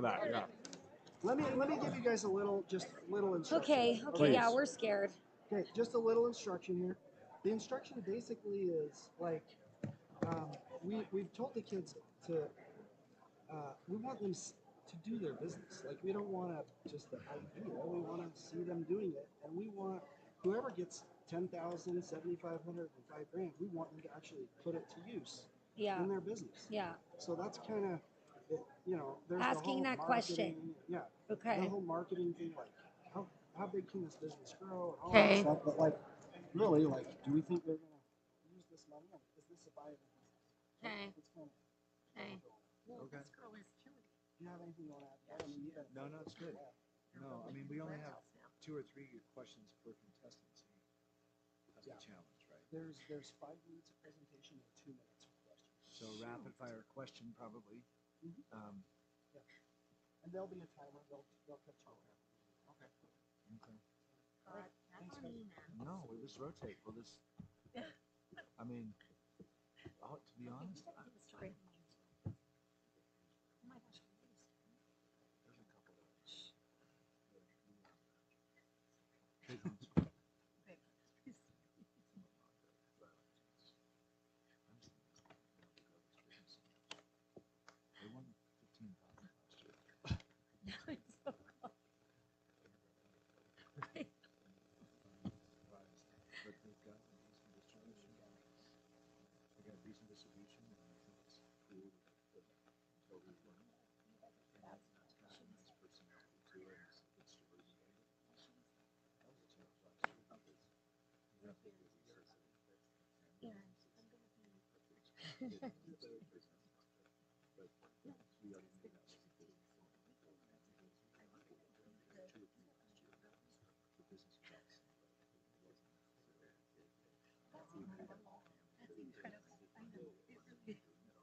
that. Yeah. Let me give you guys a little instruction. Okay, Please. yeah, we're scared. Okay, just a little instruction here. The instruction basically is like we've told the kids to we want them to do their business. Like we don't want to just the idea. We want to see them doing it, and we want whoever gets 10,000, 7,500, and $5,000. We want them to actually put it to use Yeah. in their business. Yeah. So that's kind of there's Asking the whole that question. Yeah. Okay. The whole marketing thing, like how big can this business grow and all Okay. that stuff. But like really, like, do we think they're gonna use this money? Is this a viable business? Okay. It's kind of, Okay. Okay. This girl is killing it. do you have anything you want to add? I mean, No, it's good. No, I mean, we only have 2 or 3 questions per contestant. So that's a challenge, right? There's 5 minutes of presentation and 2 minutes of questions. So rapid fire question probably. And there'll be a timer. They'll cut you off. Okay. That's on me, man. No, we just rotate. We'll just. I mean, to be honest, Oh my gosh. there's a couple of They won 15,000 last year. But they've got decent distribution. They got decent distribution, and I think it's cool that totally work. That's got a nice personality to it. It's a good story behind it. That was a challenge last year because you have to do the years and but we already knew that was a good thing. The business tracks, but it wasn't necessarily That's incredible. That's incredible. I know. It really is.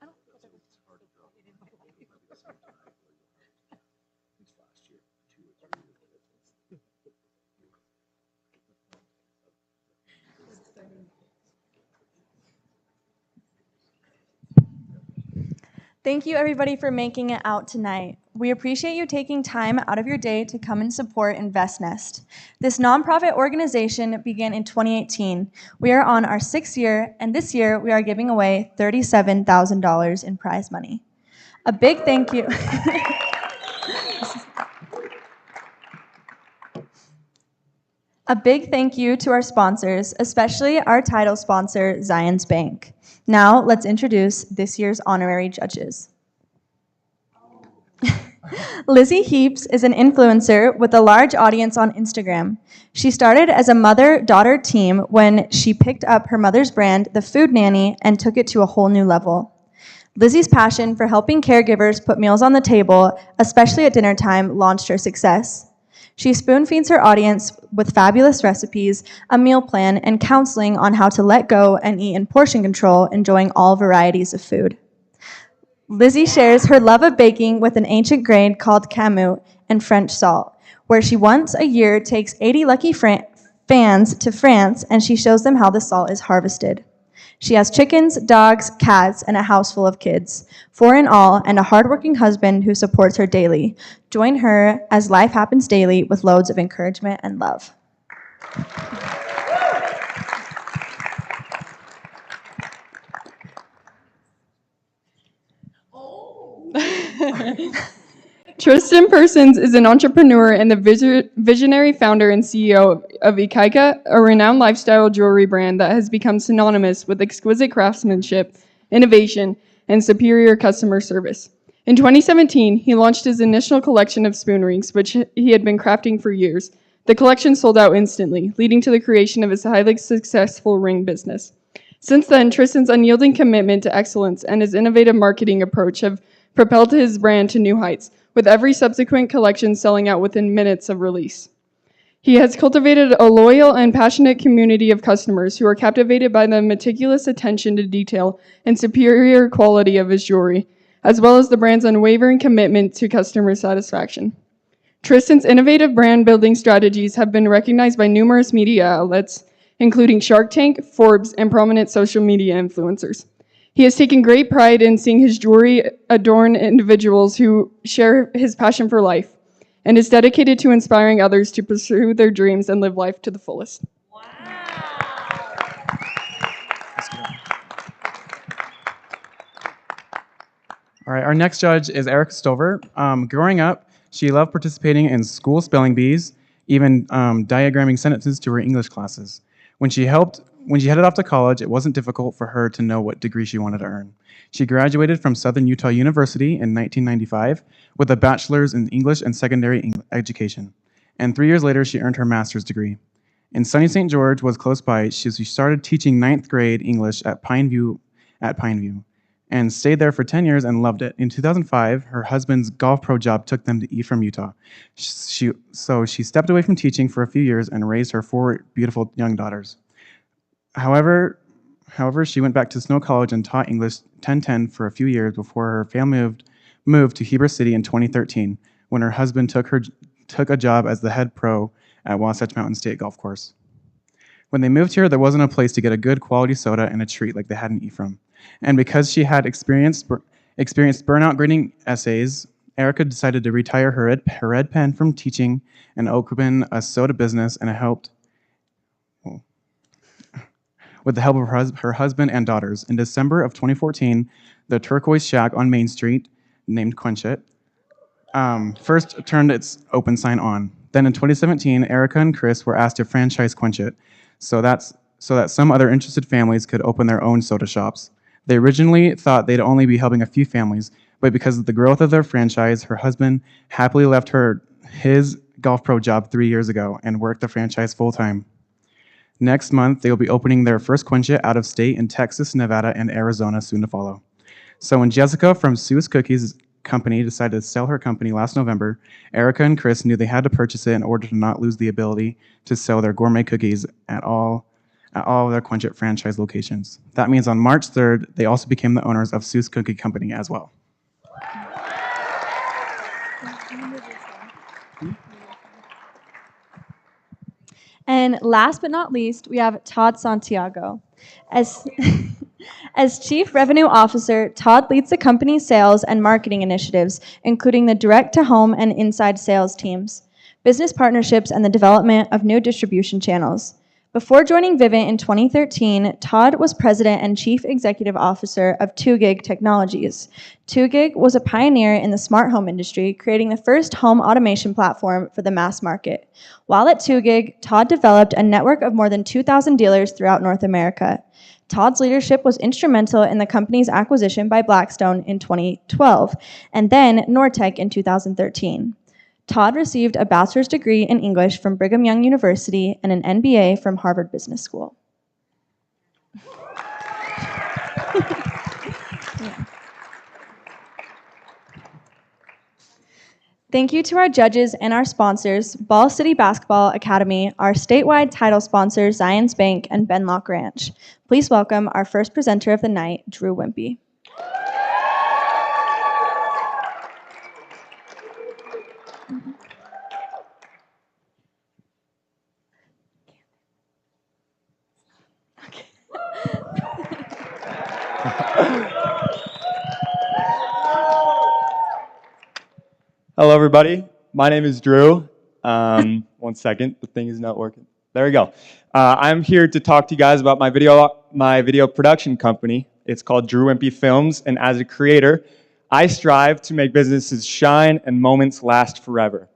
I don't think I've ever it's hard to draw. it in my life. It'll be the same time where you'll have at least last year 2 or 3 years. Thank you, everybody, for making it out tonight. We appreciate you taking time out of your day to come and support InvestNest. This nonprofit organization began in 2018. We are on our 6th year, and this year we are giving away $37,000 in prize money. A big thank you. A big thank you to our sponsors, especially our title sponsor, Zions Bank. Now, let's introduce this year's honorary judges. Lizzie Heaps is an influencer with a large audience on Instagram. She started as a mother-daughter team when she picked up her mother's brand, The Food Nanny, and took it to a whole new level. Lizzie's passion for helping caregivers put meals on the table, especially at dinner time, launched her success. She spoon-feeds her audience with fabulous recipes, a meal plan, and counseling on how to let go and eat in portion control, enjoying all varieties of food. Lizzie shares her love of baking with an ancient grain called kamut and French salt, where she once a year takes 80 lucky fans to France and she shows them how the salt is harvested. She has chickens, dogs, cats, and a house full of kids, 4 in all, and a hardworking husband who supports her daily. Join her as life happens daily with loads of encouragement and love. Tristan Persons is an entrepreneur and the visionary founder and CEO of Ikaika, a renowned lifestyle jewelry brand that has become synonymous with exquisite craftsmanship, innovation, and superior customer service. In 2017, he launched his initial collection of spoon rings, which he had been crafting for years. The collection sold out instantly, leading to the creation of his highly successful ring business. Since then, Tristan's unyielding commitment to excellence and his innovative marketing approach have propelled his brand to new heights, with every subsequent collection selling out within minutes of release. He has cultivated a loyal and passionate community of customers who are captivated by the meticulous attention to detail and superior quality of his jewelry, as well as the brand's unwavering commitment to customer satisfaction. Tristan's innovative brand building strategies have been recognized by numerous media outlets, including Shark Tank, Forbes, and prominent social media influencers. He has taken great pride in seeing his jewelry adorn individuals who share his passion for life, and is dedicated to inspiring others to pursue their dreams and live life to the fullest. All right, our next judge is Erica Stover. Growing up, she loved participating in school spelling bees, even diagramming sentences to her English classes. When she headed off to college, it wasn't difficult for her to know what degree she wanted to earn. She graduated from Southern Utah University in 1995 with a bachelor's in English and secondary education. And 3 years later, she earned her master's degree. And Sunny St. George was close by. She started teaching 9th grade English at Pineview, and stayed there for 10 years and loved it. In 2005, her husband's golf pro job took them to Ephraim, Utah. So she stepped away from teaching for a few years and raised her 4 beautiful young daughters. However, she went back to Snow College and taught English 1010 for a few years before her family moved to Heber City in 2013, when her husband took a job as the head pro at Wasatch Mountain State Golf Course. When they moved here, there wasn't a place to get a good quality soda and a treat like they had in Ephraim. And because she had experienced burnout grading essays, Erica decided to retire her red pen from teaching and open a soda business, and with the help of her husband and daughters. In December of 2014, the Turquoise Shack on Main Street, named Quenchit, first turned its open sign on. Then in 2017, Erica and Chris were asked to franchise Quenchit so that some other interested families could open their own soda shops. They originally thought they'd only be helping a few families, but because of the growth of their franchise, her husband happily left his golf pro job 3 years ago and worked the franchise full-time. Next month, they will be opening their first Quenchit out of state in Texas, Nevada, and Arizona soon to follow. So when Jessica from Sue's Cookies company decided to sell her company last November, Erica and Chris knew they had to purchase it in order to not lose the ability to sell their gourmet cookies at all of their Quenchit franchise locations. That means on March 3rd, they also became the owners of Sue's Cookie Company as well. And last but not least, we have Todd Santiago. As Chief Revenue Officer, Todd leads the company's sales and marketing initiatives, including the direct-to-home and inside sales teams, business partnerships, and the development of new distribution channels. Before joining Vivint in 2013, Todd was president and chief executive officer of 2GIG Technologies. 2GIG was a pioneer in the smart home industry, creating the first home automation platform for the mass market. While at 2GIG, Todd developed a network of more than 2,000 dealers throughout North America. Todd's leadership was instrumental in the company's acquisition by Blackstone in 2012, and then Nortec in 2013. Todd received a bachelor's degree in English from Brigham Young University and an MBA from Harvard Business School. Thank you to our judges and our sponsors, Ball City Basketball Academy, our statewide title sponsors, Zions Bank and Benlock Ranch. Please welcome our first presenter of the night, Drew Wimpy. Hello, everybody. My name is Drew. 1 second, the thing is not working. There we go. I'm here to talk to you guys about my video production company. It's called Drew Wimpy Films, and as a creator, I strive to make businesses shine and moments last forever.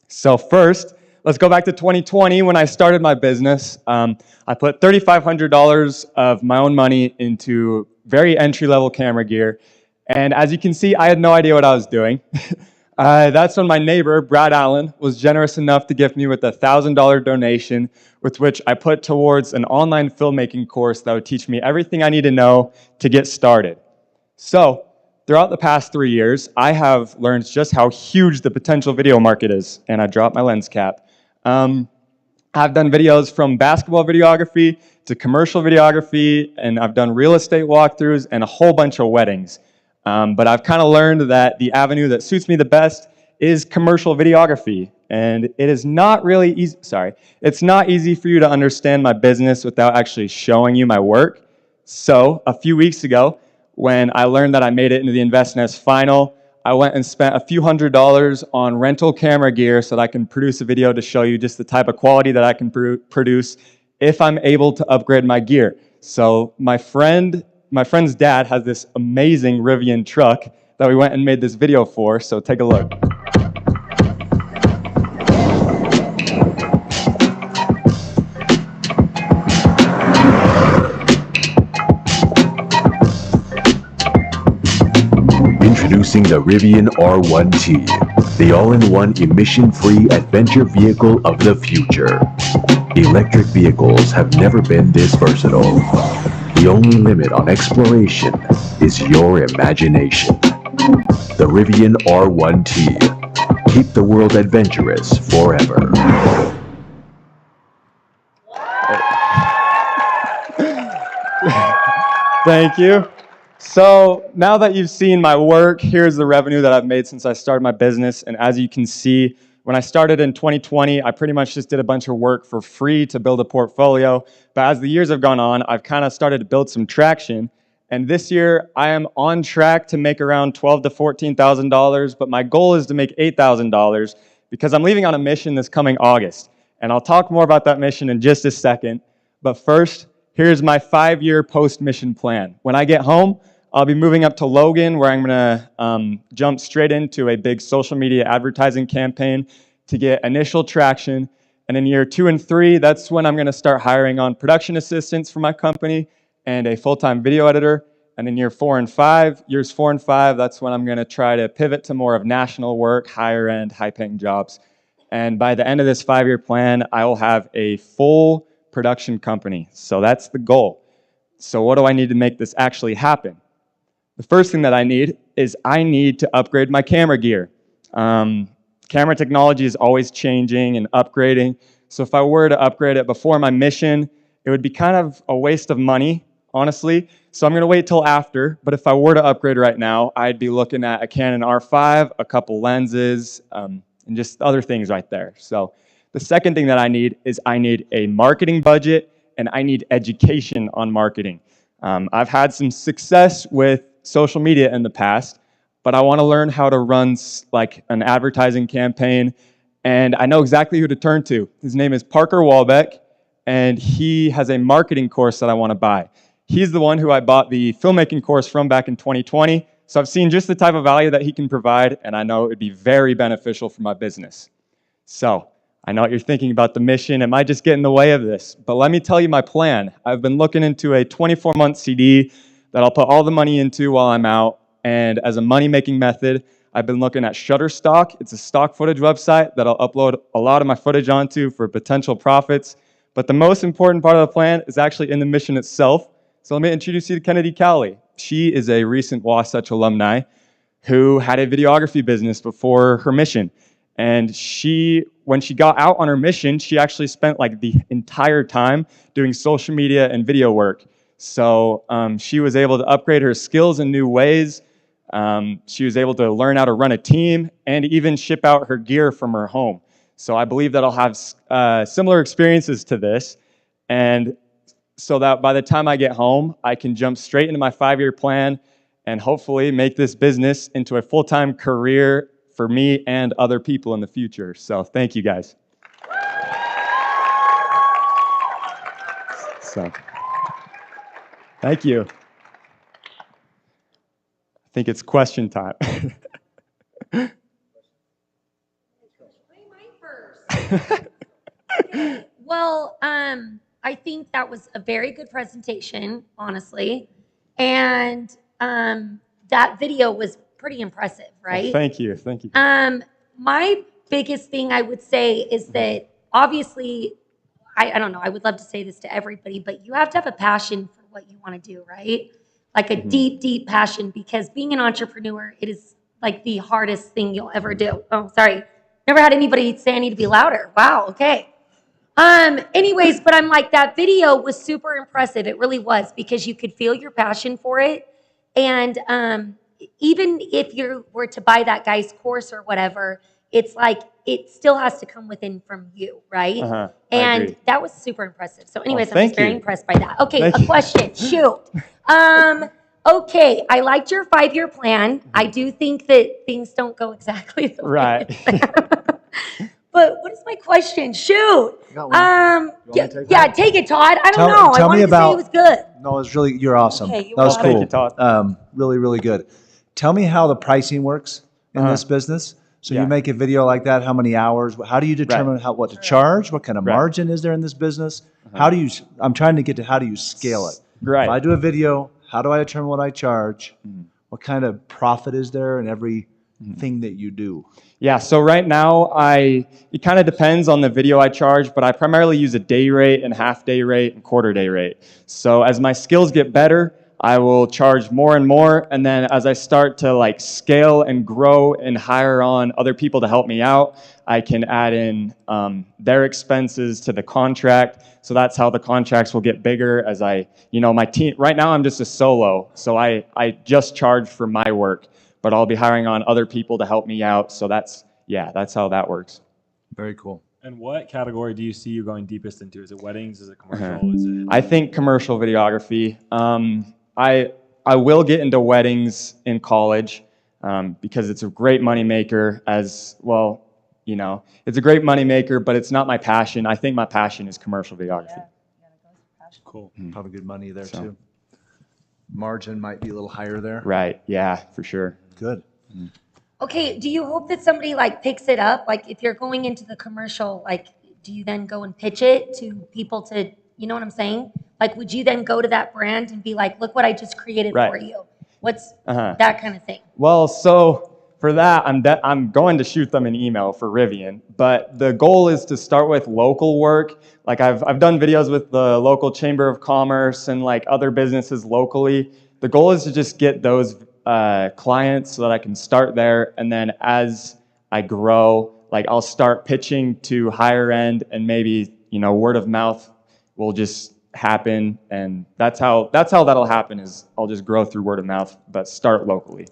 So first, let's go back to 2020 when I started my business. I put $3,500 of my own money into very entry-level camera gear, and as you can see, I had no idea what I was doing. That's when my neighbor, Brad Allen, was generous enough to gift me with a $1,000 donation, with which I put towards an online filmmaking course that would teach me everything I need to know to get started. So, throughout the past 3 years, I have learned just how huge the potential video market is, and I dropped my lens cap. I've done videos from basketball videography to commercial videography, and I've done real estate walkthroughs and a whole bunch of weddings. But I've kind of learned that the avenue that suits me the best is commercial videography, and it is not really easy. It's not easy for you to understand my business without actually showing you my work. So a few weeks ago, when I learned that I made it into the InvestNest final, I went and spent a few $100s on rental camera gear so that I can produce a video to show you just the type of quality that I can produce if I'm able to upgrade my gear. So my friend's dad has this amazing Rivian truck that we went and made this video for, so take a look. Introducing the Rivian R1T, the all-in-one emission-free adventure vehicle of the future. Electric vehicles have never been this versatile. The only limit on exploration is your imagination. The Rivian R1T. Keep the world adventurous forever. Thank you. So now that you've seen my work, here's the revenue that I've made since I started my business. And as you can see, when I started in 2020, I pretty much just did a bunch of work for free to build a portfolio. But as the years have gone on, I've kind of started to build some traction. And this year, I am on track to make around $12,000 to $14,000, but my goal is to make $8,000 because I'm leaving on a mission this coming August. And I'll talk more about that mission in just a second. But first, here's my 5-year post-mission plan. When I get home, I'll be moving up to Logan, where I'm gonna jump straight into a big social media advertising campaign to get initial traction. And in year 2 and 3, that's when I'm gonna start hiring on production assistants for my company and a full-time video editor. And in years 4 and 5, that's when I'm gonna try to pivot to more of national work, higher-end, high-paying jobs. And by the end of this 5-year plan, I will have a full production company. So that's the goal. So what do I need to make this actually happen? The first thing that I need is I need to upgrade my camera gear. Camera technology is always changing and upgrading. So if I were to upgrade it before my mission, it would be kind of a waste of money, honestly. So I'm going to wait till after. But if I were to upgrade right now, I'd be looking at a Canon R5, a couple lenses, and just other things right there. So the second thing that I need is I need a marketing budget and I need education on marketing. I've had some success with social media in the past, but I want to learn how to run like an advertising campaign, and I know exactly who to turn to. His name is Parker Walbeck, and he has a marketing course that I want to buy. He's the one who I bought the filmmaking course from back in 2020, so I've seen just the type of value that he can provide, and I know it'd be very beneficial for my business. So I know what you're thinking about the mission. It might just get in the way of this, but let me tell you my plan. I've been looking into a 24-month CD that I'll put all the money into while I'm out. And as a money-making method, I've been looking at Shutterstock. It's a stock footage website that I'll upload a lot of my footage onto for potential profits. But the most important part of the plan is actually in the mission itself. So let me introduce you to Kennedy Cowley. She is a recent Wasatch alumni who had a videography business before her mission. And when she got out on her mission, she actually spent like the entire time doing social media and video work. So she was able to upgrade her skills in new ways. She was able to learn how to run a team and even ship out her gear from her home. So I believe that I'll have similar experiences to this. And so that by the time I get home, I can jump straight into my 5-year plan and hopefully make this business into a full-time career for me and other people in the future. So thank you guys. So. Thank you. I think it's question time. Okay. Well, I think that was a very good presentation, honestly. And that video was pretty impressive, right? Well, thank you. Thank you. My biggest thing I would say is that obviously, I don't know, I would love to say this to everybody, but you have to have a passion for what you want to do, right? Like a deep, deep passion, because being an entrepreneur, it is like the hardest thing you'll ever do. Oh, sorry. Never had anybody say I need to be louder. Wow, okay. Anyways, but I'm like, that video was super impressive. It really was, because you could feel your passion for it. And even if you were to buy that guy's course or whatever, it's like it still has to come within from you, right? I And agree. that was super impressive. So, anyways, I'm thank just very you. impressed by that. Okay, Thank a you. question. Shoot. Okay, I liked your 5-year plan. I do think that things don't go exactly the way Right. it's planned. But what is my question? Shoot. got one? You want me to take Yeah, that? take it, Todd. I don't Tell- know. I tell me wanted to say about- it was good. No, it's really, you're awesome. Okay, you That was got cool. it. Thank you, Todd. Really, really good. Tell me how the pricing works in this business. So Yeah. you make a video like that, how many hours? How do you determine what to charge? What kind of margin is there in this business? How do you, I'm trying to get to how do you scale it? Right. If I do a video, how do I determine what I charge? What kind of profit is there in every thing that you do? Yeah, so right now, it kind of depends on the video I charge, but I primarily use a day rate and half day rate and quarter day rate. So as my skills get better, I will charge more and more, and then as I start to like scale and grow and hire on other people to help me out, I can add in their expenses to the contract. So that's how the contracts will get bigger as my team, right now I'm just a solo, so I just charge for my work, but I'll be hiring on other people to help me out. So that's how that works. Very cool. And what category do you see you going deepest into? Is it weddings? Is it commercial? Is it? I think commercial videography. I will get into weddings in college because it's a great moneymaker as well. It's a great moneymaker, but it's not my passion. I think my passion is commercial videography. Cool. Probably good money there too. Margin might be a little higher there. Right. Yeah, for sure. Good. Okay, do you hope that somebody like picks it up? Like if you're going into the commercial, like do you then go and pitch it to people to, you know what I'm saying? Like would you then go to that brand and be like, look what I just created for you? What's that kind of thing? Well, so for that, I'm going to shoot them an email for Rivian, but the goal is to start with local work. Like I've done videos with the local Chamber of Commerce and like other businesses locally. The goal is to just get those clients so that I can start there, and then as I grow, like I'll start pitching to higher end, and maybe word of mouth will just happen, and that's how that'll happen. Is I'll just grow through word of mouth, but start locally.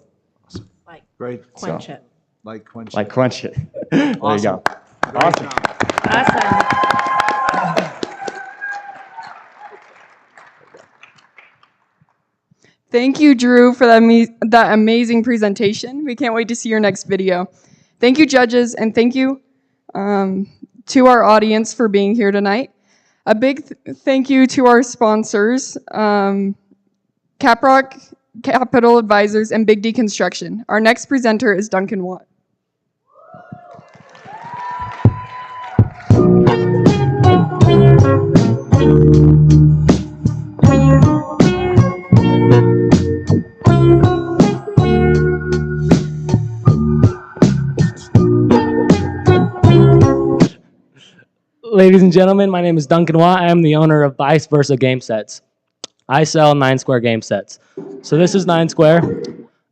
Like Great. quench it. Like quench. Like quench it. There you go. Awesome. Awesome. Thank you, Drew, for that amazing presentation. We can't wait to see your next video. Thank you, judges, and thank you to our audience for being here tonight. A big thank you to our sponsors, Caprock Capital Advisors and Big D Construction. Our next presenter is Duncan Watt. Ladies and gentlemen, my name is Duncan Watt. I am the owner of Vice Versa Game Sets. I sell 9 Square game sets. So this is 9 Square.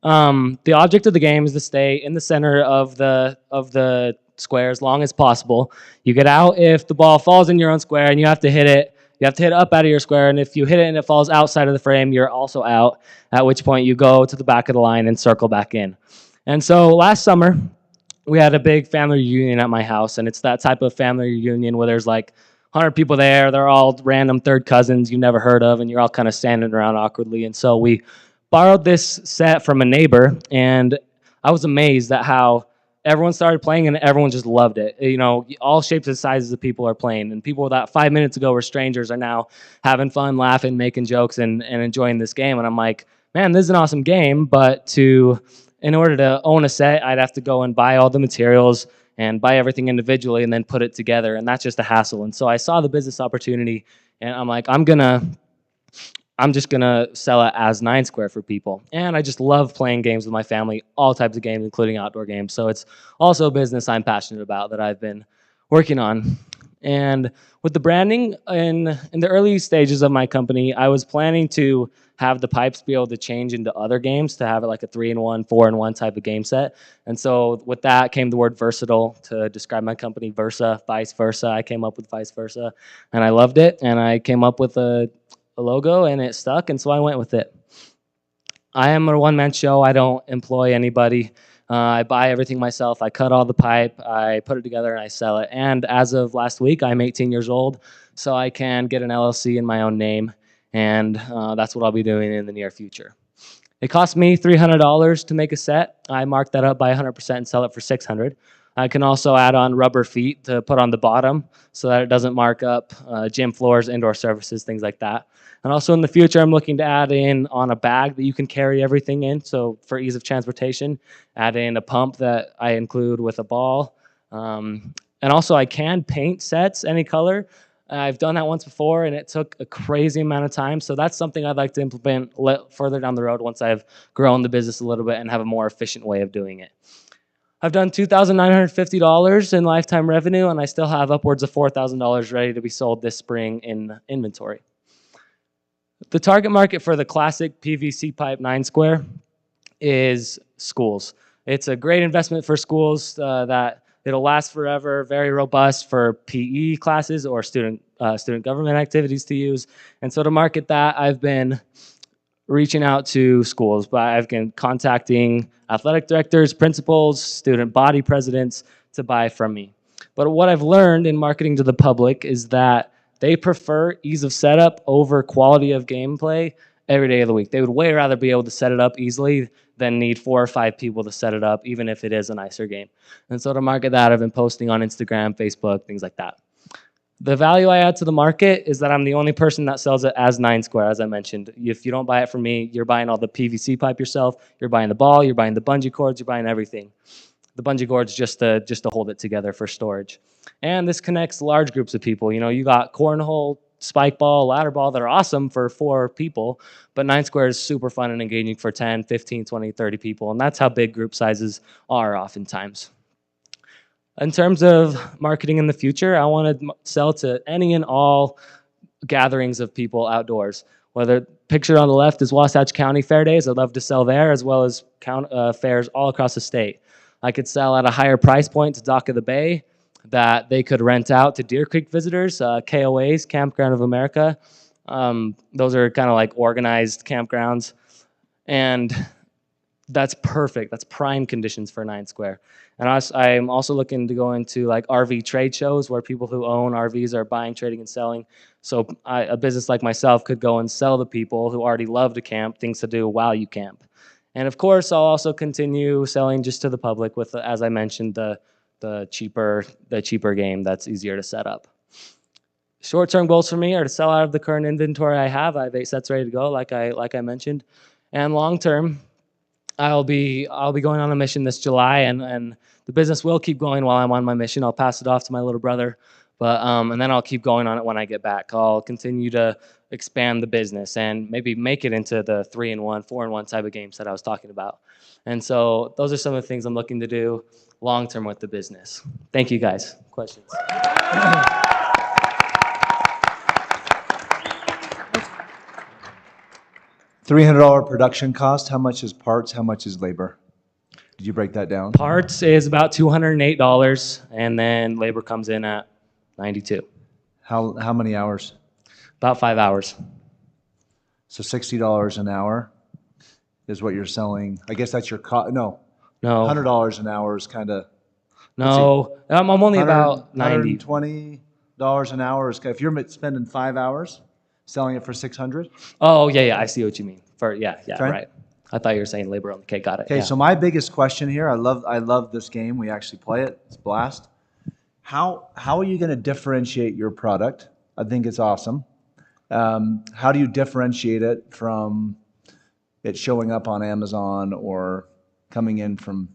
The object of the game is to stay in the center of the square as long as possible. You get out if the ball falls in your own square and you have to hit it. You have to hit it up out of your square, and if you hit it and it falls outside of the frame, you're also out, at which point you go to the back of the line and circle back in. And so last summer, we had a big family reunion at my house, and it's that type of family reunion where there's like 100 people there. They're all random third cousins you never heard of, and you're all kind of standing around awkwardly. And so we borrowed this set from a neighbor, and I was amazed at how everyone started playing and everyone just loved it. All shapes and sizes of people are playing, and people that 5 minutes ago were strangers are now having fun, laughing, making jokes, and enjoying this game. And I'm like, man, this is an awesome game, but in order to own a set, I'd have to go and buy all the materials and buy everything individually and then put it together, and that's just a hassle. And so I saw the business opportunity, and I'm like, I'm just gonna sell it as 9 Square for people. And I just love playing games with my family, all types of games, including outdoor games. So it's also a business I'm passionate about that I've been working on. And with the branding, in the early stages of my company, I was planning to have the pipes be able to change into other games, to have it like a 3-in-1, 4-in-1 type of game set. And so with that came the word versatile to describe my company, Versa, Vice Versa. I came up with Vice Versa, and I loved it. And I came up with a logo, and it stuck, and so I went with it. I am a one-man show. I don't employ anybody. I buy everything myself. I cut all the pipe. I put it together and I sell it. And as of last week, I'm 18 years old, so I can get an LLC in my own name, and that's what I'll be doing in the near future. It cost me $300 to make a set. I mark that up by 100% and sell it for $600. I can also add on rubber feet to put on the bottom so that it doesn't mark up gym floors, indoor services, things like that. And also in the future, I'm looking to add in on a bag that you can carry everything in. So for ease of transportation, add in a pump that I include with a ball. And also I can paint sets any color. I've done that once before, and it took a crazy amount of time. So that's something I'd like to implement further down the road once I've grown the business a little bit and have a more efficient way of doing it. I've done $2,950 in lifetime revenue, and I still have upwards of $4,000 ready to be sold this spring in inventory. The target market for the classic PVC pipe 9 square is schools. It's a great investment for schools that it'll last forever, very robust for PE classes or student government activities to use. And so to market that, I've been reaching out to schools, but I've been contacting athletic directors, principals, student body presidents to buy from me. But what I've learned in marketing to the public is that they prefer ease of setup over quality of gameplay every day of the week. They would way rather be able to set it up easily than need 4 or 5 people to set it up, even if it is a nicer game. And so to market that, I've been posting on Instagram, Facebook, things like that. The value I add to the market is that I'm the only person that sells it as 9 square, as I mentioned. If you don't buy it from me, you're buying all the PVC pipe yourself, you're buying the ball, you're buying the bungee cords, you're buying everything. The bungee cords just to hold it together for storage. And this connects large groups of people. You know, you got cornhole, spike ball, ladder ball that are awesome for 4 people, but 9 square is super fun and engaging for 10, 15, 20, 30 people, and that's how big group sizes are oftentimes. In terms of marketing in the future, I want to sell to any and all gatherings of people outdoors. Whether pictured on the left is Wasatch County Fair Days, I'd love to sell there, as well as fairs all across the state. I could sell at a higher price point to Dock of the Bay that they could rent out to Deer Creek visitors, KOAs, Campground of America. Those are kind of like organized campgrounds. And that's perfect. That's prime conditions for 9 square. And I'm also looking to go into like RV trade shows where people who own RVs are buying, trading, and selling. So a business like myself could go and sell to people who already love to camp things to do while you camp. And of course, I'll also continue selling just to the public with, as I mentioned, the cheaper game that's easier to set up. Short-term goals for me are to sell out of the current inventory I have. I have 8 sets ready to go, like I mentioned. And long-term, I'll be going on a mission this July, and the business will keep going while I'm on my mission. I'll pass it off to my little brother, but and then I'll keep going on it when I get back. I'll continue to expand the business and maybe make it into the 3-in-1, 4-in-1 type of games that I was talking about. And so those are some of the things I'm looking to do long-term with the business. Thank you, guys. Questions? $300 production cost. How much is parts? How much is labor? Did you break that down? Parts is about $208, and then labor comes in at $92. How many hours? About 5 hours. So $60 an hour is what you're selling. I guess that's your cost. No, $100 an hour is kind of. No, I'm only about 90. $120 an hour is if you're spending 5 hours selling it for $600. Oh yeah, I see what you mean. Yeah, Okay. right. I thought you were saying labor only. Okay, got it. Okay, yeah. so my biggest question here, I love this game. We actually play it. It's a blast. How are you going to differentiate your product? I think it's awesome. How do you differentiate it from it showing up on Amazon or coming in from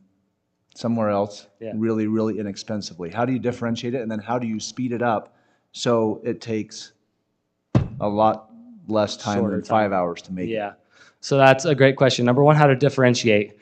somewhere else really, really inexpensively? How do you differentiate it, and then how do you speed it up so it takes a lot less time than 5 hours to make it? Yeah, so that's a great question. Number one, how to differentiate.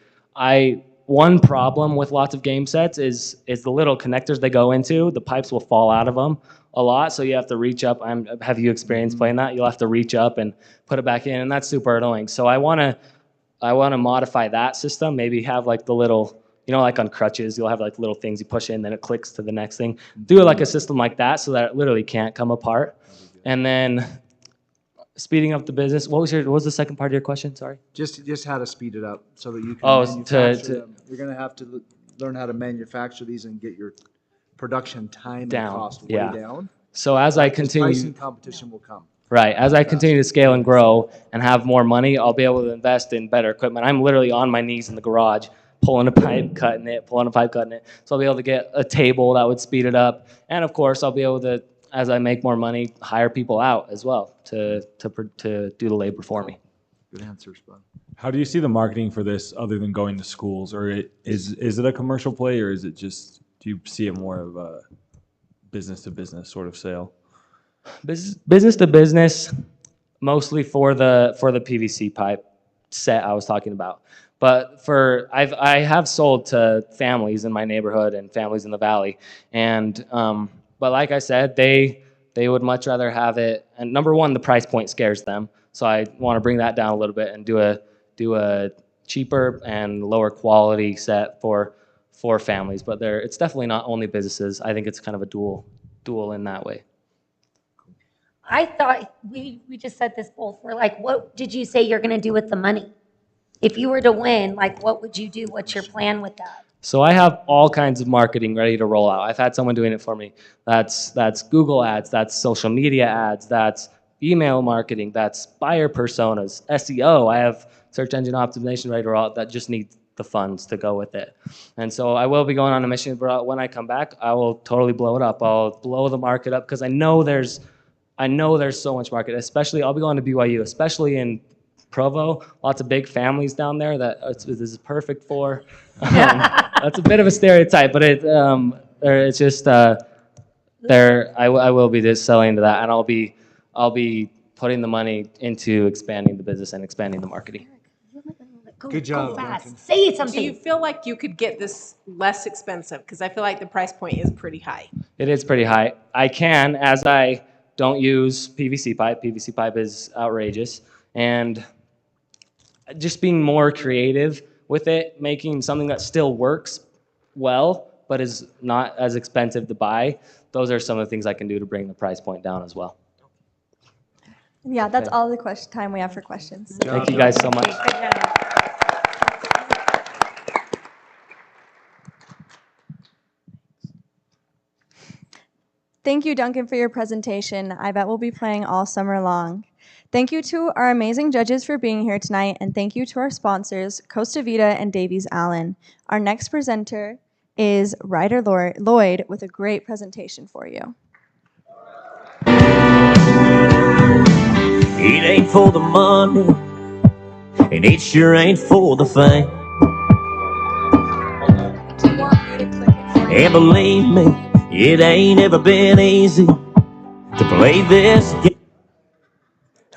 One problem with lots of game sets is the little connectors they go into. The pipes will fall out of them a lot, so you have to reach up. Have you experienced playing that? You'll have to reach up and put it back in, and that's super annoying. So I want to modify that system. Maybe have like the little, like on crutches, you'll have like little things you push in, then it clicks to the next thing. Do like a system like that so that it literally can't come apart. And then Speeding up the business. What was the second part of your question? Sorry. Just how to speed it up so that you can Oh, manufacture them. You're gonna have to learn how to manufacture these and get your production time and Down, cost way yeah. down. So as I Because continue, pricing competition will come. right, as I continue to scale and grow and have more money, I'll be able to invest in better equipment. I'm literally on my knees in the garage, pulling a pipe, cutting it, pulling a pipe, cutting it. So I'll be able to get a table that would speed it up. And of course, I'll be able to, as I make more money, hire people out as well to do the labor for me. Good answers, bud. How do you see the marketing for this other than going to schools? Or is it a commercial play, or is it just, do you see it more of a business to business sort of sale? Business to business, mostly for the PVC pipe set I was talking about. But I have sold to families in my neighborhood and families in the valley, and but like I said, they would much rather have it. And number one, the price point scares them, so I want to bring that down a little bit and do a cheaper and lower quality set for families. But it's definitely not only businesses. I think it's kind of a dual in that way. I thought we just said this both. We're like, what did you say you're going to do with the money? If you were to win, like, what would you do? What's your plan with that? So I have all kinds of marketing ready to roll out. I've had someone doing it for me. That's Google ads, that's social media ads, that's email marketing, that's buyer personas, SEO. I have search engine optimization ready to roll out that just needs the funds to go with it. And so I will be going on a mission, but when I come back, I will totally blow it up. I'll blow the market up because I know there's so much market, especially I'll be going to BYU, especially in Provo, lots of big families down there that this is perfect for. That's a bit of a stereotype, but it's just I will be just selling into that, and I'll be putting the money into expanding the business and expanding the marketing. Good job, Go fast. Duncan. Say Do something. you feel like you could get this less expensive? Because I feel like the price point is pretty high. It is pretty high. I can, as I don't use PVC pipe. PVC pipe is outrageous, and just being more creative with it, making something that still works well, but is not as expensive to buy. Those are some of the things I can do to bring the price point down as well. Yeah, that's Okay. all the time we have for questions. Thank you guys so much. Good job. Thank you, Duncan, for your presentation. I bet we'll be playing all summer long. Thank you to our amazing judges for being here tonight, and thank you to our sponsors, Costa Vida and Davies Allen. Our next presenter is Ryder Lloyd with a great presentation for you. It ain't for the money, and it sure ain't for the fame. Do you want me to click it for you? And believe me, it ain't ever been easy to play this game.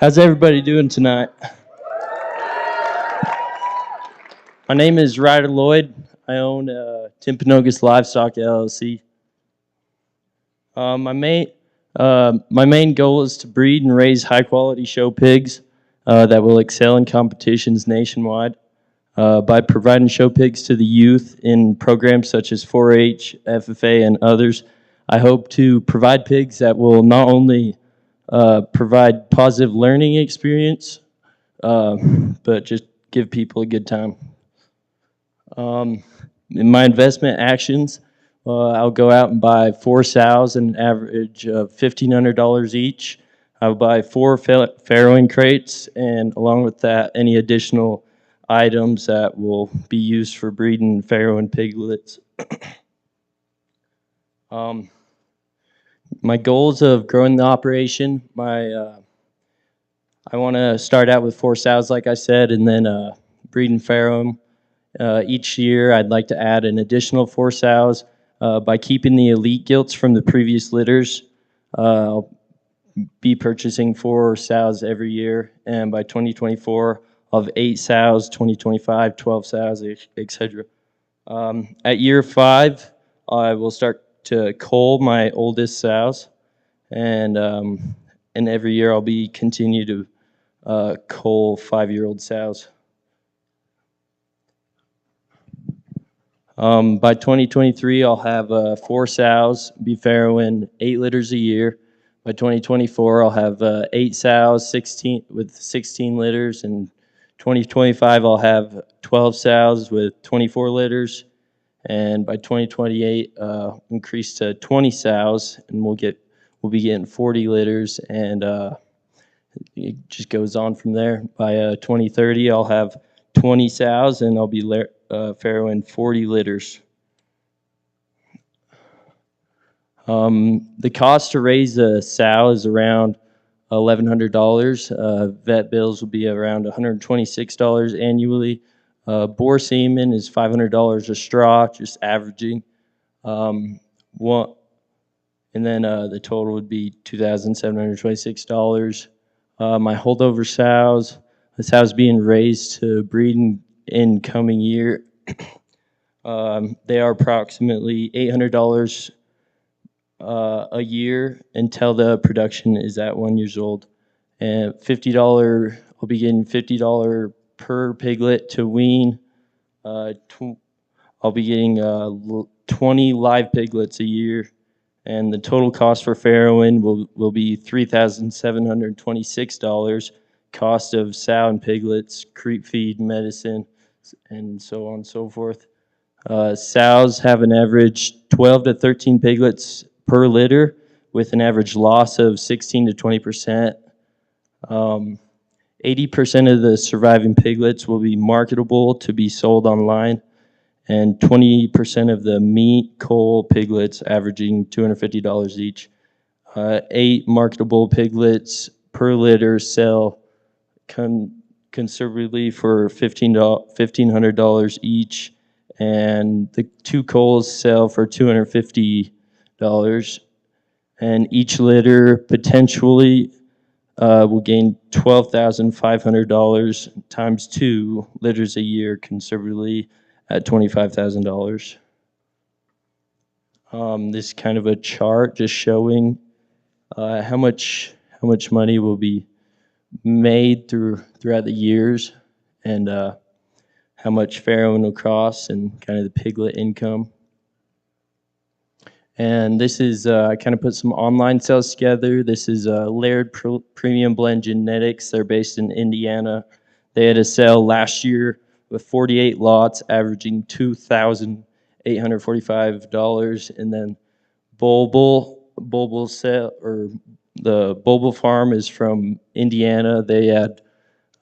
How's everybody doing tonight? My name is Ryder Lloyd. I own Timpanogos Livestock LLC. My main goal is to breed and raise high-quality show pigs that will excel in competitions nationwide. By providing show pigs to the youth in programs such as 4-H, FFA, and others, I hope to provide pigs that will not only provide positive learning experience, but just give people a good time. In my investment actions, I'll go out and buy 4 sows at an average of $1,500 each. I'll buy 4 farrowing crates, and along with that, any additional items that will be used for breeding farrowing piglets. My goals of growing the operation, I want to start out with 4 sows, like I said, and then breed and farrow them. Each year, I'd like to add an additional 4 sows. By keeping the elite gilts from the previous litters, I'll be purchasing 4 sows every year, and by 2024, I'll have 8 sows, 2025, 12 sows, etc. At year 5, I will start to cull my oldest sows, and every year I'll be continue to cull 5-year-old sows. By 2023, I'll have 4 sows, be farrowing 8 litters a year. By 2024, I'll have 8 sows, 16 litters, and 2025 I'll have 12 sows with 24 litters, and by 2028 increase to 20 sows, and we'll be getting 40 litters, and it just goes on from there. By 2030 I'll have 20 sows, and I'll be farrowing 40 litters. The cost to raise a sow is around $1,100. Vet bills will be around $126 annually. Boar semen is $500 a straw, just averaging. And then the total would be $2,726. My holdover sows, the sows being raised to breed in coming year, they are approximately $800 a year until the production is at 1 year old, and $50. I'll be getting $50 per piglet to wean. I'll be getting 20 live piglets a year, and the total cost for farrowing will be $3,726. Cost of sow and piglets, creep feed, medicine, and so on and so forth. Sows have an average 12 to 13 piglets per litter, with an average loss of 16 to 20%. 80% of the surviving piglets will be marketable to be sold online, and 20% of the meat coal piglets, averaging $250 each. 8 marketable piglets per litter sell conservatively for $1,500 each, and the 2 coals sell for $250. And each litter potentially will gain $12,500 times 2 litters a year, conservatively at $25,000. This is kind of a chart just showing how much money will be made throughout the years, and how much farrowing will cost, and kind of the piglet income. And this is, I kind of put some online sales together. This is Laird Premium Blend Genetics. They're based in Indiana. They had a sale last year with 48 lots, averaging $2,845. And then Bulbul sale, or the Bulbul Farm is from Indiana. They had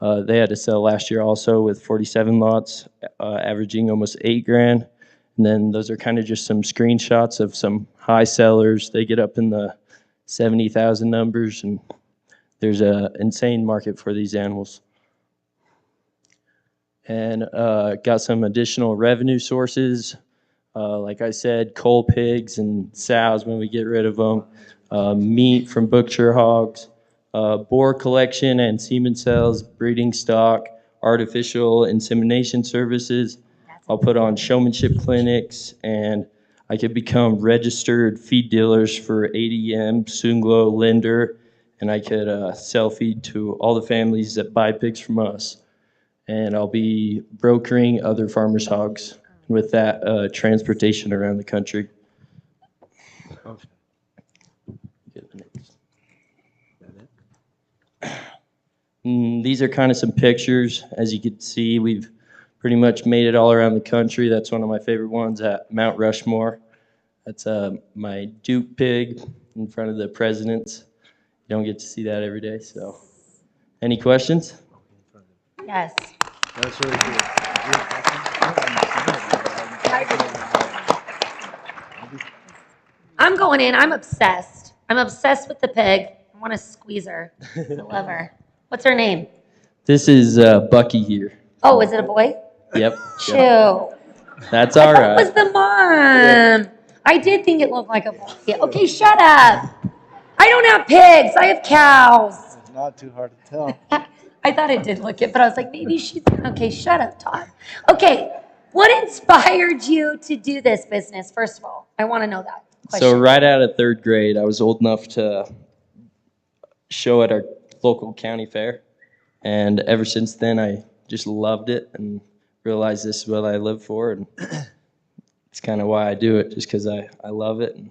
a sale last year also with 47 lots, averaging almost $8,000. And then those are kind of just some screenshots of some high sellers. They get up in the 70,000 numbers, and there's an insane market for these animals. And got some additional revenue sources. Like I said, coal pigs and sows when we get rid of them. Meat from butcher hogs. Boar collection and semen sales, breeding stock, artificial insemination services. I'll put on showmanship clinics, and I could become registered feed dealers for ADM, Sunglo, Linder, and I could sell feed to all the families that buy pigs from us. And I'll be brokering other farmers' hogs, with that transportation around the country. These are kind of some pictures. As you can see, we've pretty much made it all around the country. That's one of my favorite ones at Mount Rushmore. That's my Duke pig in front of the presidents. You don't get to see that every day. So, any questions? Yes. That's really cool. I'm going in. I'm obsessed. I'm obsessed with the pig. I want to squeeze her. I love her. What's her name? This is Bucky here. Oh, is it a boy? Yep. Shoo. That's all That was right. the mom. I did think it looked like a boy. Okay, shut up. I don't have pigs. I have cows. It's not too hard to tell. I thought it did look it, but I was like, maybe she's okay. Shut up, Todd. Okay, what inspired you to do this business? First of all, I want to know that question. So right out of 3rd grade, I was old enough to show at our local county fair, and ever since then, I just loved it and realized this is what I live for, and it's kind of why I do it, just because I love it and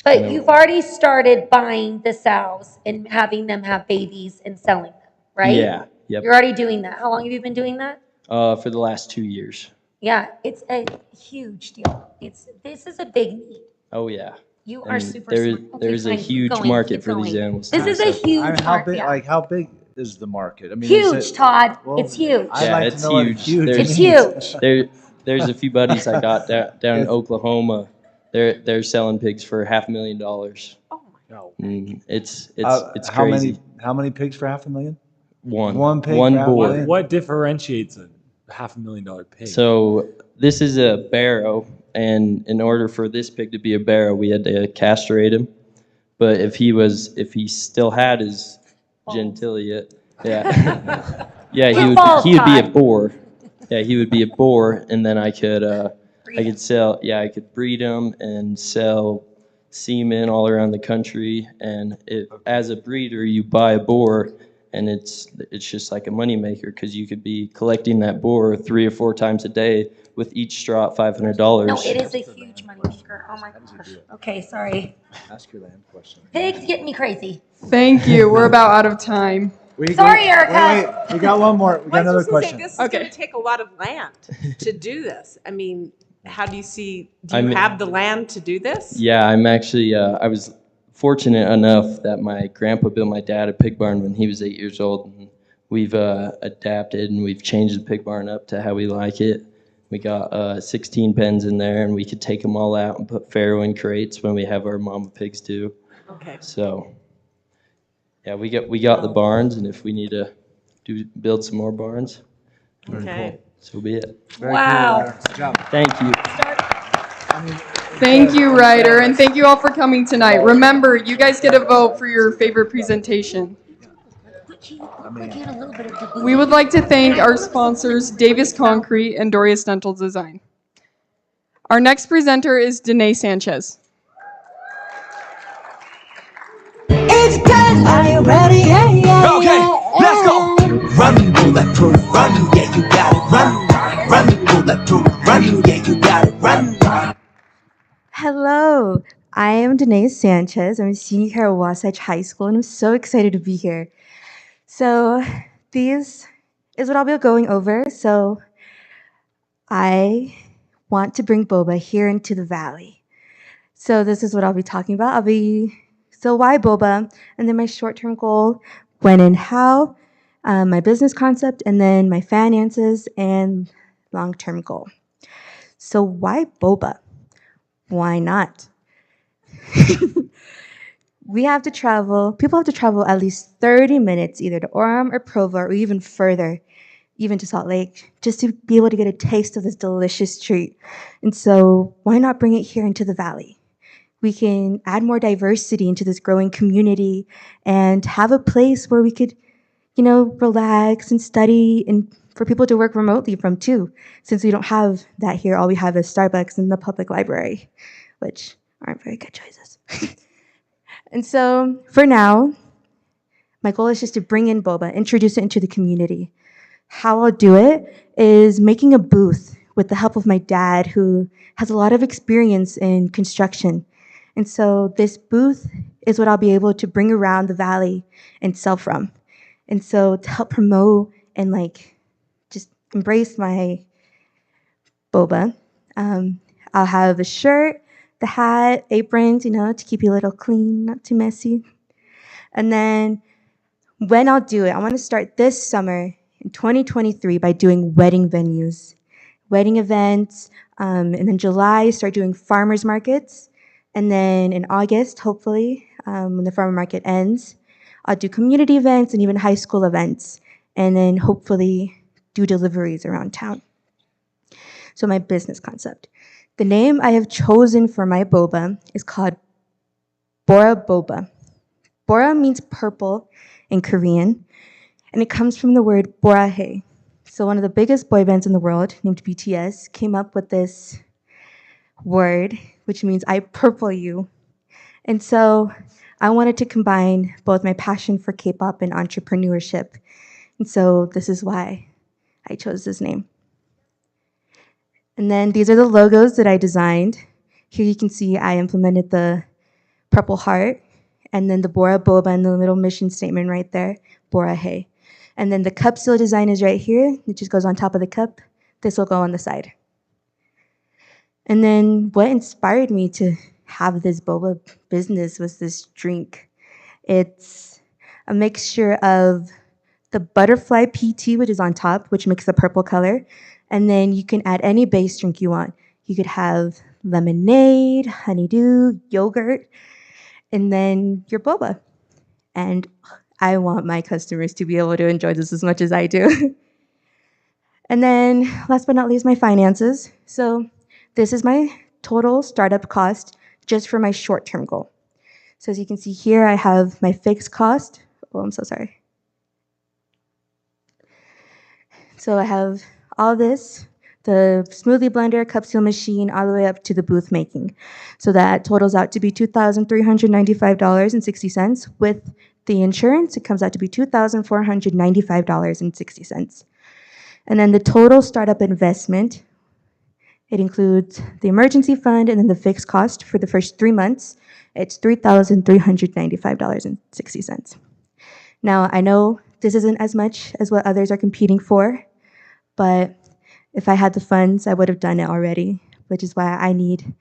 But you've already started buying the sows and having them have babies and selling them, right? Yeah. Yep. You're already doing that. How long have you been doing that? For the last 2 years. Yeah, it's a huge deal. This is a big need. Oh yeah. You are super there, smart. Okay, there's a fine, keep huge going, market keep for these going. animals. This too, is a so- huge I mean, how market. big? Yeah. Like, how big is the market? I mean, Huge, is it, Todd. well, It's huge. I'd Yeah, like it's to know what huge. huge It's means. huge. There's a few buddies I got down in Oklahoma. They're selling pigs for $500,000. No. It's how crazy. How many pigs for $500,000? One pig. one for $500,000? boar. What differentiates a $500,000 pig? So this is a barrow, and in order for this pig to be a barrow, we had to castrate him. But if he still had his genitalia, yeah, yeah, he would be a boar. Yeah, he would be a boar, and then I could I could breed him and sell semen all around the country. And as a breeder, you buy a boar, and it's just like a moneymaker because you could be collecting that boar 3 or 4 times a day with each straw at $500. No, it is a huge money maker. Oh my gosh. Okay, sorry. Ask your land question. Pigs get me crazy. Thank you. We're about out of time. Sorry, Erica. Wait, we got one more. We got Well, I another was just gonna say, question. this is going to take a lot of land to do this. I mean, how do you see? Do you I'm- have the land to do this? Yeah, I'm actually, I was fortunate enough that my grandpa built my dad a pig barn when he was 8 years old. And we've adapted and we've changed the pig barn up to how we like it. We got 16 pens in there, and we could take them all out and put farrow in crates when we have our mama pigs too. Okay. So, yeah, we got the barns, and if we need to build some more barns, Okay. so be it. Wow. Good job. Thank you. Thank you, Ryder, and thank you all for coming tonight. Remember, you guys get a vote for your favorite presentation. We would like to thank our sponsors, Davis Concrete and Dorius Dental Design. Our next presenter is Danae Sanchez. It's time. Are you ready? Yeah, yeah, okay, let's go. Run, bulletproof, run. Yeah, you got it. Run, run, bulletproof, run. Yeah, you got it. Run. Hello, I am Danae Sanchez. I'm a senior here at Wasatch High School, and I'm so excited to be here. So, these is what I'll be going over. So, I want to bring boba here into the valley. So, this is what I'll be talking about. So why boba? And then my short-term goal, when and how, my business concept, and then my finances and long-term goal. So why boba? Why not? People have to travel at least 30 minutes either to Orem or Provo or even further, even to Salt Lake, just to be able to get a taste of this delicious treat. And so why not bring it here into the valley? We can add more diversity into this growing community and have a place where we could, relax and study and for people to work remotely from too. Since we don't have that here, all we have is Starbucks and the public library, which aren't very good choices. And so for now, my goal is just to bring in boba, introduce it into the community. How I'll do it is making a booth with the help of my dad, who has a lot of experience in construction. And so this booth is what I'll be able to bring around the valley and sell from. And so to help promote and just embrace my boba, I'll have a shirt, the hat, aprons, to keep you a little clean, not too messy. And then when I'll do it, I want to start this summer in 2023 by doing wedding venues, wedding events, and then July, start doing farmers markets. And then in August, hopefully, when the farmer market ends, I'll do community events and even high school events, and then hopefully do deliveries around town. So my business concept. The name I have chosen for my boba is called Bora Boba. Bora means purple in Korean, and it comes from the word borahae. So one of the biggest boy bands in the world, named BTS, came up with this word, which means I purple you. And so I wanted to combine both my passion for K-pop and entrepreneurship. And so this is why I chose this name. And then these are the logos that I designed. Here you can see I implemented the purple heart, and then the Bora Boba and the little mission statement right there, Bora Hey. And then the cup seal design is right here. It just goes on top of the cup. This will go on the side. And then what inspired me to have this boba business was this drink. It's a mixture of the butterfly PT, which is on top, which makes the purple color. And then you can add any base drink you want. You could have lemonade, honeydew, yogurt, and then your boba. And I want my customers to be able to enjoy this as much as I do. And then last but not least, my finances. So this is my total startup cost just for my short-term goal. So as you can see here, I have my fixed cost. Oh, I'm so sorry. So I have all this, the smoothie blender, cup seal machine, all the way up to the booth making. So that totals out to be $2,395.60. With the insurance, it comes out to be $2,495.60. And then the total startup investment, it includes the emergency fund and then the fixed cost for the first 3 months. It's $3,395.60. Now, I know this isn't as much as what others are competing for, but if I had the funds, I would have done it already, which is why I need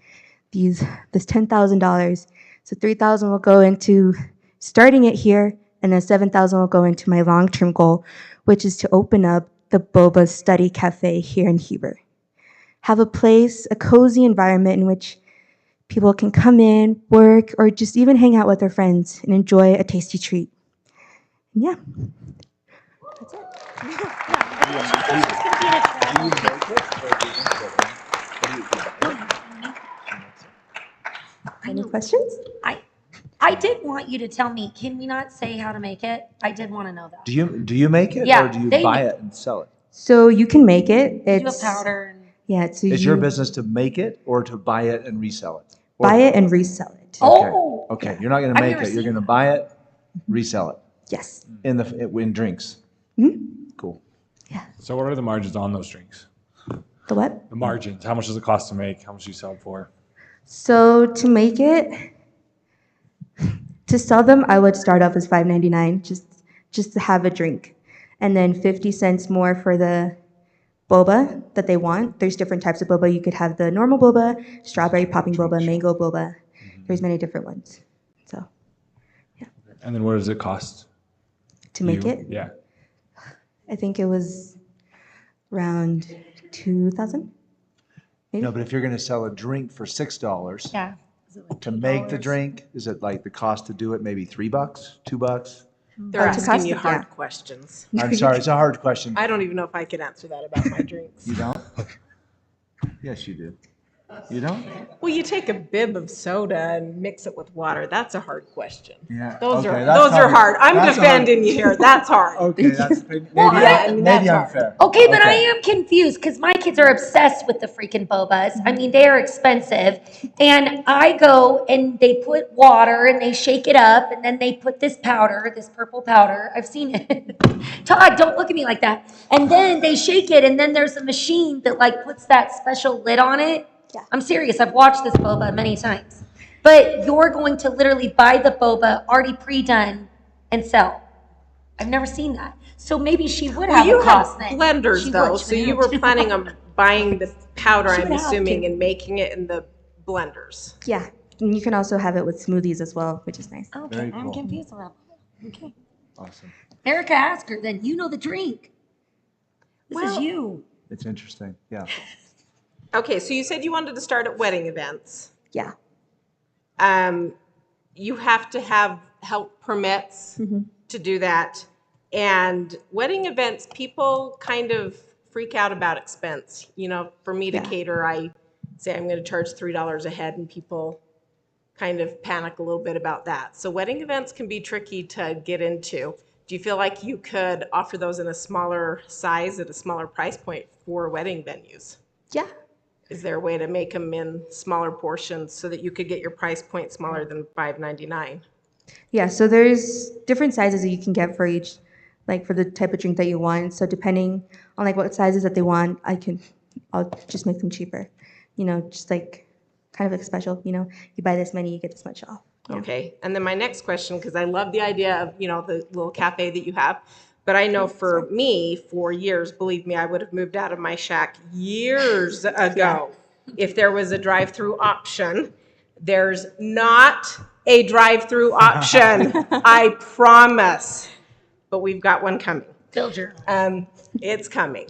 this $10,000. So $3,000 will go into starting it here, and then $7,000 will go into my long-term goal, which is to open up the Boba Study Cafe here in Heber. Have a place, a cozy environment in which people can come in, work, or just even hang out with their friends and enjoy a tasty treat. And yeah, that's it. Any questions? I did want you to tell me, can we not say how to make it? I did want to know that. Do you make it, Yeah, or do you they buy make- it and sell it? So you can make it. Do a It's powder and yeah. So Is you your business to make it or to buy it and resell it? Or buy it both? and resell it. Oh, Okay, you're not going to I've make never it. You're seen going to buy it, resell it Yes. in drinks. Cool. So what are the margins on those drinks? The what? The margins. How much does it cost to make? How much do you sell them for? So to make it, to sell them, I would start off as $5.99 just to have a drink, and then 50 cents more for the boba that they want. There's different types of boba. You could have the normal boba, strawberry popping boba, mango boba. There's many different ones. So And then what does it cost? to make it, Yeah. I think it was around 2,000. Maybe? No, but if you're going to sell a drink for $6 yeah. Is it like to make the $8? drink, is it like the cost to do it maybe $3, $2? They're to asking cost you it, hard yeah. questions. I'm sorry, it's a hard question. I don't even know if I could answer that about my drinks. You don't? Yes, you do. You don't? Well, you take a bib of soda and mix it with water. That's a hard question. Yeah. Those okay, are that's those are probably- hard. I'm that's a defending you here. That's hard. Okay, that's maybe, Well, I mean, maybe that's hard. unfair. Okay, but I am confused because my kids are obsessed with the freaking bobas. I mean, they are expensive. And I go and they put water and they shake it up and then they put this powder, this purple powder. I've seen it. Todd, don't look at me like that. And then they shake it and then there's a machine that like puts that special lid on it. Yeah. I'm serious. I've watched this boba many times. But you're going to literally buy the boba already pre-done and sell. I've never seen that. So maybe she would Well, have you a cost have then. blenders She though, would. so you were planning on buying the powder, She I'm would have assuming, to. and making it in the blenders. Yeah, and you can also have it with smoothies as well, which is nice. Okay, Very I'm cool. confused about that. Okay. Awesome. Erica, ask her then. You know the drink. This is Well- you. It's interesting. Yeah. Okay, so you said you wanted to start at wedding events. Yeah. You have to have health permits to do that. And wedding events, people kind of freak out about expense. You know, for me to Yeah. cater, I say I'm going to charge $3 a head, and people kind of panic a little bit about that. So wedding events can be tricky to get into. Do you feel like you could offer those in a smaller size at a smaller price point for wedding venues? Yeah. Is there a way to make them in smaller portions so that you could get your price point smaller than $5.99? Yeah, so there's different sizes that you can get for each, like for the type of drink that you want. So depending on like what sizes that they want, I'll just make them cheaper. You know, just like kind of like special, you know, you buy this many, you get this much off. Okay, and then my next question, because I love the idea of, the little cafe that you have, but I know for me, for years, believe me, I would have moved out of my shack years ago if there was a drive-through option. There's not a drive-through option, I promise, but we've got one coming. Build your It's coming.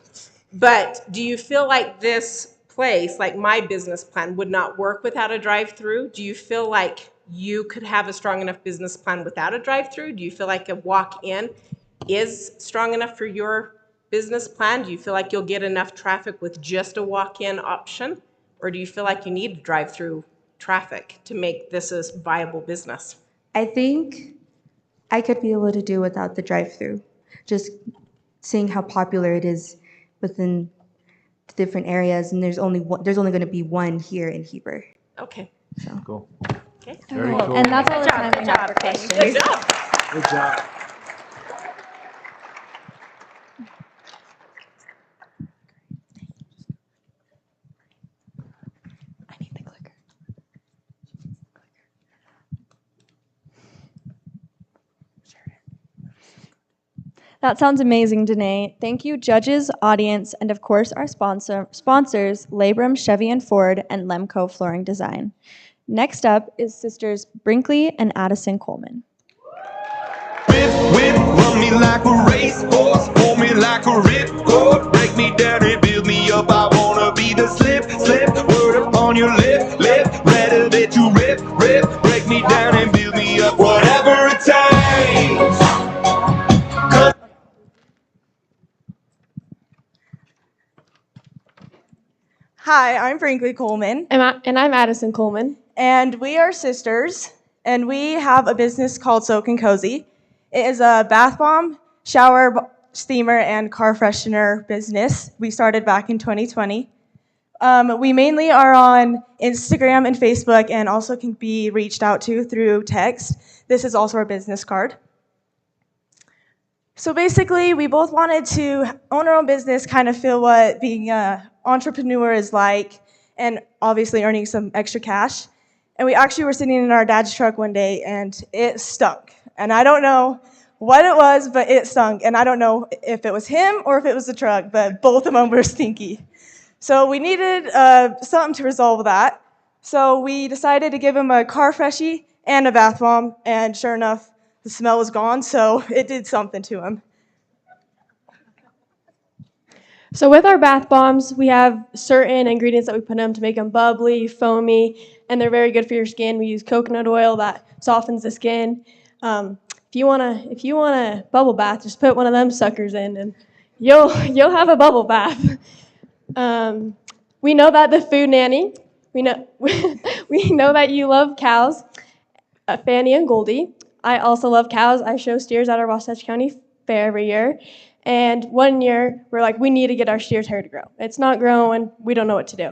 But do you feel like this place, like my business plan, would not work without a drive-through? Do you feel like you could have a strong enough business plan without a drive-through? Do you feel like a walk-in is strong enough for your business plan? Do you feel like you'll get enough traffic with just a walk-in option? Or do you feel like you need drive-through traffic to make this a viable business? I think I could be able to do without the drive-through. Just seeing how popular it is within the different areas, and there's only going to be one here in Heber. Okay. So. Cool. Okay. Very Cool. cool. And that's all the time we have for questions. Good job. Good job. I need the clicker. That sounds amazing, Danae. Thank you, judges, audience, and of course our sponsors, Labrum, Chevy and Ford, and Lemco Flooring Design. Next up is sisters Brinkley and Addison Coleman. Whip, run me like a racehorse, hold me like a ripcord, break me down and build me up. I wanna be the slip, word upon your lip, rather that you rip, break me down and build me up. Whatever it takes. Hi, I'm Brinkley Coleman. And I'm Addison Coleman. And we are sisters, and we have a business called Soak and Cozy. It is a bath bomb, shower, steamer, and car freshener business. We started back in 2020. We mainly are on Instagram and Facebook, and also can be reached out to through text. This is also our business card. So basically, we both wanted to own our own business, kind of feel what being an entrepreneur is like, and obviously earning some extra cash. And we actually were sitting in our dad's truck one day, and it stunk. And I don't know what it was, but it stunk. And I don't know if it was him or if it was the truck, but both of them were stinky. So we needed something to resolve that. So we decided to give him a car freshie and a bath bomb, and sure enough, the smell was gone, so it did something to him. So with our bath bombs, we have certain ingredients that we put in them to make them bubbly, foamy, and they're very good for your skin. We use coconut oil that softens the skin. If you want a bubble bath, just put one of them suckers in, and you'll have a bubble bath. We know that the food nanny. We know that you love cows, Fanny and Goldie. I also love cows. I show steers at our Wasatch County Fair every year. And one year, we're like, we need to get our steers' hair to grow. It's not growing. We don't know what to do.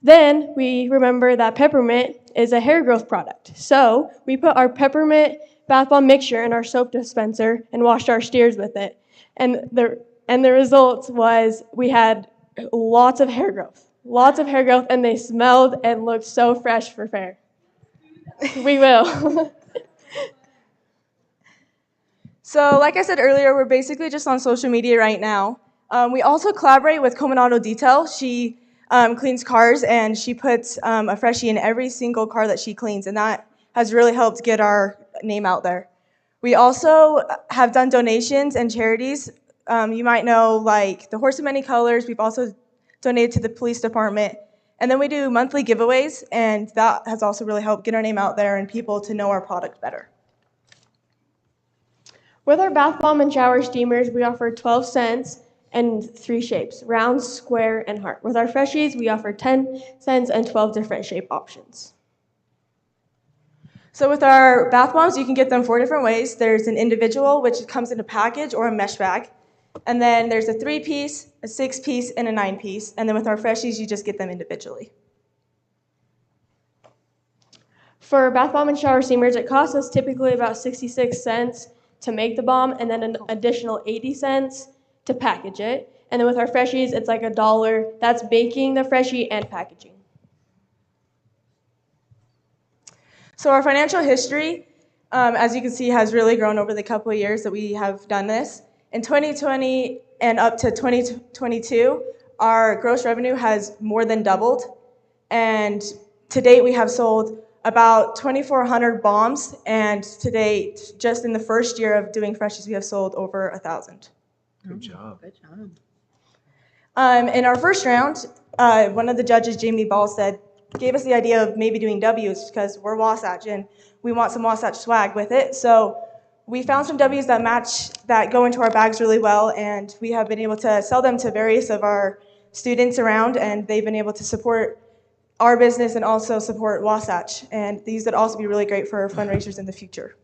Then we remember that peppermint is a hair growth product. So we put our peppermint bath bomb mixture in our soap dispenser and washed our steers with it. And the result was we had lots of hair growth, and they smelled and looked so fresh for fair. We will. So like I said earlier, we're basically just on social media right now. We also collaborate with Coleman Auto Detail. She cleans cars, and she puts a freshie in every single car that she cleans, and that has really helped get our name out there. We also have done donations and charities. You might know, like the Horse of Many Colors. We've also donated to the police department. And then we do monthly giveaways, and that has also really helped get our name out there and people to know our product better. With our bath bomb and shower steamers, we offer 12 cents and 3 shapes, round, square, and heart. With our freshies, we offer 10 cents and 12 different shape options. So with our bath bombs, you can get them 4 different ways. There's an individual, which comes in a package or a mesh bag. And then there's a 3-piece, a 6-piece, and a 9-piece. And then with our freshies, you just get them individually. For bath bomb and shower steamers, it costs us typically about 66 cents to make the bomb, and then an additional 80 cents to package it. And then with our freshies, it's like $1. That's baking the freshie and packaging. So our financial history, as you can see, has really grown over the couple of years that we have done this. In 2020 and up to 2022, our gross revenue has more than doubled. And to date, we have sold about 2,400 bombs. And to date, just in the first year of doing Freshies, we have sold over 1,000. Good job. Good job. In our first round, one of the judges, Jamie Ball, gave us the idea of maybe doing W's because we're Wasatch and we want some Wasatch swag with it. So we found some W's that go into our bags really well, and we have been able to sell them to various of our students around, and they've been able to support our business and also support Wasatch. And these would also be really great for fundraisers in the future.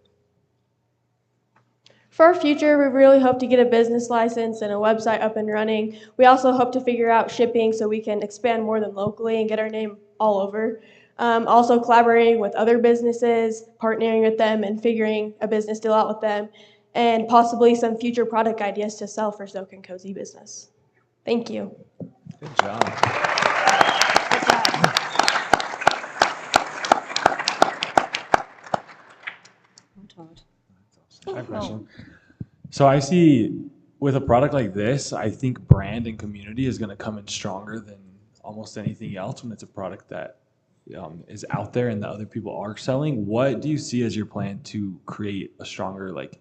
For our future, we really hope to get a business license and a website up and running. We also hope to figure out shipping so we can expand more than locally and get our name all over. Also collaborating with other businesses, partnering with them, and figuring a business deal out with them, and possibly some future product ideas to sell for Soak and Cozy business. Thank you. Good job. I have a question. So I see with a product like this, I think brand and community is going to come in stronger than almost anything else when it's a product that is out there and that other people are selling. What do you see as your plan to create a stronger like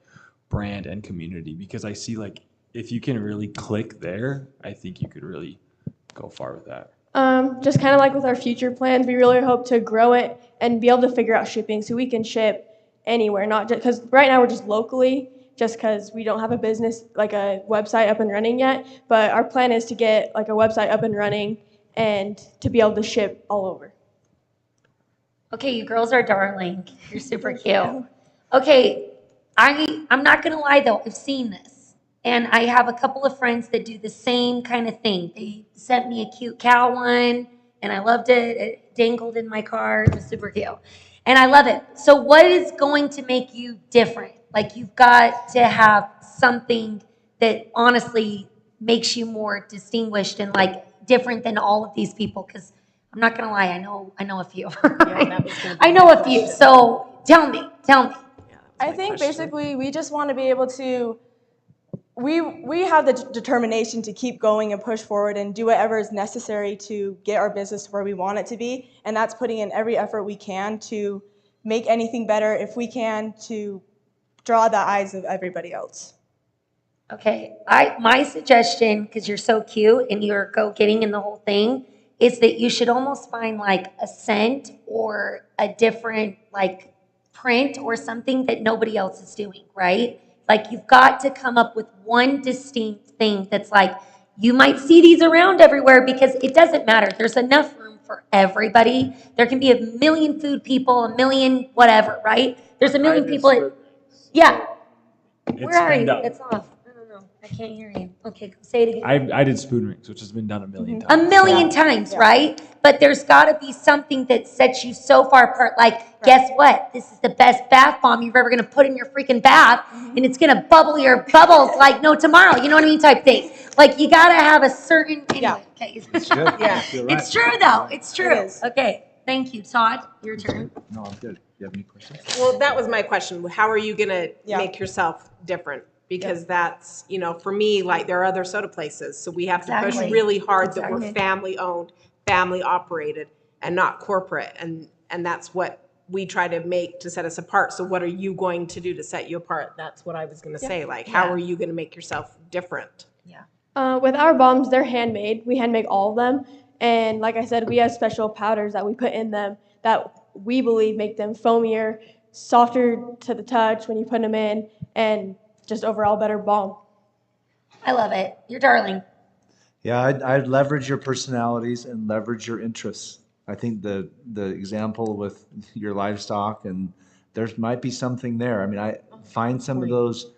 brand and community? Because I see like if you can really click there, I think you could really go far with that. Just kind of like with our future plans, we really hope to grow it and be able to figure out shipping so we can ship anywhere, not just because right now we're just locally, just because we don't have a business, like a website up and running yet. But our plan is to get like a website up and running and to be able to ship all over. Okay, you girls are darling. You're super cute. Okay, I'm not gonna lie though, I've seen this. And I have a couple of friends that do the same kind of thing. They sent me a cute cow one, and I loved it. It dangled in my car. It was super cute. And I love it. So what is going to make you different? Like you've got to have something that honestly makes you more distinguished and like different than all of these people. Because I'm not gonna lie, I know a few. I know a few. So tell me. I think basically we just want to be able to. We have the determination to keep going and push forward and do whatever is necessary to get our business where we want it to be, and that's putting in every effort we can to make anything better if we can, to draw the eyes of everybody else. Okay, my suggestion, because you're so cute and you're go-getting in the whole thing, is that you should almost find like a scent or a different like print or something that nobody else is doing, right? Like you've got to come up with one distinct thing that's like, you might see these around everywhere because it doesn't matter. There's enough room for everybody. There can be a million food people, a million whatever, right? There's a million people. Yeah. Where are you? It's off. I don't know. I can't hear you. Okay, go say it again. I did spoon rings, which has been done a million A times. million times, right? But there's got to be something that sets you so far apart. Like, guess what? This is the best bath bomb you're ever going to put in your freaking bath, and it's going to bubble your bubbles like no tomorrow. You know what I mean? Type thing. Like, you got to have a certain. Anyway, okay. It's good. Yeah. You're right. It's true, though. It's true. It is. Okay. Thank you. Todd, your turn. No, I'm good. Do you have any questions? Well, that was my question. How are you gonna make yourself different? Because that's, for me, like there are other soda places. So we have to push really hard that we're family owned, family operated, and not corporate. And that's what we try to make to set us apart. So what are you going to do to set you apart? That's what I was gonna say. Like, how are you gonna make yourself different? With our bombs, they're handmade. We handmade all of them. And like I said, we have special powders that we put in them that we believe make them foamier, softer to the touch when you put them in, and just overall better bomb. I love it. You're darling. Yeah, I'd leverage your personalities and leverage your interests. I think the example with your livestock, and there might be something there. I mean, I find some of those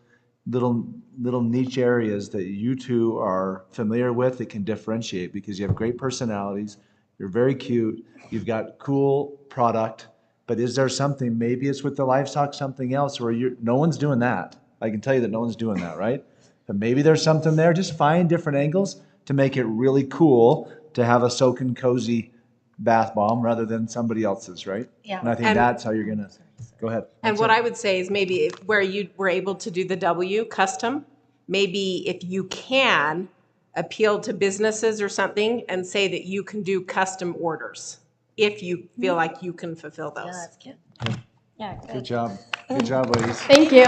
little niche areas that you two are familiar with that can differentiate, because you have great personalities, you're very cute, you've got cool product, but is there something, maybe it's with the livestock, something else where no one's doing that. I can tell you that no one's doing that, right? But maybe there's something there. Just find different angles to make it really cool to have a Soak and Cozy bath bomb rather than somebody else's, right? Yeah. And I think And- that's how you're gonna, go ahead. And what I would say is maybe if, where you were able to do the W custom, maybe if you can appeal to businesses or something and say that you can do custom orders if you feel like you can fulfill those. Yeah, that's good. Yeah, Good job. Good job, ladies. Thank you.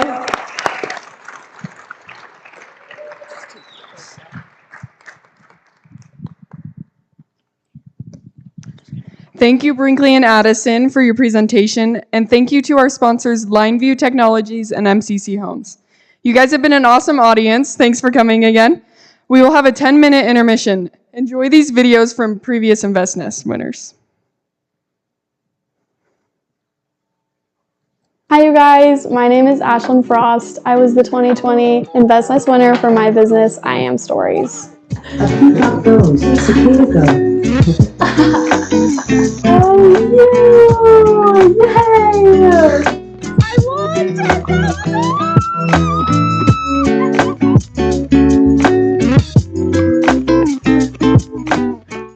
Thank you, Brinkley and Addison, for your presentation, and thank you to our sponsors, Lineview Technologies and MCC Homes. You guys have been an awesome audience. Thanks for coming again. We will have a 10-minute intermission. Enjoy these videos from previous InvestNest winners. Hi, you guys. My name is Ashlyn Frost. I was the 2020 InvestNest winner for my business, I Am Stories.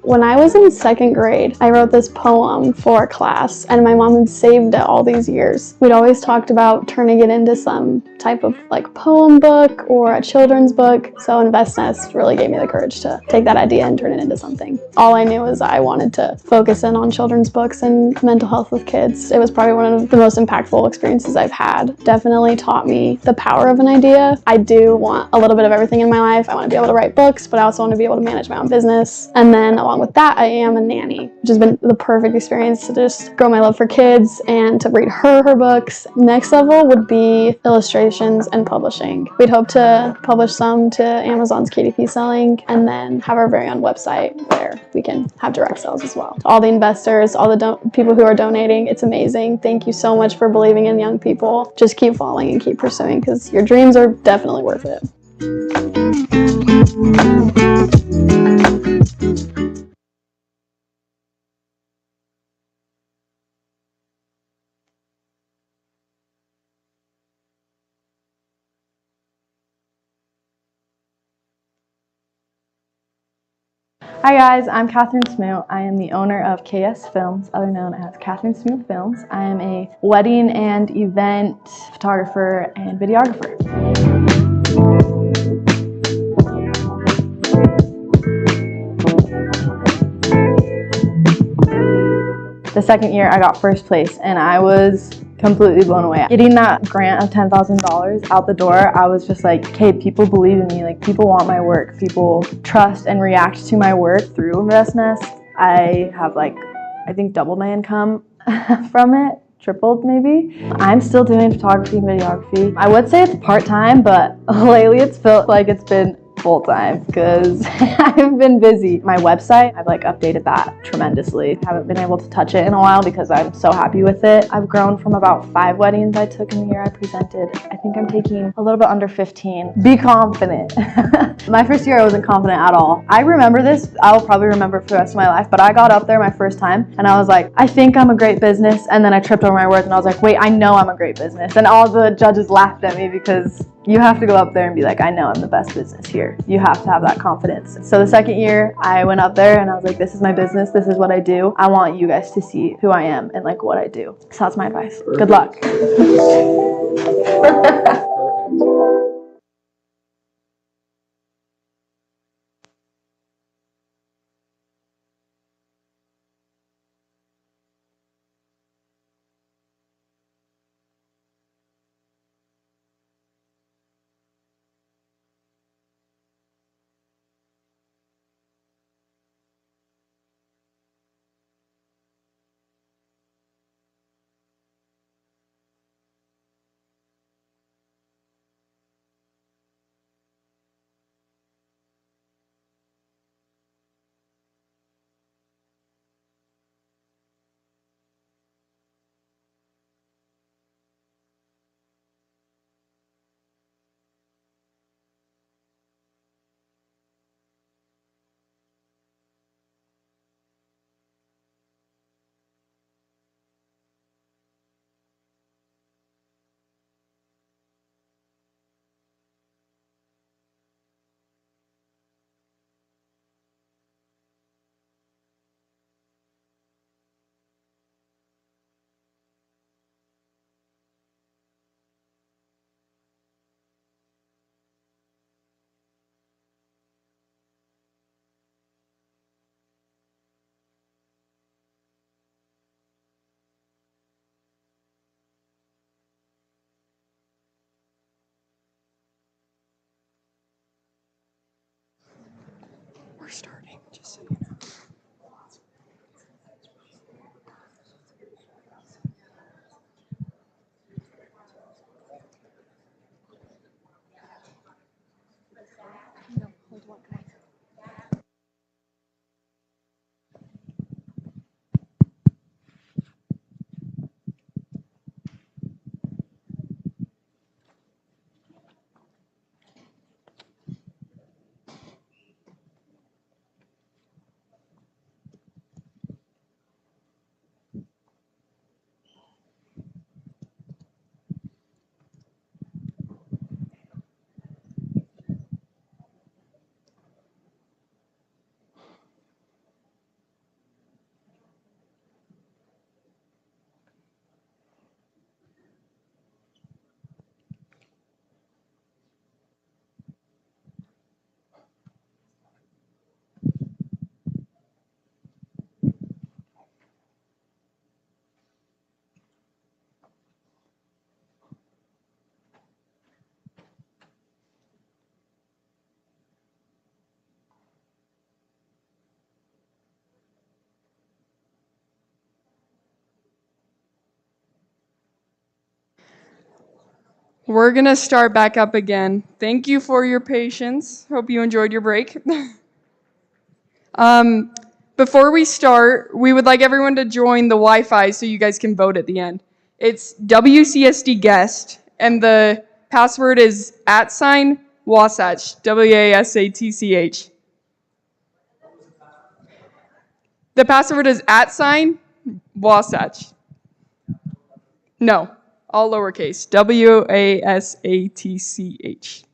When I was in second grade, I wrote this poem for a class, and my mom had saved it all these years. We'd always talked about turning it into some type of like poem book or a children's book, so InvestNest really gave me the courage to take that idea and turn it into something. All I knew was I wanted to focus in on children's books and mental health with kids. It was probably one of the most impactful experiences I've had. Definitely taught me the power of an idea. I do want a little bit of everything in my life. I want to be able to write books, but I also want to be able to manage my own business. And then along with that, I am a nanny, which has been the perfect experience to just grow my love for kids and to read her books. Next level would be illustrations and publishing. We'd hope to publish some to Amazon's KDP selling and then have our very own website where we can have direct sales as well. To all the investors, all the people who are donating, it's amazing. Thank you so much for believing in young people. Just keep following and keep pursuing because your dreams are definitely worth it. Hi guys, I'm Catherine Smoot. I am the owner of C.A.P.S Films, otherwise known as Catherine Smoot Films. I am a wedding and event photographer and videographer. The second year I got first place and I was completely blown away. Getting that grant of $10,000 out the door, I was just like, okay, people believe in me, like people want my work, people trust and react to my work through InvestNest. I have like, I think doubled my income from it, tripled maybe. I'm still doing photography and videography. I would say it's part-time, but lately it's felt like it's been full-time because I've been busy. My website, I've like updated that tremendously. I haven't been able to touch it in a while because I'm so happy with it. I've grown from about 5 weddings I took in the year I presented. I think I'm taking a little bit under 15. Be confident. My first year I wasn't confident at all. I remember this, I will probably remember it for the rest of my life, but I got up there my first time and I was like, I think I'm a great business, and then I tripped over my words and I was like, wait, I know I'm a great business. And all the judges laughed at me because you have to go up there and be like, I know I'm the best business here. You have to have that confidence. So the second year I went up there and I was like, this is my business. This is what I do. I want you guys to see who I am and like what I do. So that's my advice. Good luck. Just so you know. We're going to start back up again. Thank you for your patience. Hope you enjoyed your break. Before we start, we would like everyone to join the Wi-Fi so you guys can vote at the end. It's WCSD guest, and the password is @Wasatch, WASATCH. The password is @Wasatch. No, all lowercase, WASATCH.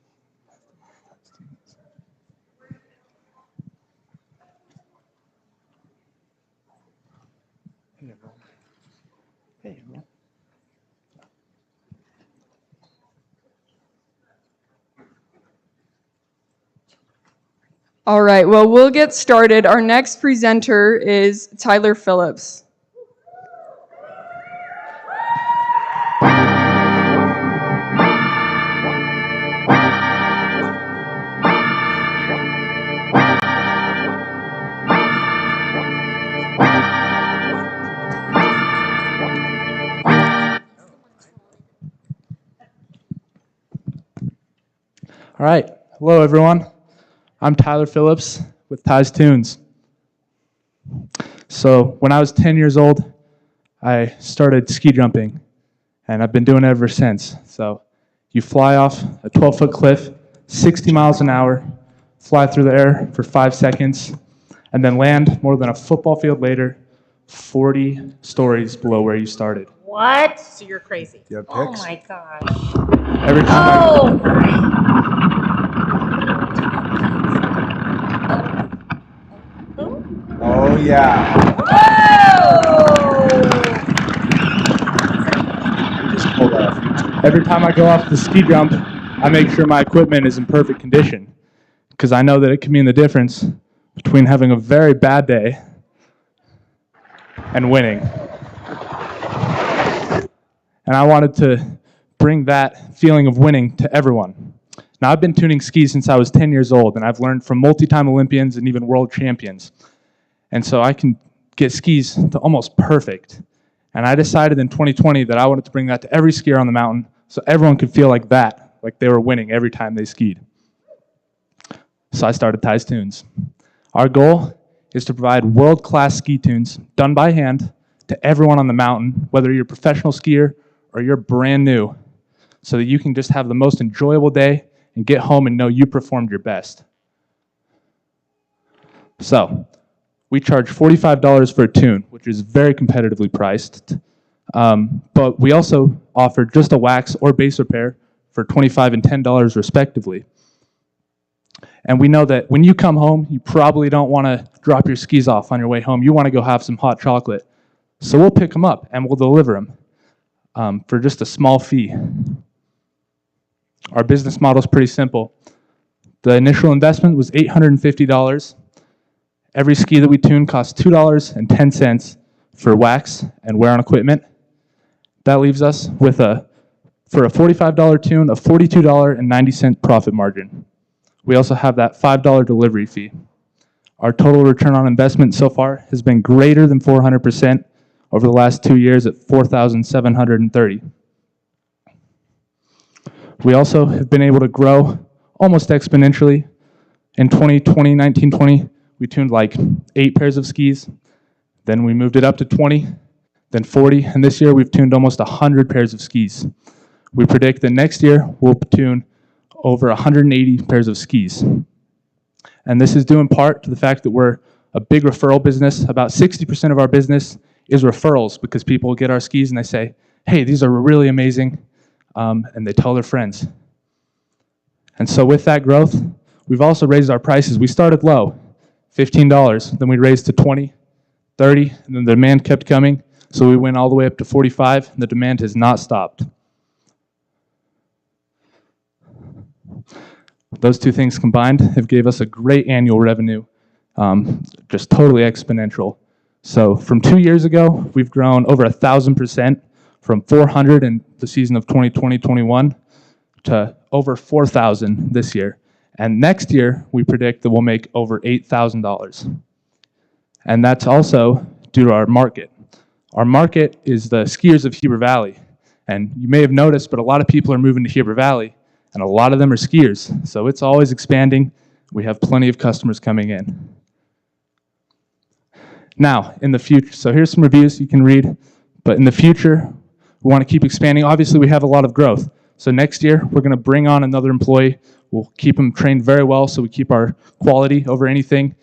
All right, well, we'll get started. Our next presenter is Tyler Phillips. All right. Hello, everyone. I'm Tyler Phillips with Ty's Tunes. So when I was 10 years old, I started ski jumping, and I've been doing it ever since. So you fly off a 12-foot cliff, 60 miles an hour, fly through the air for 5 seconds, and then land more than a football field later, 40 stories below where you started. What? So you're crazy. Do you have Oh pics? my gosh. Every time Oh my. Oh, yeah. We just pulled that off YouTube. Every time I go off the ski jump, I make sure my equipment is in perfect condition, because I know that it can mean the difference between having a very bad day and winning. And I wanted to bring that feeling of winning to everyone. Now, I've been tuning skis since I was 10 years old, and I've learned from multi-time Olympians and even world champions. And so I can get skis to almost perfect. And I decided in 2020 that I wanted to bring that to every skier on the mountain so everyone could feel like that, like they were winning every time they skied. So I started Ty's Tunes. Our goal is to provide world-class ski tunes done by hand to everyone on the mountain, whether you're a professional skier or you're brand new, so that you can just have the most enjoyable day and get home and know you performed your best. So we charge $45 for a tune, which is very competitively priced. But we also offer just a wax or base repair for $25 and $10 respectively. And we know that when you come home, you probably don't want to drop your skis off on your way home. You want to go have some hot chocolate. So we'll pick them up and we'll deliver them for just a small fee. Our business model is pretty simple. The initial investment was $850. Every ski that we tune costs $2.10 for wax and wear on equipment. That leaves us with for a $45 tune, a $42.90 profit margin. We also have that $5 delivery fee. Our total return on investment so far has been greater than 400% over the last 2 years at 4,730. We also have been able to grow almost exponentially. In 1920, we tuned like 8 pairs of skis. Then we moved it up to 20, then 40, and this year we've tuned almost 100 pairs of skis. We predict that next year we'll tune over 180 pairs of skis. And this is due in part to the fact that we're a big referral business. About 60% of our business is referrals because people get our skis and they say, hey, these are really amazing, and they tell their friends. And so with that growth, we've also raised our prices. We started low, $15, then we raised to 20, 30, and then the demand kept coming, so we went all the way up to 45, and the demand has not stopped. Those two things combined have gave us a great annual revenue, just totally exponential. So from 2 years ago, we've grown over 1,000% from 400 in the season of 2020-21 to over 4,000 this year. And next year, we predict that we'll make over $8,000. And that's also due to our market. Our market is the skiers of Heber Valley. And you may have noticed, but a lot of people are moving to Heber Valley, and a lot of them are skiers. So it's always expanding. We have plenty of customers coming in. Now, in the future, so here's some reviews you can read, but in the future, we want to keep expanding. Obviously, we have a lot of growth. So next year, we're going to bring on another employee. We'll keep them trained very well so we keep our quality over anything.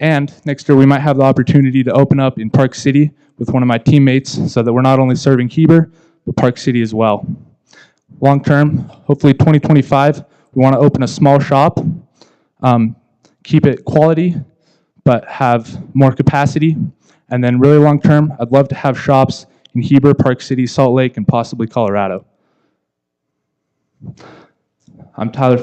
And next year, we might have the opportunity to open up in Park City with one of my teammates so that we're not only serving Heber, but Park City as well. Long term, hopefully 2025, we want to open a small shop, keep it quality, but have more capacity. And then really long term, I'd love to have shops in Heber, Park City, Salt Lake, and possibly Colorado. I'm Tyler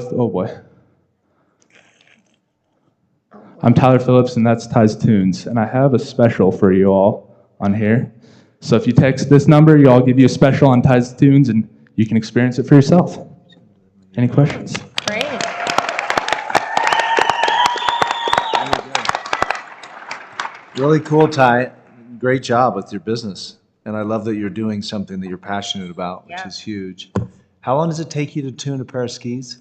Phillips, and that's Ty's Tunes. And I have a special for you all on here. So if you text this number, I'll give you a special on Ty's Tunes, and you can experience it for yourself. Any questions? Great. Really cool, Ty. Great job with your business. And I love that you're doing something that you're passionate about, which is huge. How long does it take you to tune a pair of skis?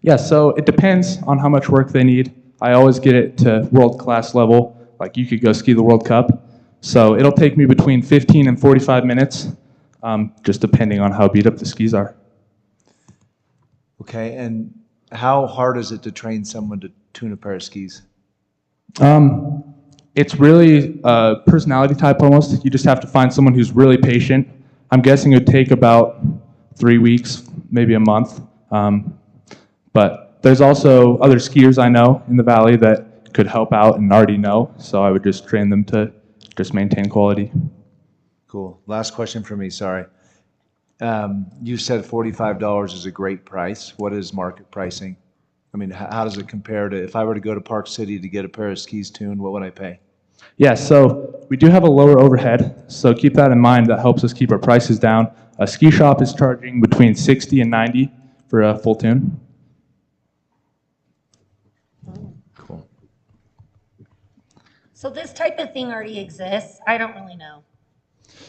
Yeah, so it depends on how much work they need. I always get it to world-class level. Like you could go ski the World Cup. So it'll take me between 15 and 45 minutes, just depending on how beat up the skis are. Okay, and how hard is it to train someone to tune a pair of skis? It's really a personality type almost. You just have to find someone who's really patient. I'm guessing it would take about 3 weeks, maybe a month. But there's also other skiers I know in the valley that could help out and already know. So I would just train them to just maintain quality. Cool. Last question for me, sorry. You said $45 is a great price. What is market pricing? I mean, how does it compare to, if I were to go to Park City to get a pair of skis tuned, what would I pay? Yeah, so we do have a lower overhead, so keep that in mind. That helps us keep our prices down. A ski shop is charging between 60 and 90 for a full tune. Cool. So this type of thing already exists. I don't really know.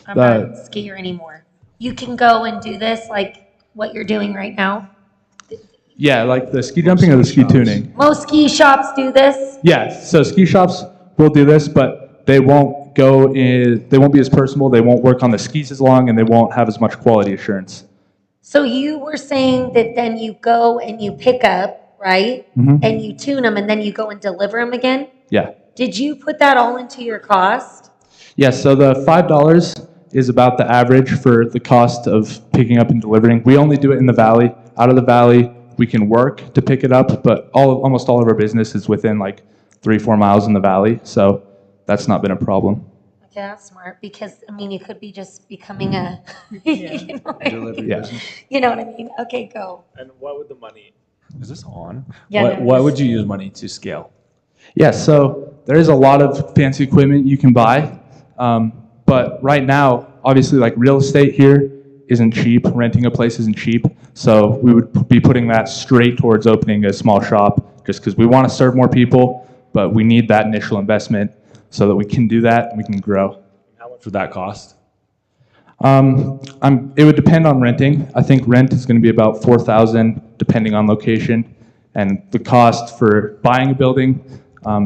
I'm not a skier anymore. You can go and do this like what you're doing right now. Yeah, like the ski jumping or the ski tuning? Most ski shops do this. Yeah, so ski shops will do this, but they won't be as personable, they won't work on the skis as long, and they won't have as much quality assurance. So you were saying that then you go and you pick up, right? Mm-hmm. And you tune them and then you go and deliver them again? Yeah. Did you put that all into your cost? Yeah, so the $5 is about the average for the cost of picking up and delivering. We only do it in the valley. Out of the valley, we can work to pick it up, but almost all of our business is within like 3-4 miles in the valley, so that's not been a problem. Okay, that's smart because I mean you could be just becoming a you know, Delivery business. you know what I mean? Okay, go. And what would the money? Is this on? Yeah, What would you use money to scale? Yeah, so there is a lot of fancy equipment you can buy, but right now, obviously, like real estate here isn't cheap. Renting a place isn't cheap, so we would be putting that straight towards opening a small shop, just because we want to serve more people. but we need that initial investment so that we can do that and we can grow. How much would that cost? It would depend on renting. I think rent is going to be about $4,000 depending on location, and the cost for buying a building,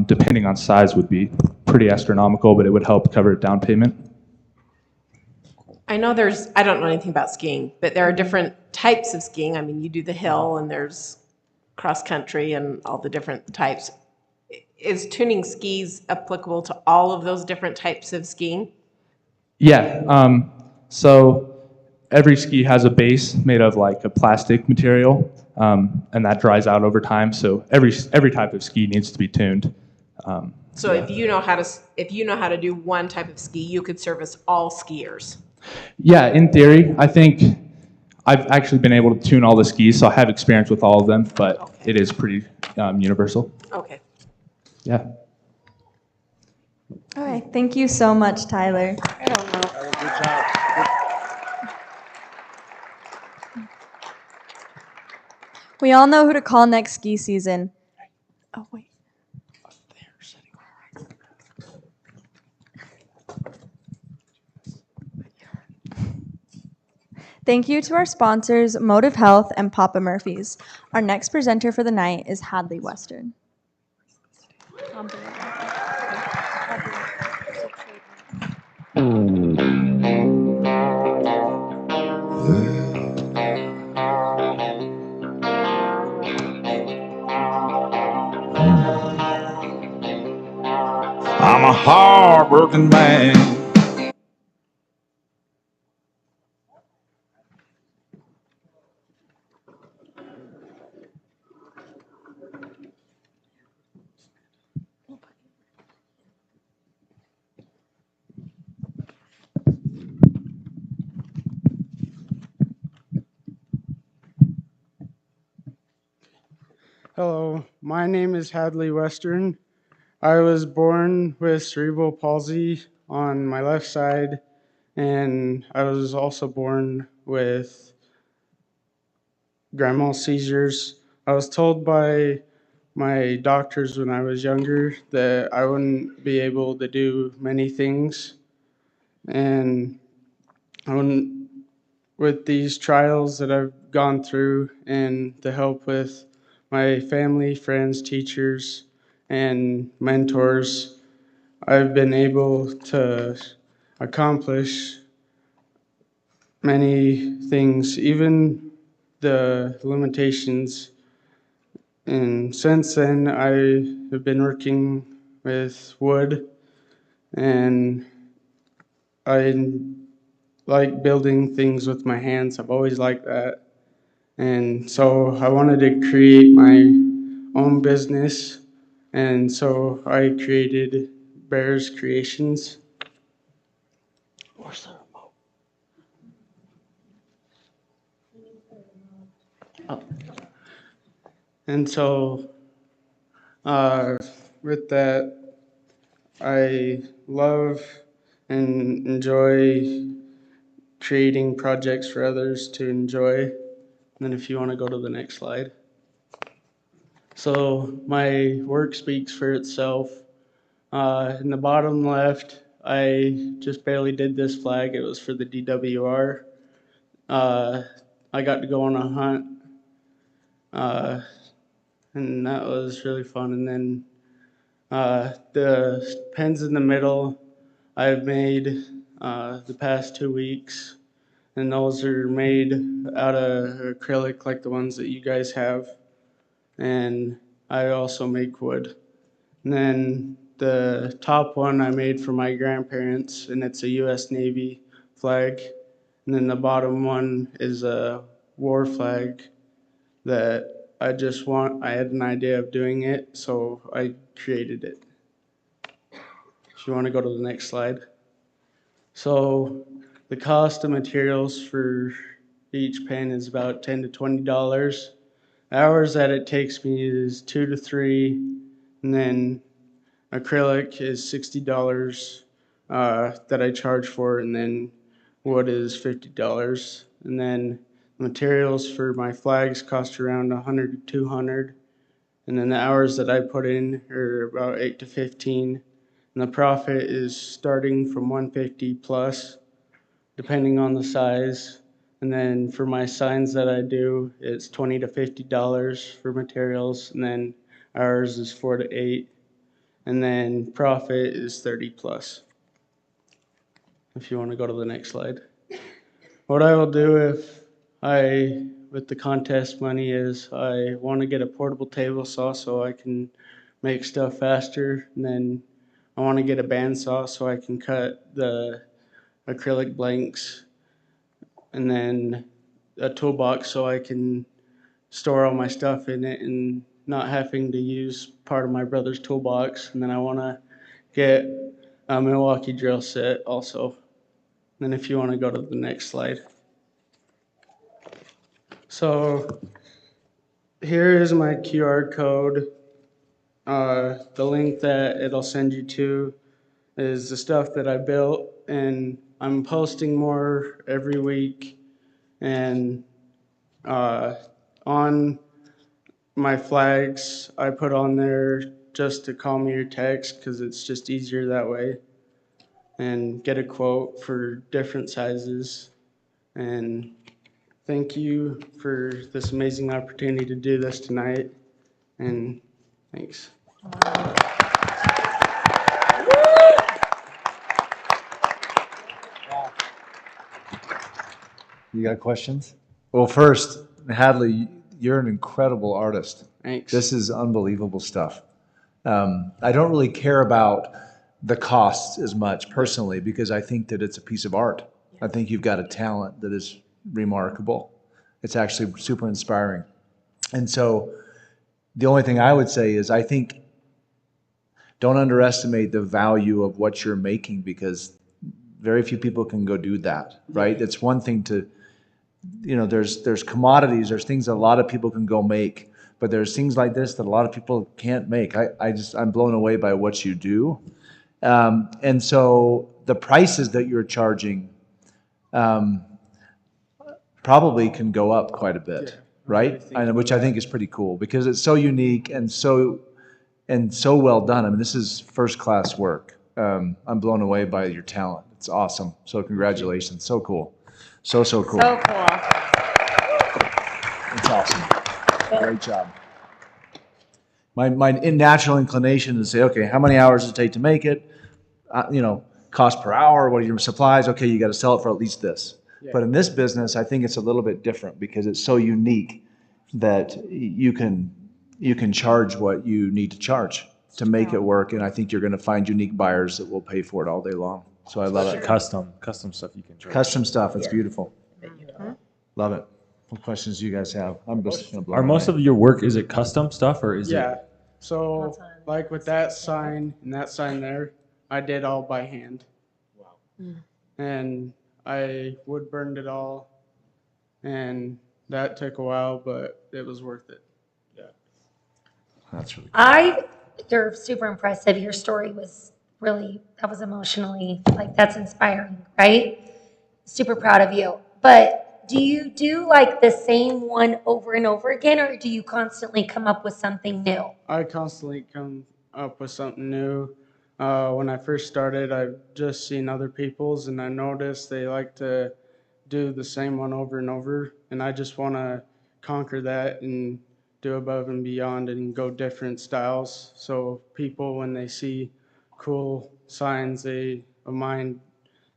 depending on size, would be pretty astronomical, but it would help cover down payment. I know I don't know anything about skiing, but there are different types of skiing. I mean, you do the hill and there's cross country and all the different types. Is tuning skis applicable to all of those different types of skiing? Yeah, so every ski has a base made of like a plastic material, and that dries out over time. So every type of ski needs to be tuned. So if you know how to do one type of ski, you could service all skiers. Yeah, in theory, I think I've actually been able to tune all the skis, so I have experience with all of them, but it is pretty universal. Okay. Yeah. All right, thank you so much, Tyler. I don't know. Good job. We all know who to call next ski season. Oh, wait. Thank you to our sponsors, Motive Health and Papa Murphy's. Our next presenter for the night is Hadley Western. I'm a hard-working man. Hello, my name is Hadley Western. I was born with cerebral palsy on my left side, and I was also born with grand mal seizures. I was told by my doctors when I was younger that I wouldn't be able to do many things, and with these trials that I've gone through and the help with my family, friends, teachers, and mentors, I've been able to accomplish many things, even the limitations. And since then, I have been working with wood, and I like building things with my hands. I've always liked that. And so I wanted to create my own business, and so I created Bears Creations. And so with that, I love and enjoy creating projects for others to enjoy. And then if you want to go to the next slide. So my work speaks for itself. In the bottom left, I just barely did this flag. It was for the DWR. I got to go on a hunt, and that was really fun. And then the pens in the middle I've made the past 2 weeks, and those are made out of acrylic like the ones that you guys have. And I also make wood. And then the top one I made for my grandparents, and it's a U.S. Navy flag. And then the bottom one is a war flag that I had an idea of doing it, so I created it. If you want to go to the next slide. So the cost of materials for each pen is about $10 to $20. Hours that it takes me is 2 to 3, and then acrylic is $60 that I charge for, and then wood is $50. And then materials for my flags cost around $100 to $200, And then the hours that I put in are about 8 to 15. And the profit is starting from 150 plus, depending on the size. And then for my signs that I do, it's $20 to $50 for materials. And then ours is 4 to 8. And then profit is 30 plus. If you want to go to the next slide. What I will do with the contest money is I want to get a portable table saw so I can make stuff faster. And then I want to get a bandsaw so I can cut the acrylic blanks. And then a toolbox so I can store all my stuff in it and not having to use part of my brother's toolbox. And then I want to get a Milwaukee drill set also. And then if you want to go to the next slide. So here is my QR code. The link that it'll send you to is the stuff that I built, and I'm posting more every week. And on my flags, I put on there just to call me or text because it's just easier that way, and get a quote for different sizes. And thank you for this amazing opportunity to do this tonight, and thanks. You got questions? Well, first, Hadley, you're an incredible artist. Thanks. This is unbelievable stuff. I don't really care about the costs as much personally because I think that it's a piece of art. I think you've got a talent that is remarkable. It's actually super inspiring. And so the only thing I would say is I think don't underestimate the value of what you're making because very few people can go do that, right? It's one thing to, there's commodities, there's things that a lot of people can go make, but there's things like this that a lot of people can't make. I'm blown away by what you do. And so the prices that you're charging probably can go up quite a bit, right? Which I think is pretty cool because it's so unique and so well done. I mean, this is first class work. I'm blown away by your talent. It's awesome. So congratulations. So cool. So cool. So cool. It's awesome. Great job. My natural inclination is to say, okay, how many hours does it take to make it? Cost per hour, what are your supplies? Okay, you got to sell it for at least this. Yeah. But in this business, I think it's a little bit different because it's so unique that you can charge what you need to charge to make it work. And I think you're going to find unique buyers that will pay for it all day long. So I love it. Custom stuff you can charge. Custom stuff, it's beautiful. Love it. What questions do you guys have? I'm just going to blow Are most of your work, is it custom stuff or is it? Yeah. So like with that sign and that sign there, I did all by hand. Wow. And I wood burned it all, and that took a while, but it was worth it. Yeah. That's really cool. They're super impressive. Your story was really, that was emotionally, that's inspiring, right? Super proud of you. But do you do the same one over and over again, or do you constantly come up with something new? I constantly come up with something new. When I first started, I've just seen other people's, and I noticed they like to do the same one over and over, and I just want to conquer that and do above and beyond and go different styles. So people, when they see cool signs of mine,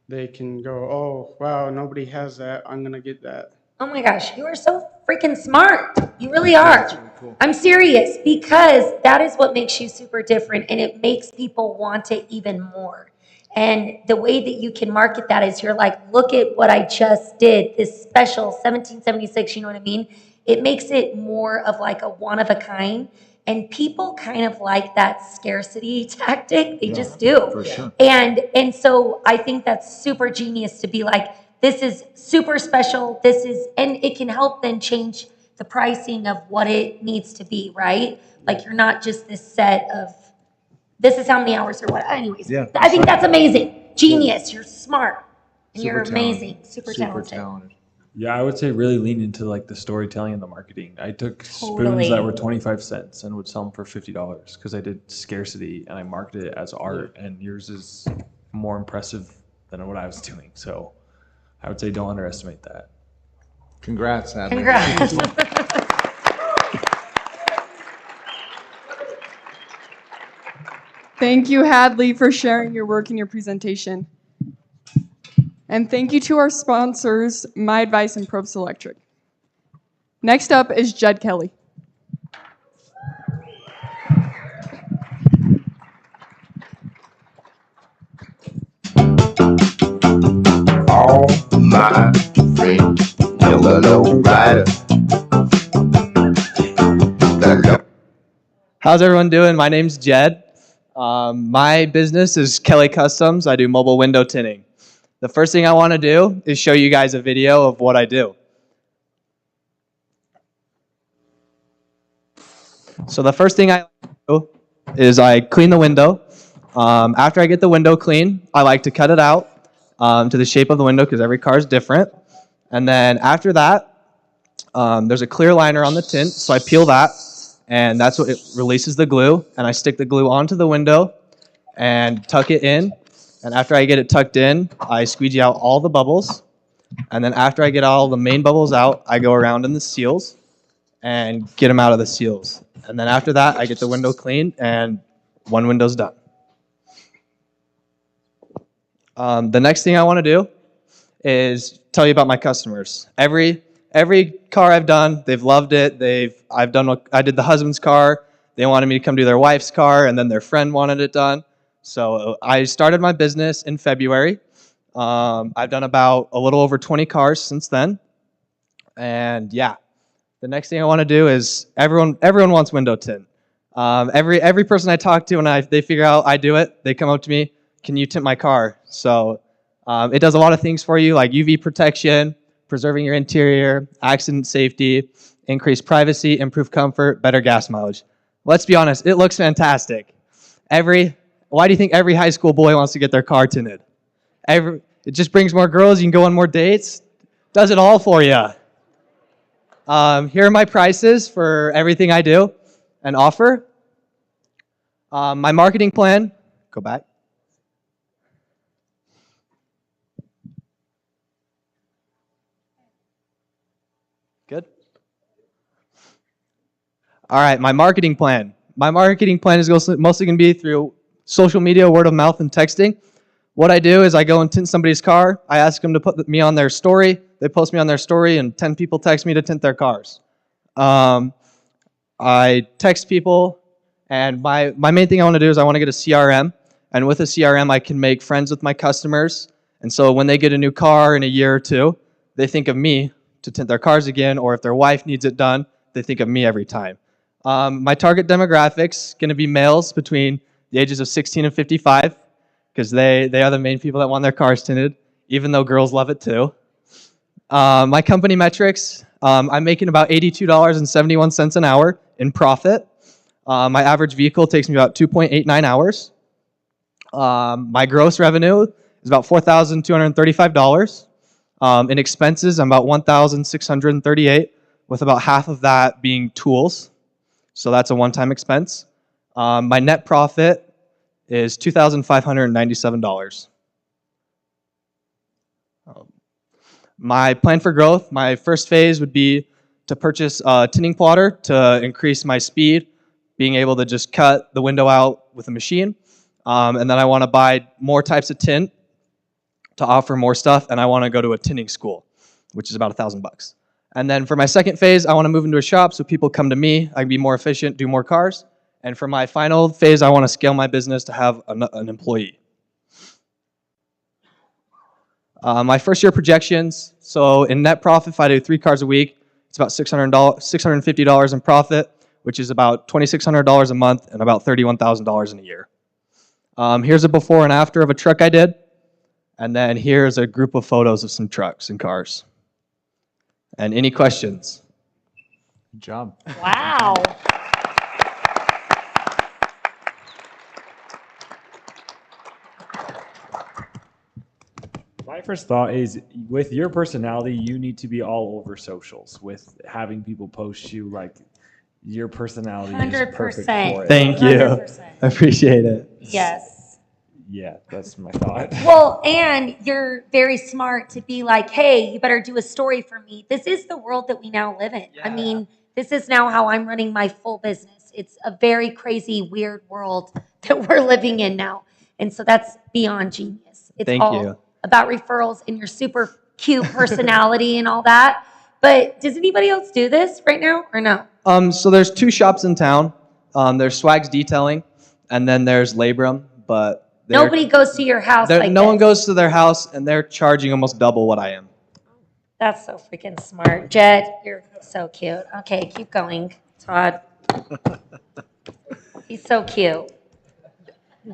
they can go, oh, wow, nobody has that. I'm going to get that. Oh my gosh, you are so freaking smart. You really are. Really cool. I'm serious because that is what makes you super different and it makes people want it even more. And the way that you can market that is you're like, look at what I just did, this special 1776, you know what I mean? It makes it more of a one of a kind. And people kind of like that scarcity tactic. They just do. For sure. And so I think that's super genius to be like, this is super special. And it can help then change the pricing of what it needs to be, right? You're not just this set of, this is how many hours or what. Anyways, yeah, I think that's amazing. Genius. You're smart. And Super you're talented. amazing. Super talented. Yeah, I would say really lean into like the storytelling and the marketing. I took spoons Totally. that were 25 cents and would sell them for $50 because I did scarcity and I marketed it as art, and yours is more impressive than what I was doing. So I would say don't underestimate that. Congrats, Hadley. Congrats. Thank you, Hadley, for sharing your work and your presentation. And thank you to our sponsors, My Advice and Probst Electric. Next up is Judd Kelly. All my friends, yellow rider. How's everyone doing? My name's Jed. My business is Kelly Customs. I do mobile window tinting. The first thing I want to do is show you guys a video of what I do. So the first thing I do is I clean the window. After I get the window clean, I like to cut it out to the shape of the window because every car is different. And then after that, there's a clear liner on the tint, so I peel that, and that's what it releases the glue. And I stick the glue onto the window and tuck it in. And after I get it tucked in, I squeegee out all the bubbles. And then after I get all the main bubbles out, I go around in the seals and get them out of the seals. And then after that, I get the window clean, and one window's done. The next thing I want to do is tell you about my customers. Every car I've done, they've loved it. I did the husband's car. They wanted me to come do their wife's car, and then their friend wanted it done. So I started my business in February. I've done about a little over 20 cars since then. And yeah, the next thing I want to do is everyone wants window tint. Every person I talk to, when they figure out I do it, they come up to me, can you tint my car? So it does a lot of things for you, like UV protection, preserving your interior, accident safety, increased privacy, improved comfort, better gas mileage. Let's be honest, it looks fantastic. Why do you think every high school boy wants to get their car tinted? It just brings more girls, you can go on more dates, does it all for you. Here are my prices for everything I do and offer. My marketing plan, go back. Good. All right, my marketing plan. My marketing plan is mostly going to be through social media, word of mouth, and texting. What I do is I go and tint somebody's car. I ask them to put me on their story. They post me on their story, and 10 people text me to tint their cars. I text people, and my main thing I want to do is I want to get a CRM. And with a CRM, I can make friends with my customers. And so when they get a new car in a year or two, they think of me to tint their cars again, or if their wife needs it done, they think of me every time. My target demographics going to be males between the ages of 16 and 55, because they are the main people that want their cars tinted, even though girls love it too. My company metrics, I'm making about $82.71 an hour in profit. My average vehicle takes me about 2.89 hours. My gross revenue is about $4,235. In expenses, I'm about $1,638, with about half of that being tools. So that's a one-time expense. My net profit is $2,597. My plan for growth, my first phase would be to purchase a tinting plotter to increase my speed, being able to just cut the window out with a machine. And then I want to buy more types of tint to offer more stuff, and I want to go to a tinting school, which is about $1,000. And then for my second phase, I want to move into a shop so people come to me, I can be more efficient, do more cars. And for my final phase, I want to scale my business to have an employee. My first year projections, so in net profit, if I do 3 cars a week, it's about $650 in profit, which is about $2,600 a month and about $31,000 in a year. Here's a before and after of a truck I did. And then here's a group of photos of some trucks and cars. And any questions? Good job. Wow. My first thought is, with your personality, you need to be all over socials with having people post you. Like, your personality is perfect 100%. for it. Thank you. 100%. I appreciate it. Yes. Yeah, that's my thought. Well, and you're very smart to be like, hey, you better do a story for me. This is the world that we now live in. I mean, this is now how I'm running my full business. It's a very crazy, weird world that we're living in now. And so that's beyond genius. It's Thank all you. about referrals and your super cute personality and all that. But does anybody else do this right now or no? So there's 2 shops in town. There's Swags Detailing, and then there's Labrum, but Nobody goes to your house like no this. one goes to their house, and they're charging almost double what I am. That's so freaking smart. Jed, you're so cute. Okay, keep going, Todd. He's so cute.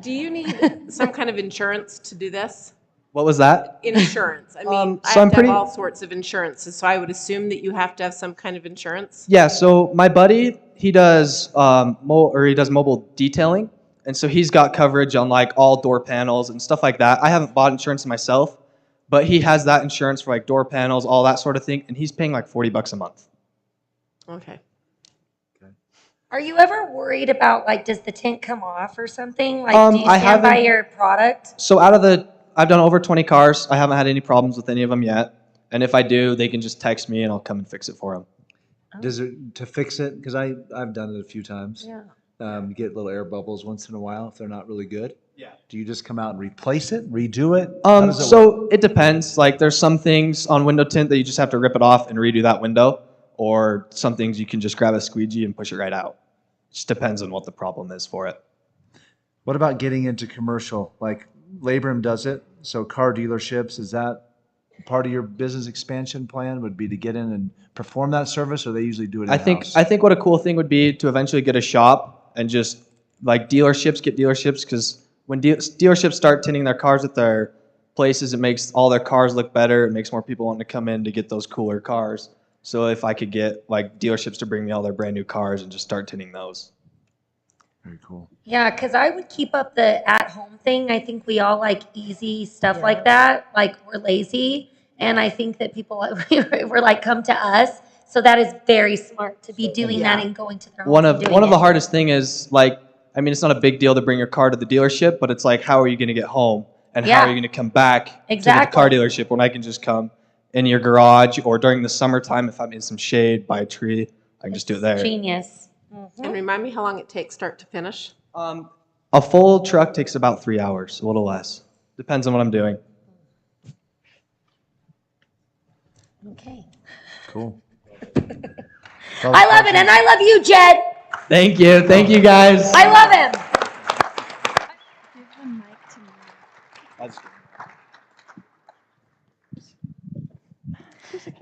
Do you need some kind of insurance to do this? What was that? Insurance. I mean, I so have I'm to pretty- have all sorts of insurances, so I would assume that you have to have some kind of insurance. Yeah, so my buddy, he does mobile detailing, and so he's got coverage on like all door panels and stuff like that. I haven't bought insurance myself, but he has that insurance for like door panels, all that sort of thing, and he's paying like $40 a month. Okay. Are you ever worried about, like, does the tint come off or something? Like, do you I stand by haven't- your product? So I've done over 20 cars. I haven't had any problems with any of them yet. And if I do, they can just text me and I'll come and fix it for them. Does it, to fix it, because I've done it a few times. Yeah. You get little air bubbles once in a while if they're not really good. Yeah. Do you just come out and replace it, redo it? How does it work? So it depends. Like there's some things on window tint that you just have to rip it off and redo that window, or some things you can just grab a squeegee and push it right out. Just depends on what the problem is for it. What about getting into commercial? Like Labrum does it, so car dealerships, is that part of your business expansion plan, would be to get in and perform that service, or they usually do it in-house? I think what a cool thing would be to eventually get a shop and just like get dealerships, because when dealerships start tinting their cars at their places, it makes all their cars look better. It makes more people want to come in to get those cooler cars. So if I could get like dealerships to bring me all their brand new cars and just start tinting those. Very cool. Yeah, because I would keep up the at-home thing. I think we all like easy stuff like that. Like, we're lazy. And I think that people were like, come to us. So that is very smart to be doing that and going to their homes One and of doing the it. hardest thing is like, I mean, it's not a big deal to bring your car to the dealership, but it's like, how are you going to get home? And how are you going to come back to the car dealership when I can just come in your garage, or during the summertime if I'm in some shade by a tree, I can just do it there. Genius. And remind me how long it takes start to finish. A full truck takes about 3 hours, a little less. Depends on what I'm doing. Okay. Cool. I love it, and I love you, Jed. Thank you. Thank you, guys. I love him.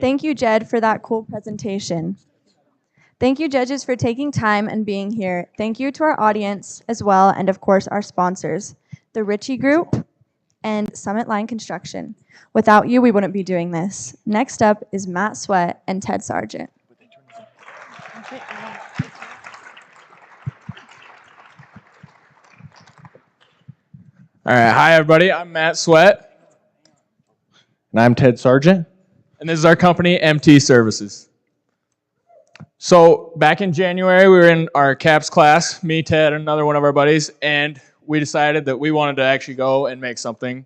Thank you, Jed, for that cool presentation. Thank you, judges, for taking time and being here. Thank you to our audience as well, and of course, our sponsors, the Ritchie Group and Summit Line Construction. Without you, we wouldn't be doing this. Next up is Matt Sweat and Ted Sargent. All right, hi everybody. I'm Matt Sweat. And I'm Ted Sargent. And this is our company, MT Services. So back in January, we were in our C.A.P.S class, me, Ted, and another one of our buddies, and we decided that we wanted to actually go and make something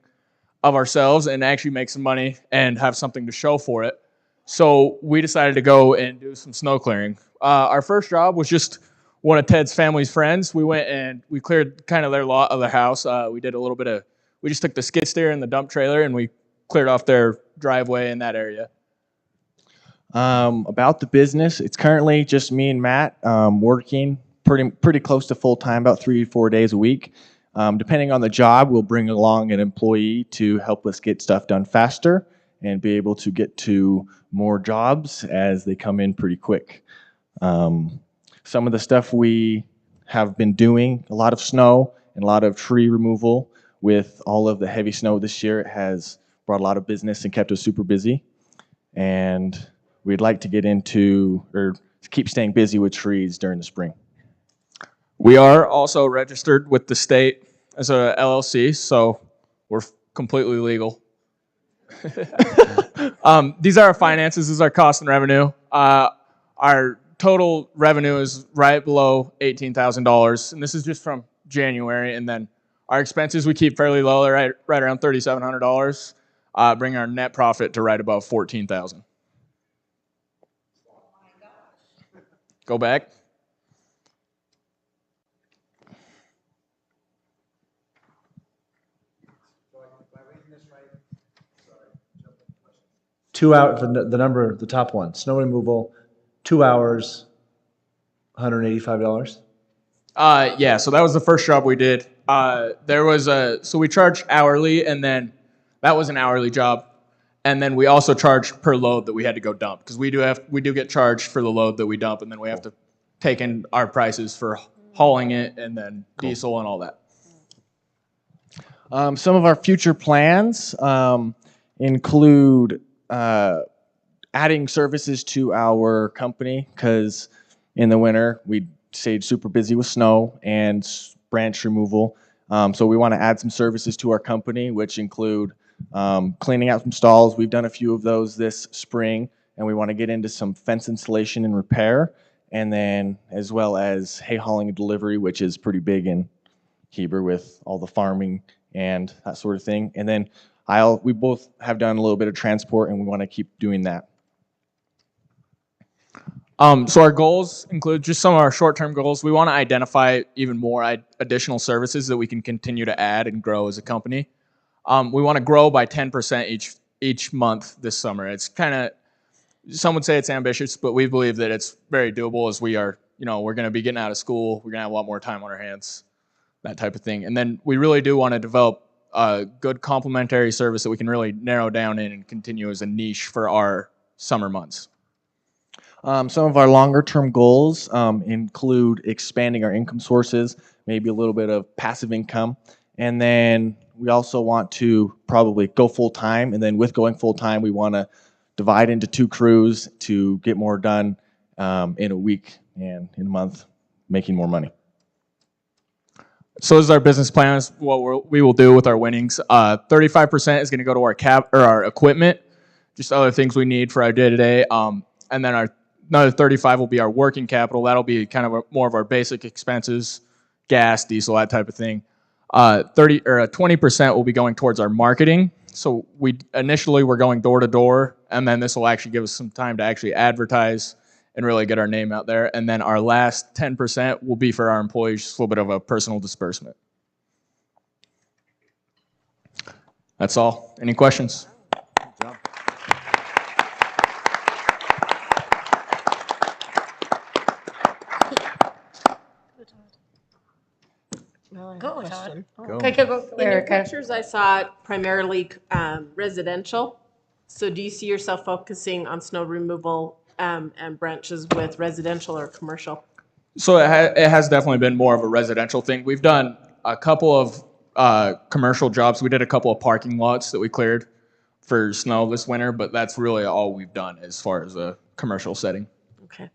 of ourselves and actually make some money and have something to show for it. So we decided to go and do some snow clearing. Our first job was just one of Ted's family's friends. We went and we cleared kind of their lot of their house. We did a little bit of, we just took the skid steer and the dump trailer and we cleared off their driveway in that area. About the business, it's currently just me and Matt working pretty close to full time, about 3 to 4 days a week. Depending on the job, we'll bring along an employee to help us get stuff done faster and be able to get to more jobs as they come in pretty quick. Some of the stuff we have been doing, a lot of snow and a lot of tree removal. With all of the heavy snow this year, it has brought a lot of business and kept us super busy. And we'd like to get into, or keep staying busy with trees during the spring. We are also registered with the state as a LLC, so we're completely legal. These are our finances. This is our cost and revenue. Our total revenue is right below $18,000, and this is just from January. And then our expenses we keep fairly low, they're right around $3,700, bringing our net profit to right above $14,000. Go back. The top one, snow removal, 2 hours, $185. Yeah, so that was the first job we did. So we charge hourly, and then that was an hourly job. And then we also charge per load that we had to go dump, because we do get charged for the load that we dump, and then we have to take in our prices for hauling it and then diesel and all that. Some of our future plans include adding services to our company, because in the winter we stayed super busy with snow and branch removal. So we want to add some services to our company, which include cleaning out some stalls. We've done a few of those this spring, and we want to get into some fence installation and repair, and then as well as hay hauling and delivery, which is pretty big in Heber with all the farming and that sort of thing. And then we both have done a little bit of transport, and we want to keep doing that. So our goals include just some of our short-term goals. We want to identify even more additional services that we can continue to add and grow as a company. We want to grow by 10% each month this summer. It's kind of, some would say it's ambitious, but we believe that it's very doable, as we are, we're going to be getting out of school. We're going to have a lot more time on our hands, that type of thing. And then we really do want to develop a good complementary service that we can really narrow down in and continue as a niche for our summer months. Some of our longer term goals include expanding our income sources, maybe a little bit of passive income. And then we also want to probably go full time. And then with going full time, we want to divide into 2 crews to get more done in a week and in a month, making more money. So this is our business plan, is what we will do with our winnings. 35% is going to go to our equipment, just other things we need for our day-to-day. And then another 35 will be our working capital. That'll be kind of more of our basic expenses, gas, diesel, that type of thing. 20% will be going towards our marketing. So initially we're going door to door, and then this will actually give us some time to actually advertise and really get our name out there. And then our last 10% will be for our employees, just a little bit of a personal disbursement. That's all. Any questions? Go, Todd. Go. Okay, go, In your Erica. pictures, I saw primarily residential. So do you see yourself focusing on snow removal and branches with residential or commercial? So it has definitely been more of a residential thing. We've done a couple of commercial jobs. We did a couple of parking lots that we cleared for snow this winter, but that's really all we've done as far as a commercial setting. Okay.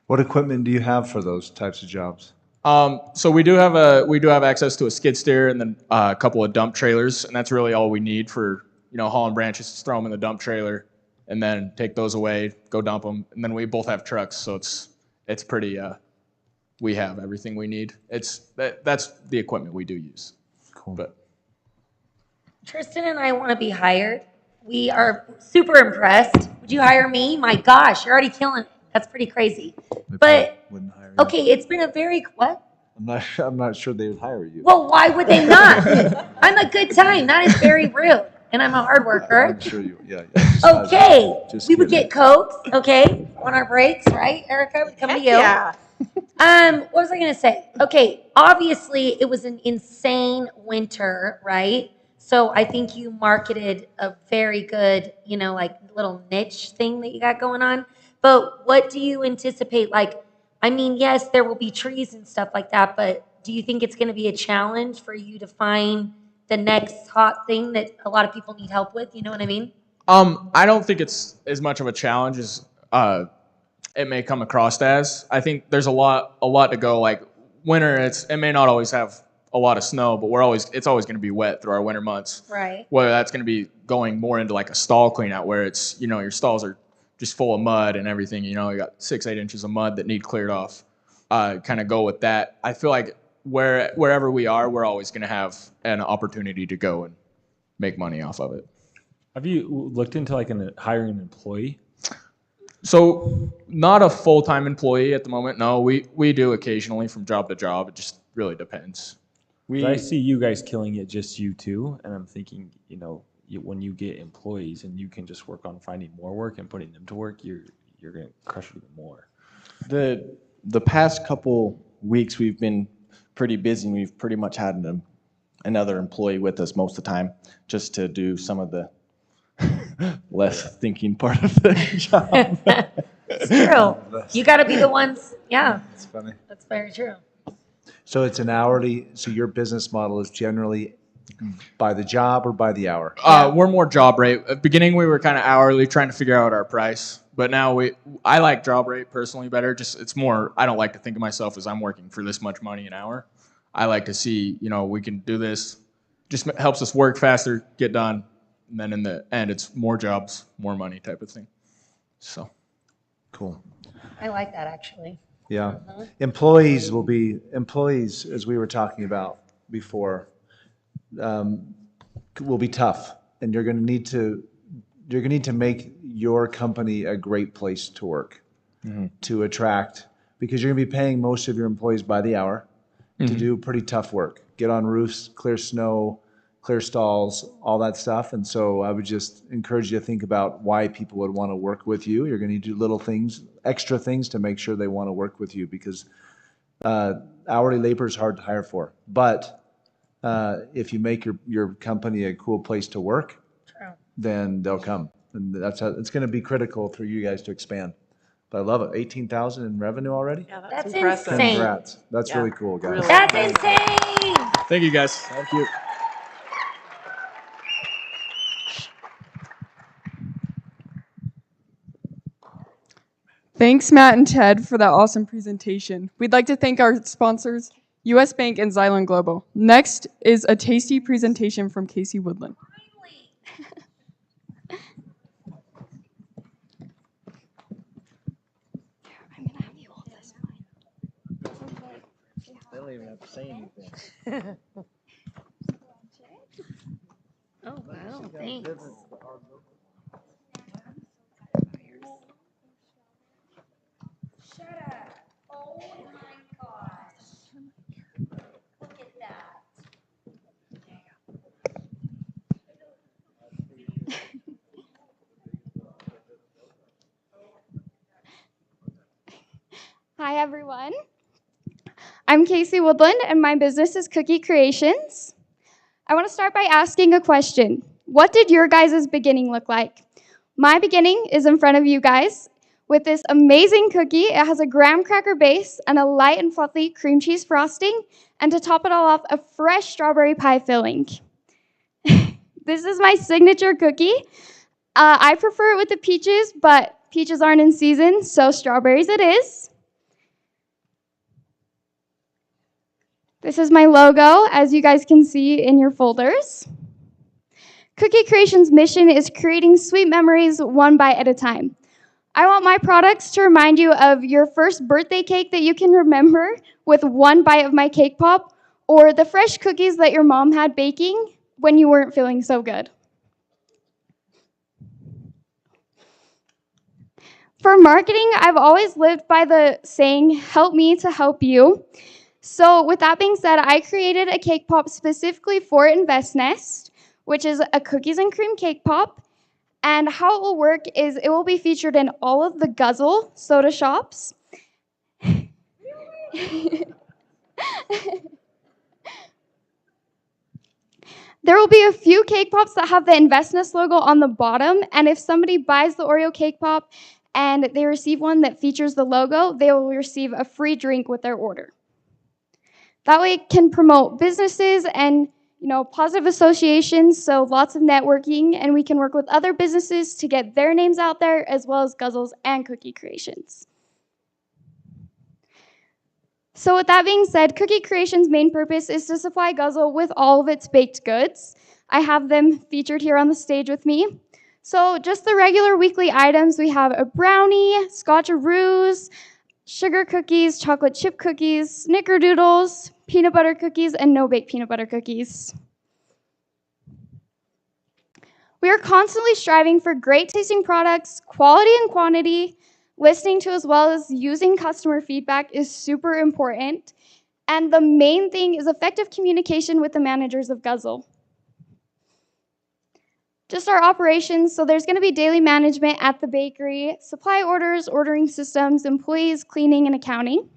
What equipment do you have for those types of jobs? So we do have access to a skid steer and then a couple of dump trailers, and that's really all we need for hauling branches. Just throw them in the dump trailer, and then take those away, go dump them, and then we both have trucks, so it's pretty. We have everything we need. That's the equipment we do use. Cool. But Tristan and I want to be hired. We are super impressed. Would you hire me? My gosh, you're already killing it. That's pretty crazy. But Wouldn't hire you. okay, it's been a very what? I'm not sure they would hire you. Well, why would they not? I'm a good time. That is very rude, and I'm a hard worker. I'm sure you. Yeah. Okay, Just we would kidding. get Cokes, okay, on our breaks, right, Erica? We come to you. Yeah. What was I gonna say? Okay, obviously it was an insane winter, right? So I think you marketed a very good, like little niche thing that you got going on. But what do you anticipate? Like, I mean, yes, there will be trees and stuff like that, but do you think it's going to be a challenge for you to find the next hot thing that a lot of people need help with? You know what I mean? I don't think it's as much of a challenge as it may come across as. I think there's a lot to go. Like winter, it may not always have a lot of snow, but it's always going to be wet through our winter months. Right. Whether that's going to be going more into like a stall clean out where it's, your stalls are just full of mud and everything, you got 6-8 inches of mud that need cleared off. Kind of go with that. I feel like wherever we are, we're always going to have an opportunity to go and make money off of it. Have you looked into like hiring an employee? So not a full-time employee at the moment. No, we do occasionally from job to job. It just really depends. I see you guys killing it, just you two, and I'm thinking, when you get employees and you can just work on finding more work and putting them to work, you're gonna crush it even more. The past couple weeks we've been pretty busy. And we've pretty much had another employee with us most of the time, just to do some of the less thinking part of the job. It's true. You got to be the ones. Yeah. It's funny. That's very true. So it's an hourly. So your business model is generally by the job or by the hour? We're more job rate. At the beginning, we were kind of hourly, trying to figure out our price. But now I like job rate personally better. Just it's more. I don't like to think of myself as I'm working for this much money an hour. I like to see, we can do this. Just helps us work faster, get done, and then in the end, it's more jobs, more money type of thing. So, cool. I like that actually. Yeah. Employees, as we were talking about before, will be tough, and you're going to need to make your company a great place to work, to attract, because you're going to be paying most of your employees by the hour to do pretty tough work. Get on roofs, clear snow, clear stalls, all that stuff. And so I would just encourage you to think about why people would want to work with you. You're going to do little things, extra things to make sure they want to work with you, because hourly labor is hard to hire for. But if you make your company a cool place to work, then they'll come. And it's going to be critical for you guys to expand. But I love it. 18,000 in revenue already? Yeah, That's impressive. insane. Congrats. That's really cool, guys. Really That's cool. insane. Thank you, guys. Thank you. Thanks, Matt and Ted, for that awesome presentation. We'd like to thank our sponsors, U.S. Bank and Xylem Global. Next is a tasty presentation from Casey Woodland. They don't even have to say anything. Oh, wow. Thanks. Shut up. Oh my gosh. Look at that. Hi, everyone. I'm Casey Woodland, and my business is Cookie Creations. I want to start by asking a question. What did your guys' beginning look like? My beginning is in front of you guys with this amazing cookie. It has a graham cracker base and a light and fluffy cream cheese frosting, and to top it all off, a fresh strawberry pie filling. This is my signature cookie. I prefer it with the peaches, but peaches aren't in season, so strawberries it is. This is my logo, as you guys can see in your folders. Cookie Creations' mission is creating sweet memories one bite at a time. I want my products to remind you of your first birthday cake that you can remember with one bite of my cake pop, or the fresh cookies that your mom had baking when you weren't feeling so good. For marketing, I've always lived by the saying, help me to help you. So with that being said, I created a cake pop specifically for Invest Nest, which is a cookies and cream cake pop. And how it will work is it will be featured in all of the Guzzle soda shops. There will be a few cake pops that have the Invest Nest logo on the bottom, and if somebody buys the Oreo cake pop and they receive one that features the logo, they will receive a free drink with their order. That way it can promote businesses and positive associations, so lots of networking, and we can work with other businesses to get their names out there, as well as Guzzles and Cookie Creations. So with that being said, Cookie Creation's main purpose is to supply Guzzle with all of its baked goods. I have them featured here on the stage with me. So just the regular weekly items, we have a brownie, scotcheroos, sugar cookies, chocolate chip cookies, snickerdoodles, peanut butter cookies, and no-bake peanut butter cookies. We are constantly striving for great tasting products, quality and quantity. Listening to as well as using customer feedback is super important. And the main thing is effective communication with the managers of Guzzle. Just our operations, so there's gonna be daily management at the bakery, supply orders, ordering systems, employees, cleaning, and accounting.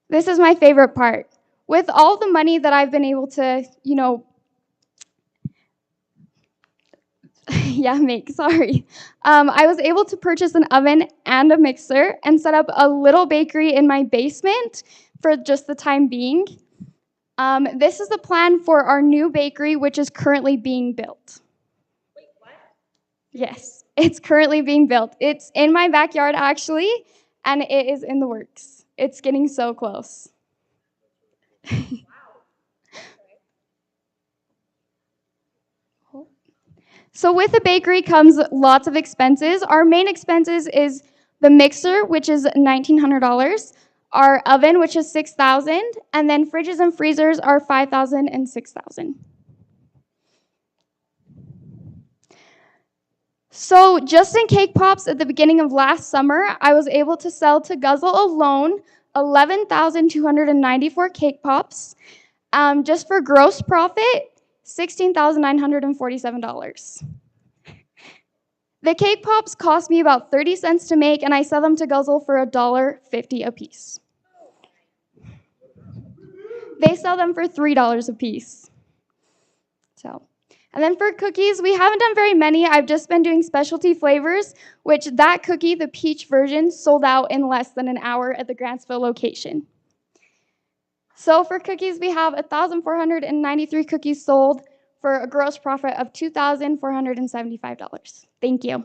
This is my favorite part. With all the money that I've been able to, I was able to purchase an oven and a mixer and set up a little bakery in my basement for just the time being. This is the plan for our new bakery, which is currently being built. Wait, what? Yes, it's currently being built. It's in my backyard, actually, and it is in the works. It's getting so close. So with the bakery comes lots of expenses. Our main expenses is the mixer, which is $1,900. Our oven, which is $6,000, and then fridges and freezers are $5,000 and $6,000. So just in cake pops at the beginning of last summer, I was able to sell to Guzzle alone 11,294 cake pops. Just for gross profit, $16,947. The cake pops cost me about 30 cents to make, and I sell them to Guzzle for $1.50 a piece. They sell them for $3 a piece. And then for cookies, we haven't done very many. I've just been doing specialty flavors, which that cookie, the peach version, sold out in less than an hour at the Grantsville location. So for cookies, we have 1,493 cookies sold for a gross profit of $2,475. Thank you.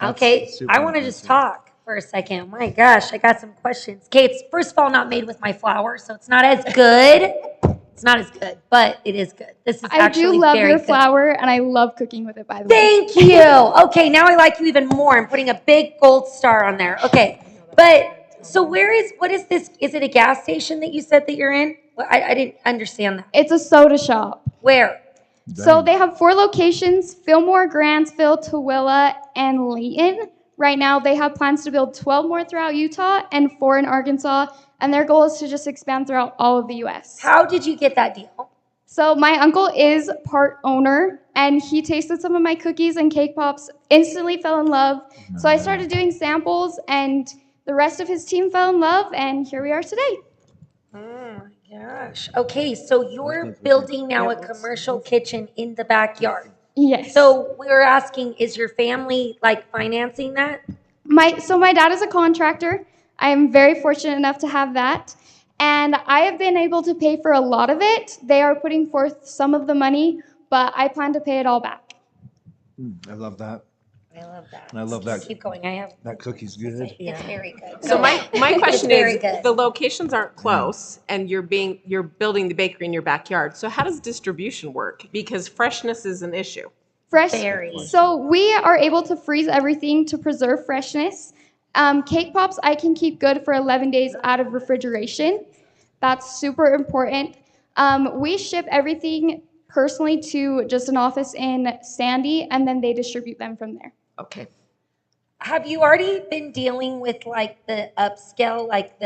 Okay, I want to just talk for a second. My gosh, I got some questions. Okay, it's first of all not made with my flour, so it's not as good. It's not as good, but it is good. This is actually I do love very your good. flour, and I love cooking with it, by the way. Thank you. Okay, now I like you even more. I'm putting a big gold star on there. Okay, but so what is this? Is it a gas station that you said that you're in? Well, I didn't understand that. It's a soda shop. Where? So they have 4 locations: Fillmore, Grantsville, Tooele, and Layton. Right now, they have plans to build 12 more throughout Utah and 4 in Arkansas, and their goal is to just expand throughout all of the U.S. How did you get that deal? So my uncle is part owner, and he tasted some of my cookies and cake pops, instantly fell in love. So I started doing samples, and the rest of his team fell in love, and here we are today. Oh my gosh. Okay, so you're building now a commercial kitchen in the backyard. Yes. So we were asking, is your family like financing that? My dad is a contractor. I am very fortunate enough to have that. And I have been able to pay for a lot of it. They are putting forth some of the money, but I plan to pay it all back. I love that. I love that. And I love Just that. keep going. That cookie's good. It's very good. So my question very is, good. the locations aren't close, and you're building the bakery in your backyard. So how does distribution work? Because freshness is an issue. So we are able to freeze everything to preserve freshness. Cake pops I can keep good for 11 days out of refrigeration. That's super important. We ship everything personally to just an office in Sandy, and then they distribute them from there. Okay. Have you already been dealing with like the upscale, like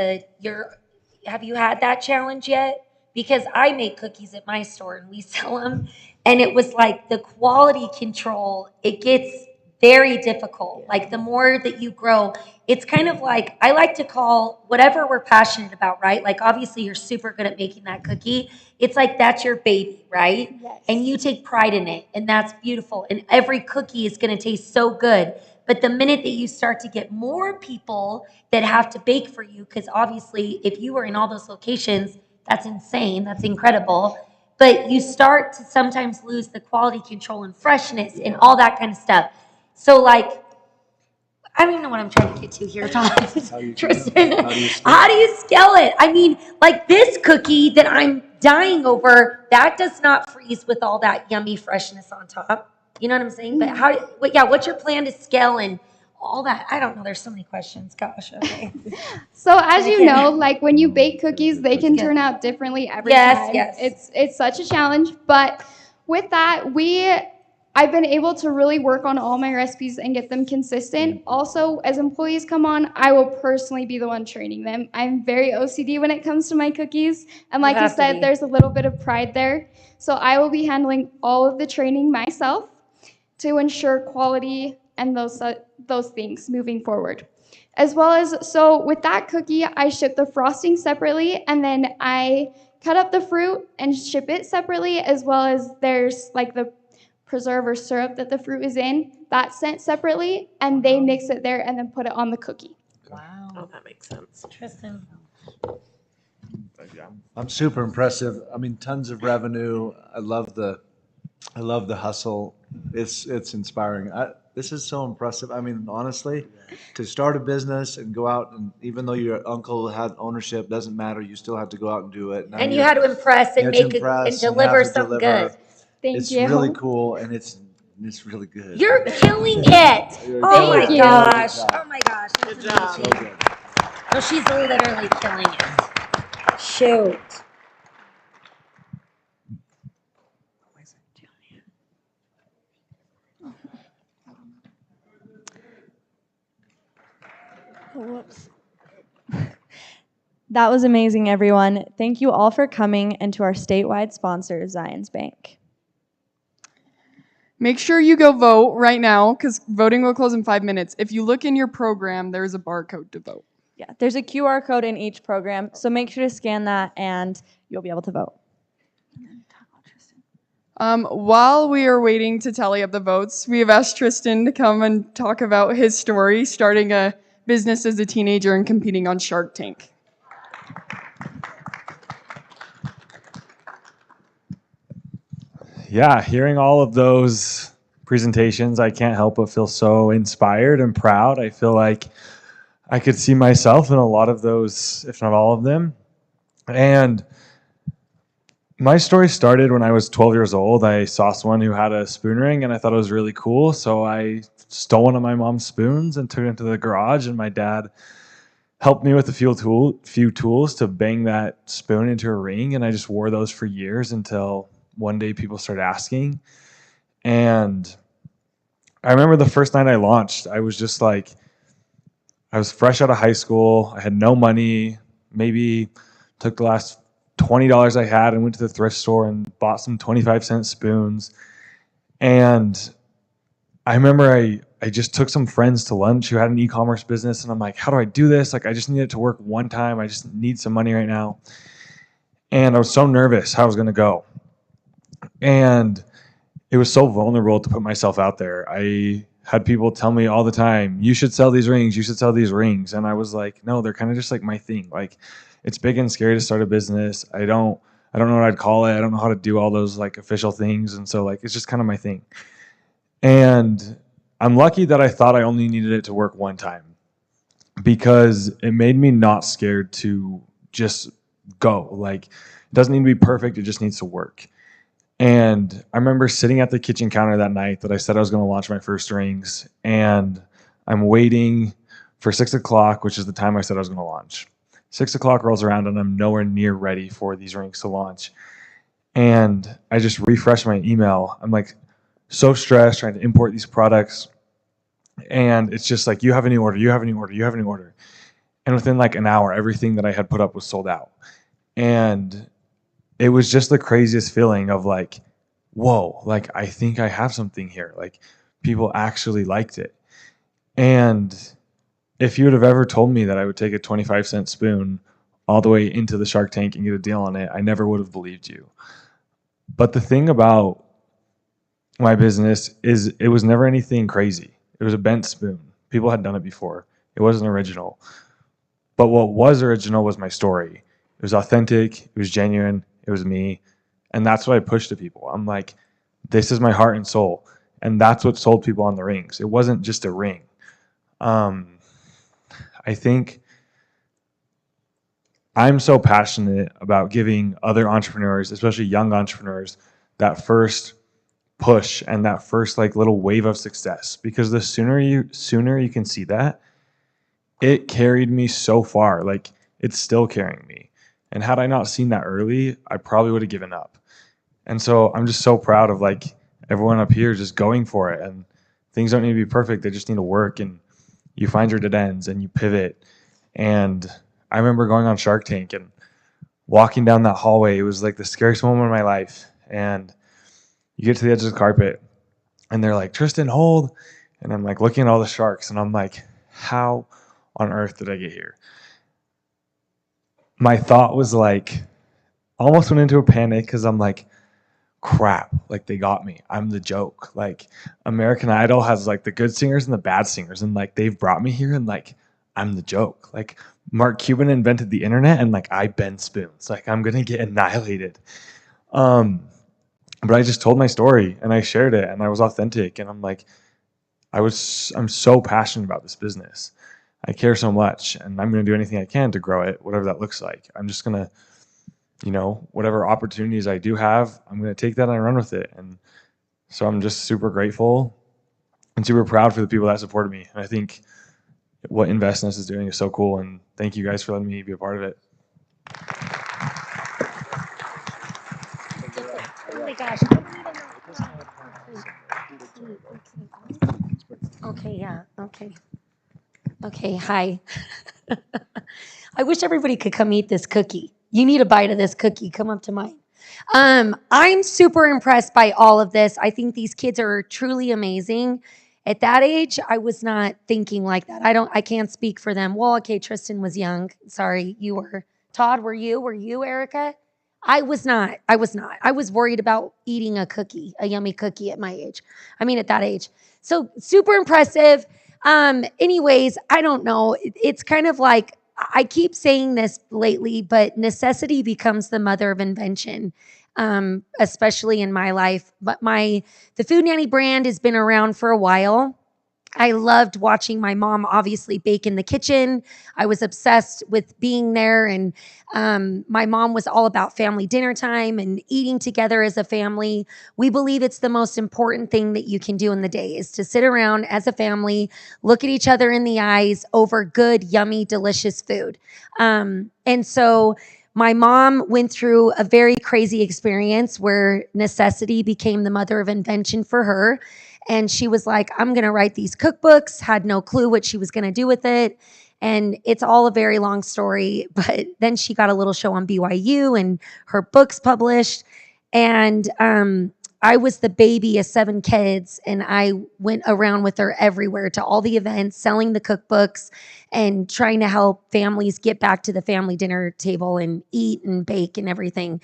have you had that challenge yet? Because I make cookies at my store and we sell them, and it was like the quality control, it gets very difficult. Like the more that you grow, it's kind of like, I like to call whatever we're passionate about, right? Like obviously you're super good at making that cookie. It's like that's your baby, right? Yes. And you take pride in it, and that's beautiful. And every cookie is gonna taste so good. But the minute that you start to get more people that have to bake for you, because obviously if you were in all those locations, that's insane, that's incredible. but you start to sometimes lose the quality control and freshness and all that kind of stuff. So like, I don't even know what I'm trying to get to here, Todd. Tristan, how do you scale it? I mean, like this cookie that I'm dying over, that does not freeze with all that yummy freshness on top. You know what I'm saying? But what's your plan to scale and all that? I don't know. There's so many questions. Gosh, okay. So as you know, like when you bake cookies, they can turn out differently every time. Yes. It's such a challenge, but with that, I've been able to really work on all my recipes and get them consistent. Also, as employees come on, I will personally be the one training them. I'm very OCD when it comes to my cookies. And like you said, there's a little bit of pride there. So I will be handling all of the training myself to ensure quality and those things moving forward. As well as, so with that cookie, I ship the frosting separately, and then I cut up the fruit and ship it separately, as well as there's like the preserve or syrup that the fruit is in, that's sent separately, and they mix it there and then put it on the cookie. Wow. Oh, that makes sense. Tristan. I'm super impressive. I mean, tons of revenue. I love the hustle. It's inspiring. This is so impressive. I mean, honestly, to start a business and go out, and even though your uncle had ownership, doesn't matter. You still have to go out and do it. And you had to impress and make it and deliver something good. It's really cool, and it's really good. You're killing it. Oh my gosh. Oh my gosh. Good job. So good. No, she's literally killing it. Shoot. Whoops. That was amazing, everyone. Thank you all for coming, and to our statewide sponsor, Zions Bank. Make sure you go vote right now because voting will close in 5 minutes. If you look in your program, there's a barcode to vote. Yeah, there's a QR code in each program, so make sure to scan that and you'll be able to vote. While we are waiting to tally up the votes, we have asked Tristan to come and talk about his story, starting a business as a teenager and competing on Shark Tank. Yeah, hearing all of those presentations, I can't help but feel so inspired and proud. I feel like I could see myself in a lot of those, if not all of them. And my story started when I was 12 years old. I saw someone who had a spoon ring, and I thought it was really cool. So I stole one of my mom's spoons and took it into the garage, and my dad helped me with a few tools to bang that spoon into a ring. And I just wore those for years until one day people started asking. And I remember the first night I launched, I was just like, I was fresh out of high school. I had no money, maybe took the last $20 I had and went to the thrift store and bought some 25-cent spoons. And I remember I just took some friends to lunch who had an e-commerce business, and I'm like, how do I do this? Like, I just need it to work one time. I just need some money right now. And I was so nervous how I was going to go. And it was so vulnerable to put myself out there. I had people tell me all the time, you should sell these rings, you should sell these rings. And I was like, no, they're kind of just like my thing. Like, it's big and scary to start a business. I don't know what I'd call it. I don't know how to do all those like official things. And so like, it's just kind of my thing. And I'm lucky that I thought I only needed it to work one time, because it made me not scared to just go. Like, it doesn't need to be perfect. It just needs to work. And I remember sitting at the kitchen counter that night that I said I was going to launch my first rings, and I'm waiting for 6 o'clock, which is the time I said I was going to launch. 6 o'clock rolls around and I'm nowhere near ready for these rings to launch. And I just refreshed my email. I'm like so stressed trying to import these products. And it's just like, you have a new order, you have a new order, you have a new order. And within like an hour, everything that I had put up was sold out. And it was just the craziest feeling of like, whoa, like I think I have something here. Like, people actually liked it. And if you would have ever told me that I would take a 25-cent spoon all the way into the Shark Tank and get a deal on it, I never would have believed you. But the thing about my business is it was never anything crazy. It was a bent spoon. People had done it before. It wasn't original. But what was original was my story. It was authentic. It was genuine. It was me. And that's what I push to people. I'm like, this is my heart and soul. And that's what sold people on the rings. It wasn't just a ring. I think I'm so passionate about giving other entrepreneurs, especially young entrepreneurs, that first push and that first like little wave of success, because the sooner you can see that, it carried me so far. Like, it's still carrying me. And had I not seen that early, I probably would have given up. And so I'm just so proud of like everyone up here just going for it. And things don't need to be perfect. They just need to work, and you find your dead ends and you pivot. And I remember going on Shark Tank and walking down that hallway. It was like the scariest moment of my life. And you get to the edge of the carpet and they're like, Tristan, hold. And I'm like looking at all the sharks and I'm like, how on earth did I get here? My thought was like, almost went into a panic because I'm like, crap, like they got me. I'm the joke. Like, American Idol has like the good singers and the bad singers, and like they've brought me here and like I'm the joke. Like, Mark Cuban invented the internet and like I bend spoons. Like, I'm gonna get annihilated. But I just told my story and I shared it and I was authentic, and I'm like, I'm so passionate about this business. I care so much, and I'm gonna do anything I can to grow it, whatever that looks like. I'm just gonna, whatever opportunities I do have, I'm going to take that and run with it. And so I'm just super grateful and super proud for the people that supported me. And I think what InvestNest is doing is so cool. And thank you guys for letting me be a part of it. Oh my gosh. Okay, yeah, okay. Okay, hi. I wish everybody could come eat this cookie. You need a bite of this cookie. Come up to mine. I'm super impressed by all of this. I think these kids are truly amazing. At that age, I was not thinking like that. I can't speak for them. Well, okay, Tristan was young. Sorry, you were. Todd, were you? Were you, Erica? I was not. I was worried about eating a cookie, a yummy cookie at that age. So super impressive. Anyways, I don't know. It's kind of like, I keep saying this lately, but necessity becomes the mother of invention, especially in my life. But the Food Nanny brand has been around for a while. I loved watching my mom obviously bake in the kitchen. I was obsessed with being there, and my mom was all about family dinner time and eating together as a family. We believe it's the most important thing that you can do in the day, is to sit around as a family, look at each other in the eyes over good, yummy, delicious food. And so my mom went through a very crazy experience where necessity became the mother of invention for her. And she was like, I'm going to write these cookbooks, had no clue what she was going to do with it. And it's all a very long story. But then she got a little show on BYU and her books published. And I was the baby of 7 kids. And I went around with her everywhere to all the events, selling the cookbooks and trying to help families get back to the family dinner table and eat and bake and everything.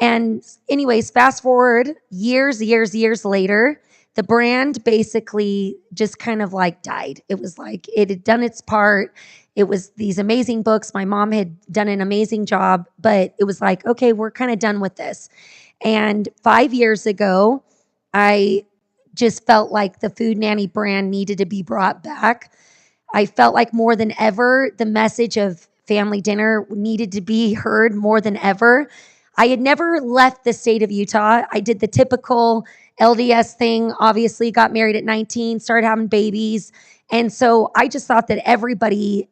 And anyways, fast forward years later, the brand basically just kind of like died. It was like it had done its part. It was these amazing books. My mom had done an amazing job, but it was like, okay, we're kind of done with this. And 5 years ago, I just felt like the Food Nanny brand needed to be brought back. I felt like more than ever, the message of family dinner needed to be heard more than ever. I had never left the state of Utah. I did the typical LDS thing, obviously got married at 19, started having babies. And so I just thought that everybody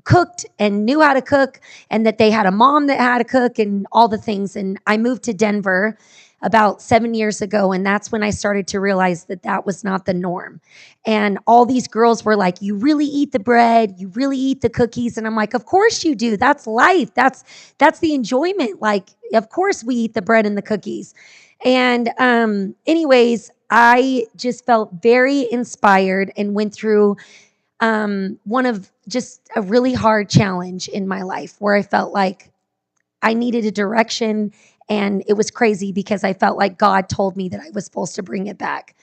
cooked and knew how to cook, and that they had a mom that had to cook and all the things. And I moved to Denver about 7 years ago, and that's when I started to realize that that was not the norm. And all these girls were like, you really eat the bread, you really eat the cookies. And I'm like, of course you do. That's life. That's the enjoyment. Like, of course we eat the bread and the cookies. And anyways, I just felt very inspired and went through one of just a really hard challenge in my life where I felt like I needed a direction. And it was crazy because I felt like God told me that I was supposed to bring it back.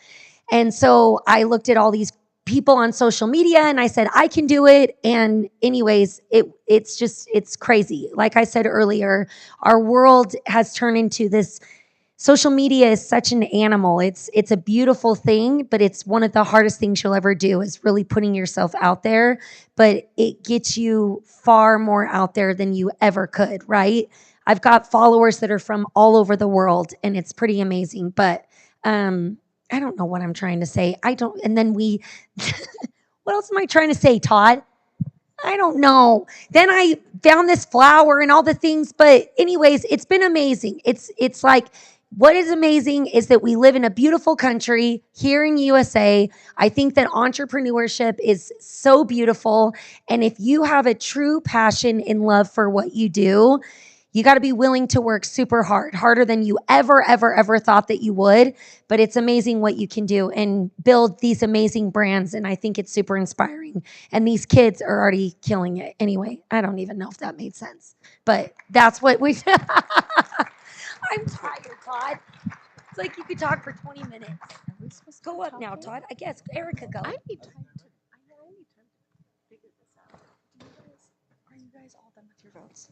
And so I looked at all these people on social media and I said, I can do it. And anyways, it's crazy. Like I said earlier, our world has turned into this social media is such an animal. It's a beautiful thing, but it's one of the hardest things you'll ever do is really putting yourself out there. But it gets you far more out there than you ever could, right? I've got followers that are from all over the world, and it's pretty amazing. But I don't know what I'm trying to say. And then we, what else am I trying to say, Todd? I don't know. Then I found this flower and all the things. But anyways, it's been amazing. It's like, what is amazing is that we live in a beautiful country here in USA. I think that entrepreneurship is so beautiful. And if you have a true passion and love for what you do, you got to be willing to work super hard, harder than you ever thought that you would. But it's amazing what you can do and build these amazing brands. And I think it's super inspiring. And these kids are already killing it. Anyway, I don't even know if that made sense. But that's what we... I'm tired, Todd. It's like you could talk for 20 minutes. Go up now, Todd. I guess Erica, go. I need time to figure this out. Are you guys all done with your votes?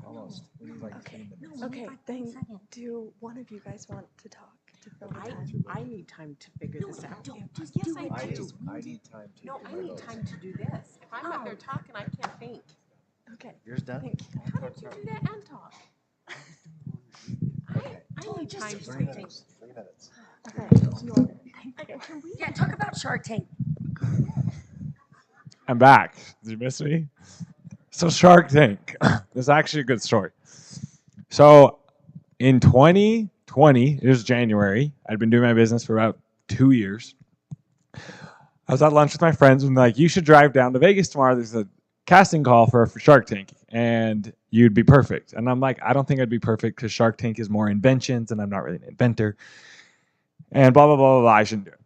Almost. We need like 10 minutes. Okay, then do one of you guys want to talk to fill the time? I need time to figure this out. Just Yes, do I it. do. I need time to. No, I need time to do this. If I'm up there talking, I can't think. Okay. Yours done? How did you do that and talk? I need time to 3 think. minutes. 3 minutes. Can we talk about Shark Tank? I'm back. Did you miss me? So Shark Tank. This is actually a good story. So in 2020, it was January. I'd been doing my business for about 2 years. I was at lunch with my friends and like, you should drive down to Vegas tomorrow. There's a casting call for Shark Tank and you'd be perfect. And I'm like, I don't think I'd be perfect because Shark Tank is more inventions and I'm not really an inventor. And blah, blah, blah, blah, blah. I shouldn't do it.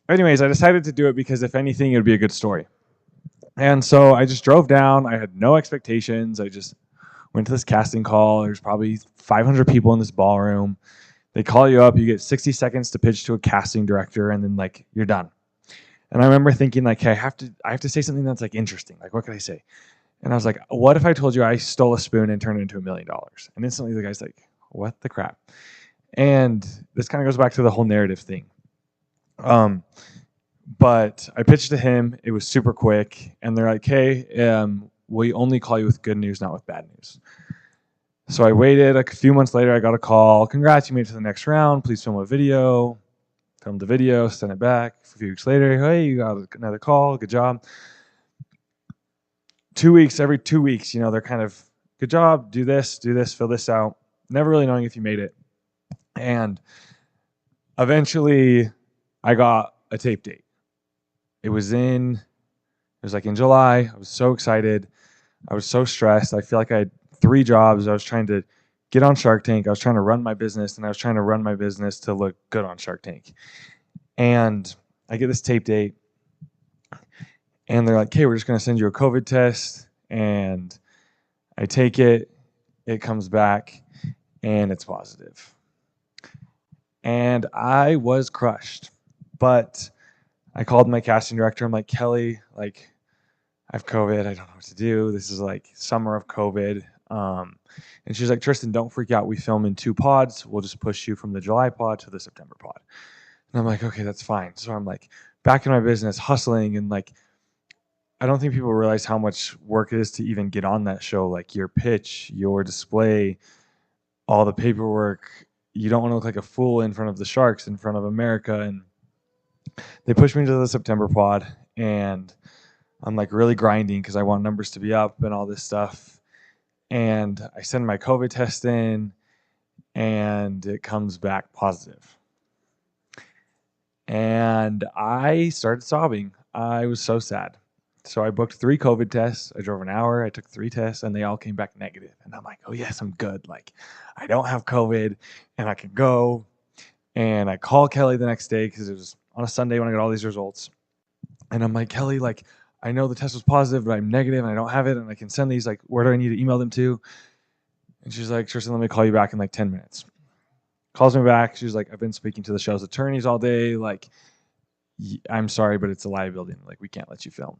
Anyways, I decided to do it because if anything, it would be a good story. And so I just drove down. I had no expectations. I just went to this casting call. There's probably 500 people in this ballroom. They call you up. You get 60 seconds to pitch to a casting director, and then like you're done. And I remember thinking like, hey, I have to say something that's like interesting. Like, what could I say? And I was like, what if I told you I stole a spoon and turned it into $1 million? And instantly the guy's like, what the crap? And this kind of goes back to the whole narrative thing. But I pitched to him. It was super quick. And they're like, hey, we only call you with good news, not with bad news. So I waited. A few months later, I got a call. Congrats, you made it to the next round. Please film a video. Filmed the video, sent it back. A few weeks later, hey, you got another call. Good job. 2 weeks, every 2 weeks, they're kind of, good job, do this, fill this out. Never really knowing if you made it. And eventually, I got a tape date. It was like in July. I was so excited. I was so stressed. I feel like I had 3 jobs. I was trying to get on Shark Tank. I was trying to run my business, and I was trying to run my business to look good on Shark Tank. And I get this tape date, and they're like, hey, we're just going to send you a COVID test. And I take it. It comes back, and it's positive. And I was crushed. But I called my casting director. I'm like, Kelly, like, I have COVID. I don't know what to do. This is like summer of COVID. And she's like, Tristan, don't freak out. We film in 2 pods. We'll just push you from the July pod to the September pod. And I'm like, okay, that's fine. So I'm like back in my business, hustling. And like, I don't think people realize how much work it is to even get on that show. Like your pitch, your display, all the paperwork. You don't want to look like a fool in front of the Sharks, in front of America. And they pushed me to the September pod. And I'm like really grinding because I want numbers to be up and all this stuff. And I send my COVID test in, and it comes back positive. And I started sobbing. I was so sad. So I booked 3 COVID tests. I drove an hour. I took 3 tests, and they all came back negative. And I'm like, oh, yes, I'm good. Like, I don't have COVID, and I can go. And I call Kelly the next day because it was on a Sunday when I got all these results. And I'm like, Kelly, like, I know the test was positive, but I'm negative and I don't have it, and I can send these. Like, where do I need to email them to? And she's like, Tristan, let me call you back in like 10 minutes. Calls me back. She's like, I've been speaking to the show's attorneys all day. Like, I'm sorry, but it's a liability. Like, we can't let you film.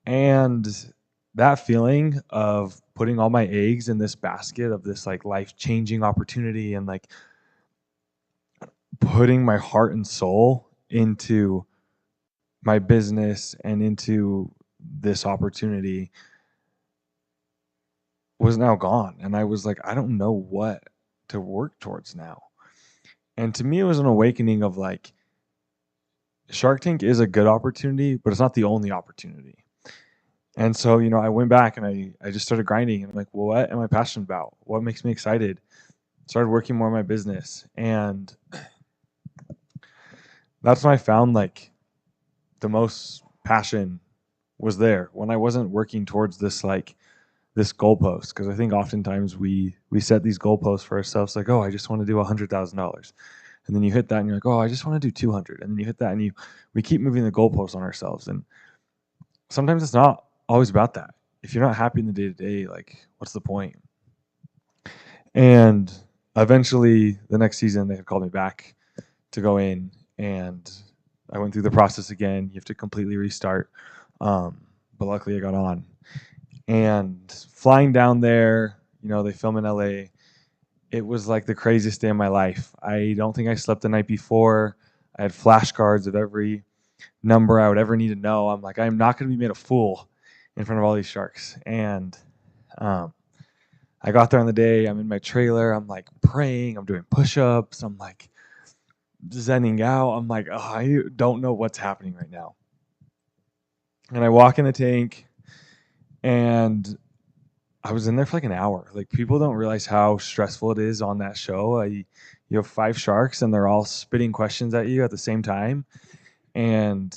And that feeling of putting all my eggs in this basket of this like life-changing opportunity and like putting my heart and soul into my business and into this opportunity was now gone. And I was like, I don't know what to work towards now. And to me, it was an awakening of like, Shark Tank is a good opportunity, but it's not the only opportunity. And so, you know, I went back and I just started grinding and I'm like, well, what am I passionate about? What makes me excited? Started working more on my business. And that's when I found like the most passion was there, when I wasn't working towards this like this goalpost. Because I think oftentimes we set these goalposts for ourselves, like, oh, I just want to do $100,000. And then you hit that and you're like, oh, I just want to do 200. And then you hit that and we keep moving the goalposts on ourselves. And sometimes it's not always about that. If you're not happy in the day to day, like, what's the point? And eventually the next season they had called me back to go in, and I went through the process again. You have to completely restart. But luckily I got on. And flying down there, you know, they film in LA. It was like the craziest day of my life. I don't think I slept the night before. I had flashcards of every number I would ever need to know. I'm like, I'm not going to be made a fool in front of all these sharks. And I got there on the day. I'm in my trailer. I'm like praying. I'm doing push-ups. I'm like zenning out. I'm like, oh, I don't know what's happening right now. And I walk in the tank, and I was in there for like an hour. Like, people don't realize how stressful it is on that show. You have 5 sharks and they're all spitting questions at you at the same time. And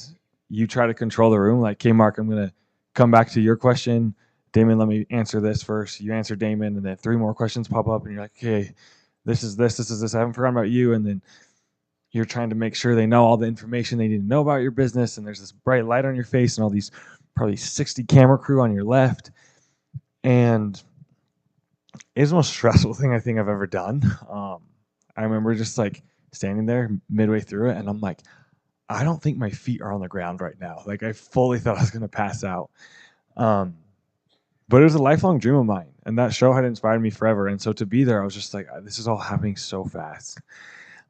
you try to control the room. Like, okay, Mark, I'm going to come back to your question. Damon, let me answer this first. You answer Damon, and then 3 more questions pop up and you're like, okay, this is this is this. I haven't forgotten about you. And then you're trying to make sure they know all the information they need to know about your business. And there's this bright light on your face and all these probably 60 camera crew on your left. And it's the most stressful thing I think I've ever done. I remember just like standing there midway through it, and I'm like, I don't think my feet are on the ground right now. Like, I fully thought I was going to pass out. But it was a lifelong dream of mine, and that show had inspired me forever. And so to be there, I was just like, this is all happening so fast.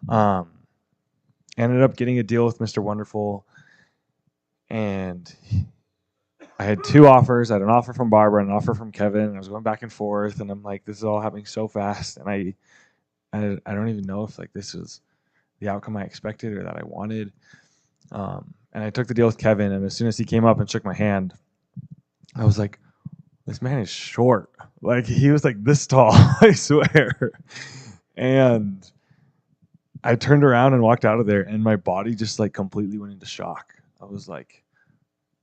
Ended up getting a deal with Mr. Wonderful, and I had 2 offers. I had an offer from Barbara and an offer from Kevin. And I was going back and forth, and I'm like, this is all happening so fast. And I don't even know if like this is the outcome I expected or that I wanted. And I took the deal with Kevin, and as soon as he came up and shook my hand, I was like, this man is short. Like, he was like this tall, I swear. And I turned around and walked out of there, and my body just like completely went into shock. I was like,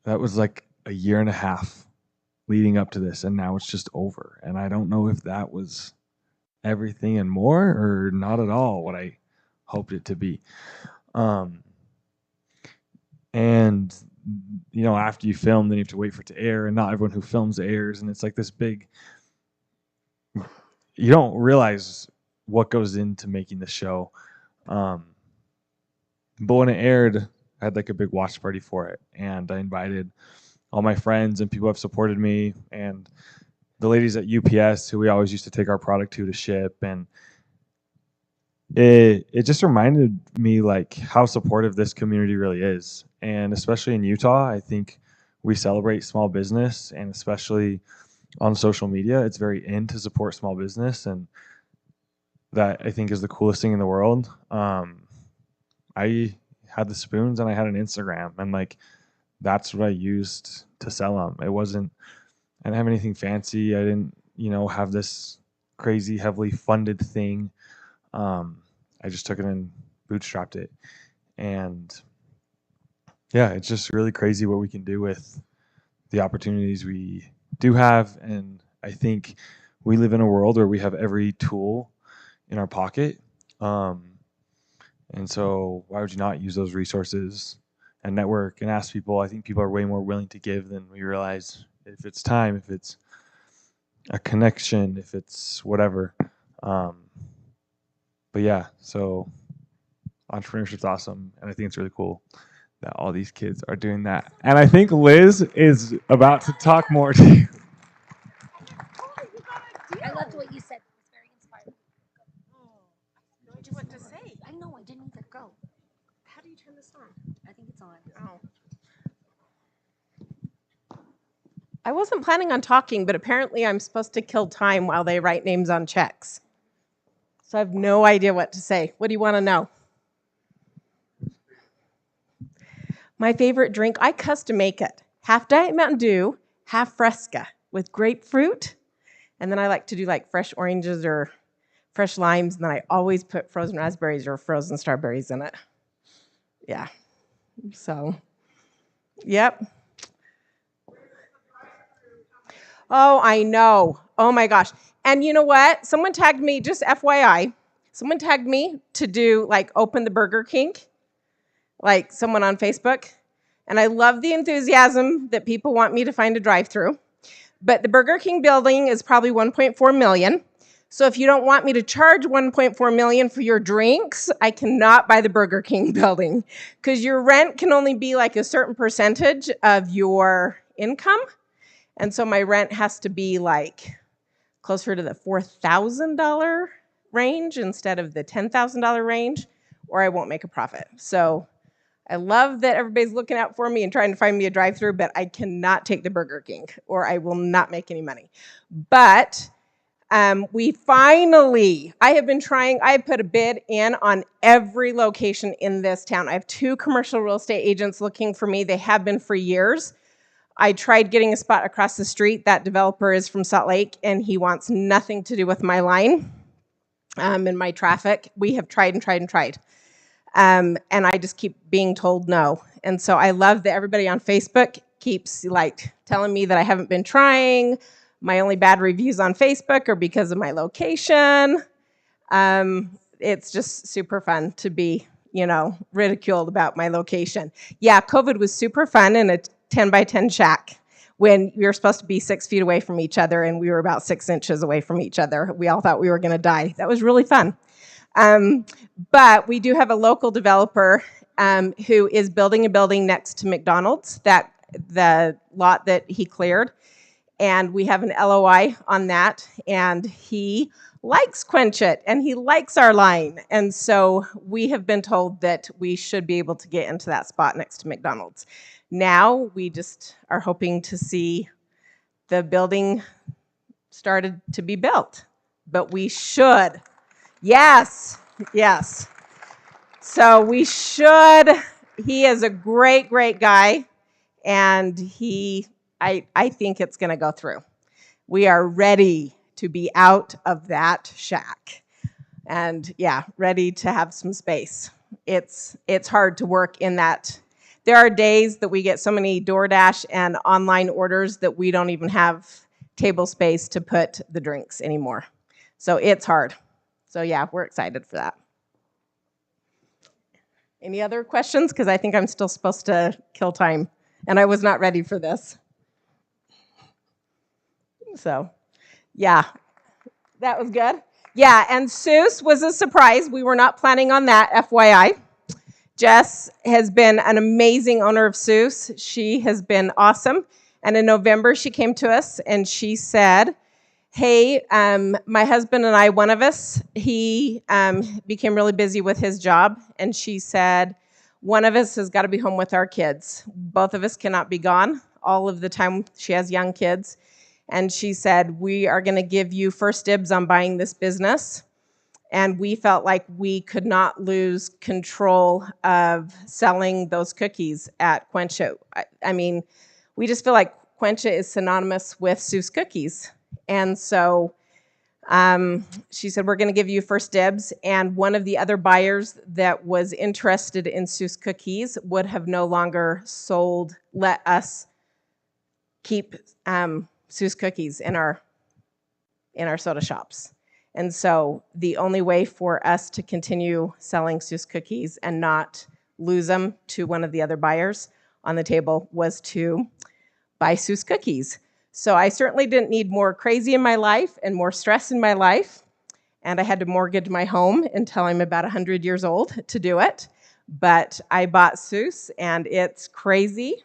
that was like a year and a half leading up to this, and now it's just over. And I don't know if that was everything and more, or not at all what I hoped it to be. And you know, after you film, then you have to wait for it to air, and not everyone who films airs, and it's like this big, you don't realize what goes into making the show. But when it aired, I had like a big watch party for it, and I invited all my friends and people who have supported me, and the ladies at UPS who we always used to take our product to ship. And it just reminded me like how supportive this community really is. And especially in Utah, I think we celebrate small business, and especially on social media, it's very in to support small business, and that I think is the coolest thing in the world. I had the spoons and I had an Instagram, and like that's what I used to sell them. I didn't have anything fancy. I didn't, you know, have this crazy heavily funded thing. I just took it and bootstrapped it. And yeah, it's just really crazy what we can do with the opportunities we do have. And I think we live in a world where we have every tool in our pocket. And so why would you not use those resources and network and ask people? I think people are way more willing to give than we realize, if it's time, if it's a connection, if it's whatever. But yeah, so entrepreneurship's awesome, and I think it's really cool that all these kids are doing that. And I think Liz is about to talk more to you. I loved what you said. It was very inspiring. Don't know what to say. I know, I didn't either. Go. How do you turn this on? I think it's on. Oh. I wasn't planning on talking, but apparently I'm supposed to kill time while they write names on checks. So I have no idea what to say. What do you want to know? My favorite drink, I custom make it. Half Diet Mountain Dew, half Fresca with grapefruit. And then I like to do like fresh oranges or fresh limes. And then I always put frozen raspberries or frozen strawberries in it. Yeah. So, yep. Oh, I know. Oh my gosh. And you know what? Someone tagged me, just FYI, someone tagged me to do like open the Burger King, like someone on Facebook. And I love the enthusiasm that people want me to find a drive-through. But the Burger King building is probably 1.4 million. So if you don't want me to charge 1.4 million for your drinks, I cannot buy the Burger King building because your rent can only be like a certain percentage of your income. And so my rent has to be like closer to the $4,000 range instead of the $10,000 range, or I won't make a profit. So I love that everybody's looking out for me and trying to find me a drive-through, but I cannot take the Burger King or I will not make any money. But we finally, I have put a bid in on every location in this town. I have 2 commercial real estate agents looking for me. They have been for years. I tried getting a spot across the street. That developer is from Salt Lake, and he wants nothing to do with my line and my traffic. We have tried and tried and tried. And I just keep being told no. And so I love that everybody on Facebook keeps like telling me that I haven't been trying. My only bad reviews on Facebook are because of my location. It's just super fun to be, ridiculed about my location. Yeah, COVID was super fun in a 10 by 10 shack when we were supposed to be 6 feet away from each other and we were about 6 inches away from each other. We all thought we were going to die. That was really fun. But we do have a local developer who is building a building next to McDonald's, the lot that he cleared. And we have an LOI on that. And he likes Quench It and he likes our line. And so we have been told that we should be able to get into that spot next to McDonald's. Now we just are hoping to see the building started to be built. But we should. Yes. So we should. He is a great, great guy. And I think it's going to go through. We are ready to be out of that shack. And yeah, ready to have some space. It's hard to work in that. There are days that we get so many DoorDash and online orders that we don't even have table space to put the drinks anymore. So it's hard. So yeah, we're excited for that. Any other questions? Because I think I'm still supposed to kill time. And I was not ready for this. So, yeah, that was good. Yeah, and Seuss was a surprise. We were not planning on that, FYI. Jess has been an amazing owner of Seuss. She has been awesome. And in November, she came to us and she said, hey, my husband and I, one of us, he became really busy with his job. And she said, one of us has got to be home with our kids. Both of us cannot be gone all of the time. She has young kids. And she said, we are going to give you first dibs on buying this business. And we felt like we could not lose control of selling those cookies at Quench It. I mean, we just feel like Quench It is synonymous with Seuss cookies. And so she said, we're going to give you first dibs. And one of the other buyers that was interested in Seuss cookies would have no longer let us keep Seuss cookies in our soda shops. And so the only way for us to continue selling Seuss cookies and not lose them to one of the other buyers on the table was to buy Seuss cookies. So I certainly didn't need more crazy in my life and more stress in my life. And I had to mortgage my home until I'm about 100 years old to do it. but I bought Seuss, and it's crazy.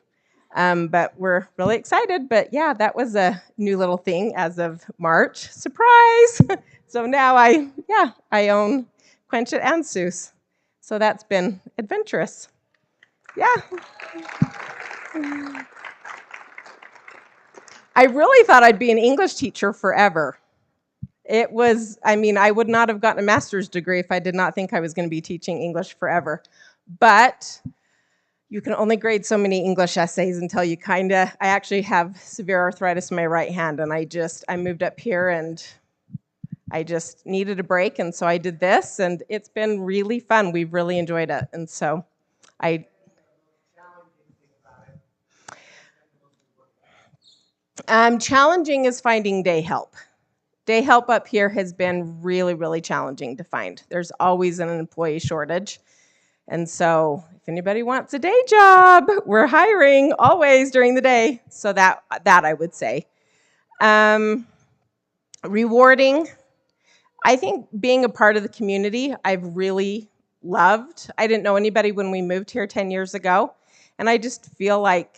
But we're really excited. But yeah, that was a new little thing as of March. Surprise! So now I own Quench It and Seuss. So that's been adventurous. Yeah. I really thought I'd be an English teacher forever. I would not have gotten a master's degree if I did not think I was going to be teaching English forever. But you can only grade so many English essays until I actually have severe arthritis in my right hand, and I moved up here and I just needed a break, and so I did this, and it's been really fun. We've really enjoyed it, and so challenging is finding day help. Day help up here has been really, really challenging to find. There's always an employee shortage. And so if anybody wants a day job, we're hiring always during the day. So that I would say. Rewarding. I think being a part of the community, I've really loved. I didn't know anybody when we moved here 10 years ago. And I just feel like,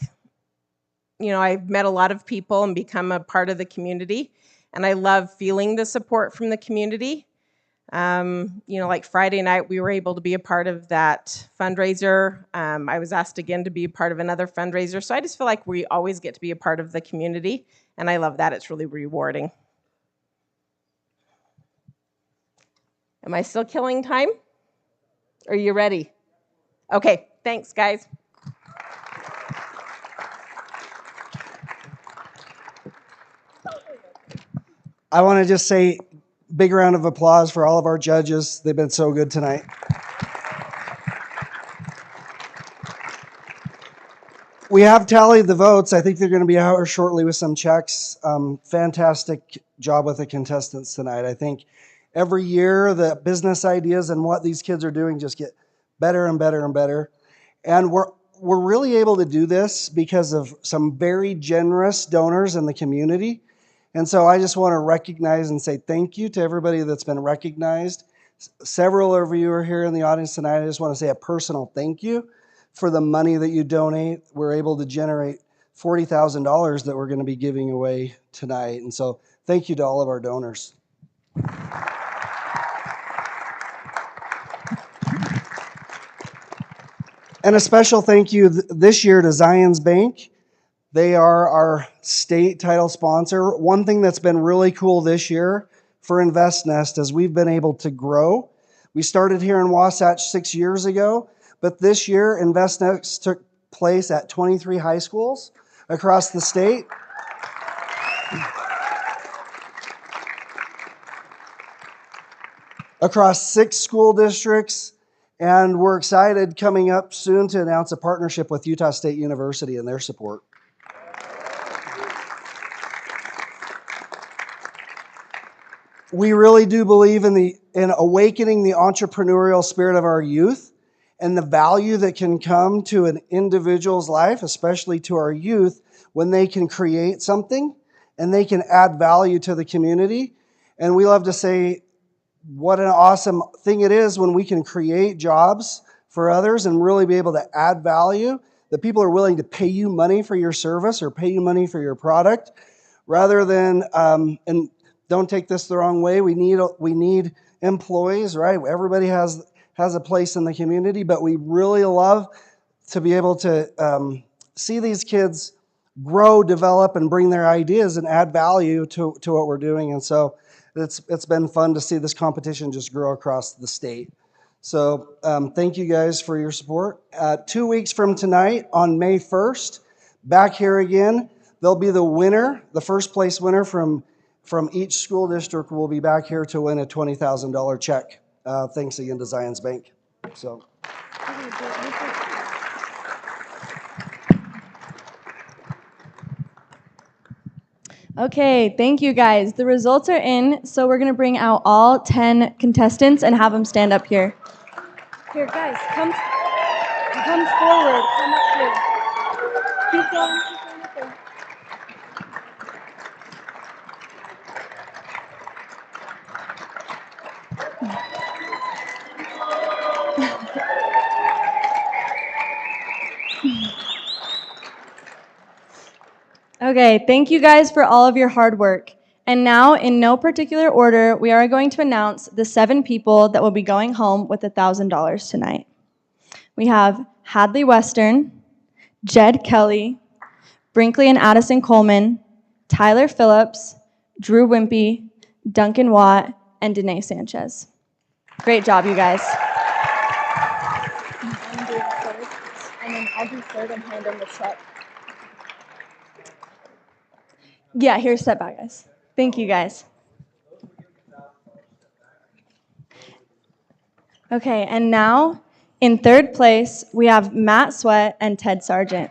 I've met a lot of people and become a part of the community. And I love feeling the support from the community. Like Friday night, we were able to be a part of that fundraiser. I was asked again to be a part of another fundraiser. So I just feel like we always get to be a part of the community. And I love that. It's really rewarding. Am I still killing time? Are you ready? Okay, thanks, guys. I want to just say big round of applause for all of our judges. They've been so good tonight. We have tallied the votes. I think they're going to be out shortly with some checks. Fantastic job with the contestants tonight. I think every year the business ideas and what these kids are doing just get better and better and better. And we're really able to do this because of some very generous donors in the community. And so I just want to recognize and say thank you to everybody that's been recognized. Several of you are here in the audience tonight. I just want to say a personal thank you for the money that you donate. We're able to generate $40,000 that we're going to be giving away tonight. And so thank you to all of our donors. And a special thank you this year to Zions Bank. They are our state title sponsor. One thing that's been really cool this year for InvestNest is we've been able to grow. We started here in Wasatch 6 years ago, but this year InvestNest took place at 23 high schools across the state. Across 6 school districts, and we're excited coming up soon to announce a partnership with Utah State University and their support. We really do believe in awakening the entrepreneurial spirit of our youth and the value that can come to an individual's life, especially to our youth, when they can create something and they can add value to the community. And we love to say what an awesome thing it is when we can create jobs for others and really be able to add value, that people are willing to pay you money for your service or pay you money for your product, rather than, and don't take this the wrong way, we need employees, right? Everybody has a place in the community, but we really love to be able to see these kids grow, develop, and bring their ideas and add value to what we're doing. And so it's been fun to see this competition just grow across the state. So thank you guys for your support. 2 weeks from tonight, on May 1st, back here again, there'll be the winner, the first place winner from each school district will be back here to win a $20,000 check. Thanks again to Zions Bank. So. Okay, thank you guys. The results are in, so we're going to bring out all 10 contestants and have them stand up here. Here, guys, come forward. Come up here. Keep going up there. Okay, thank you guys for all of your hard work. And now, in no particular order, we are going to announce the 7 people that will be going home with $1,000 tonight. We have Hadley Western, Judd Kelly, Brinkley and Addison Coleman, Tyler Phillips, Drew Wimpy, Duncan Watt, and Danae Sanchez. Great job, you guys. I'm doing third, and then I'll do third and hand in the check. Yeah, here's step back, guys. Thank you, guys. Okay, and now in third place, we have Matt Sweat and Ted Sargent.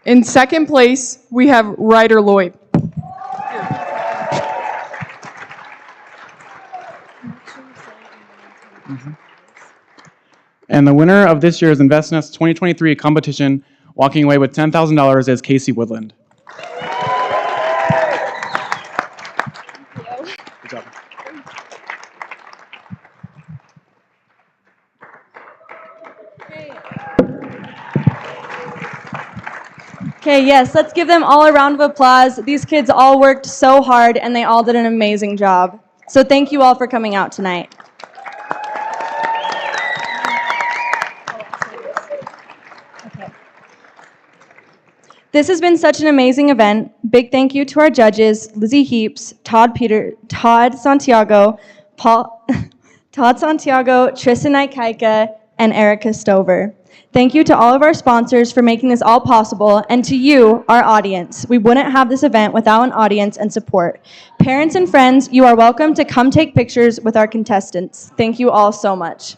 In second place, we have Ryder Lloyd. And the winner of this year's InvestNest 2023 competition, walking away with $10,000, is Casey Woodland. Good job. Okay, yes, let's give them all a round of applause. These kids all worked so hard, and they all did an amazing job. So thank you all for coming out tonight. This has been such an amazing event. Big thank you to our judges, Lizzie Heaps, Todd Santiago, Tristan Ikaika, and Erica Stover. Thank you to all of our sponsors for making this all possible, and to you, our audience. We wouldn't have this event without an audience and support. Parents and friends, you are welcome to come take pictures with our contestants. Thank you all so much.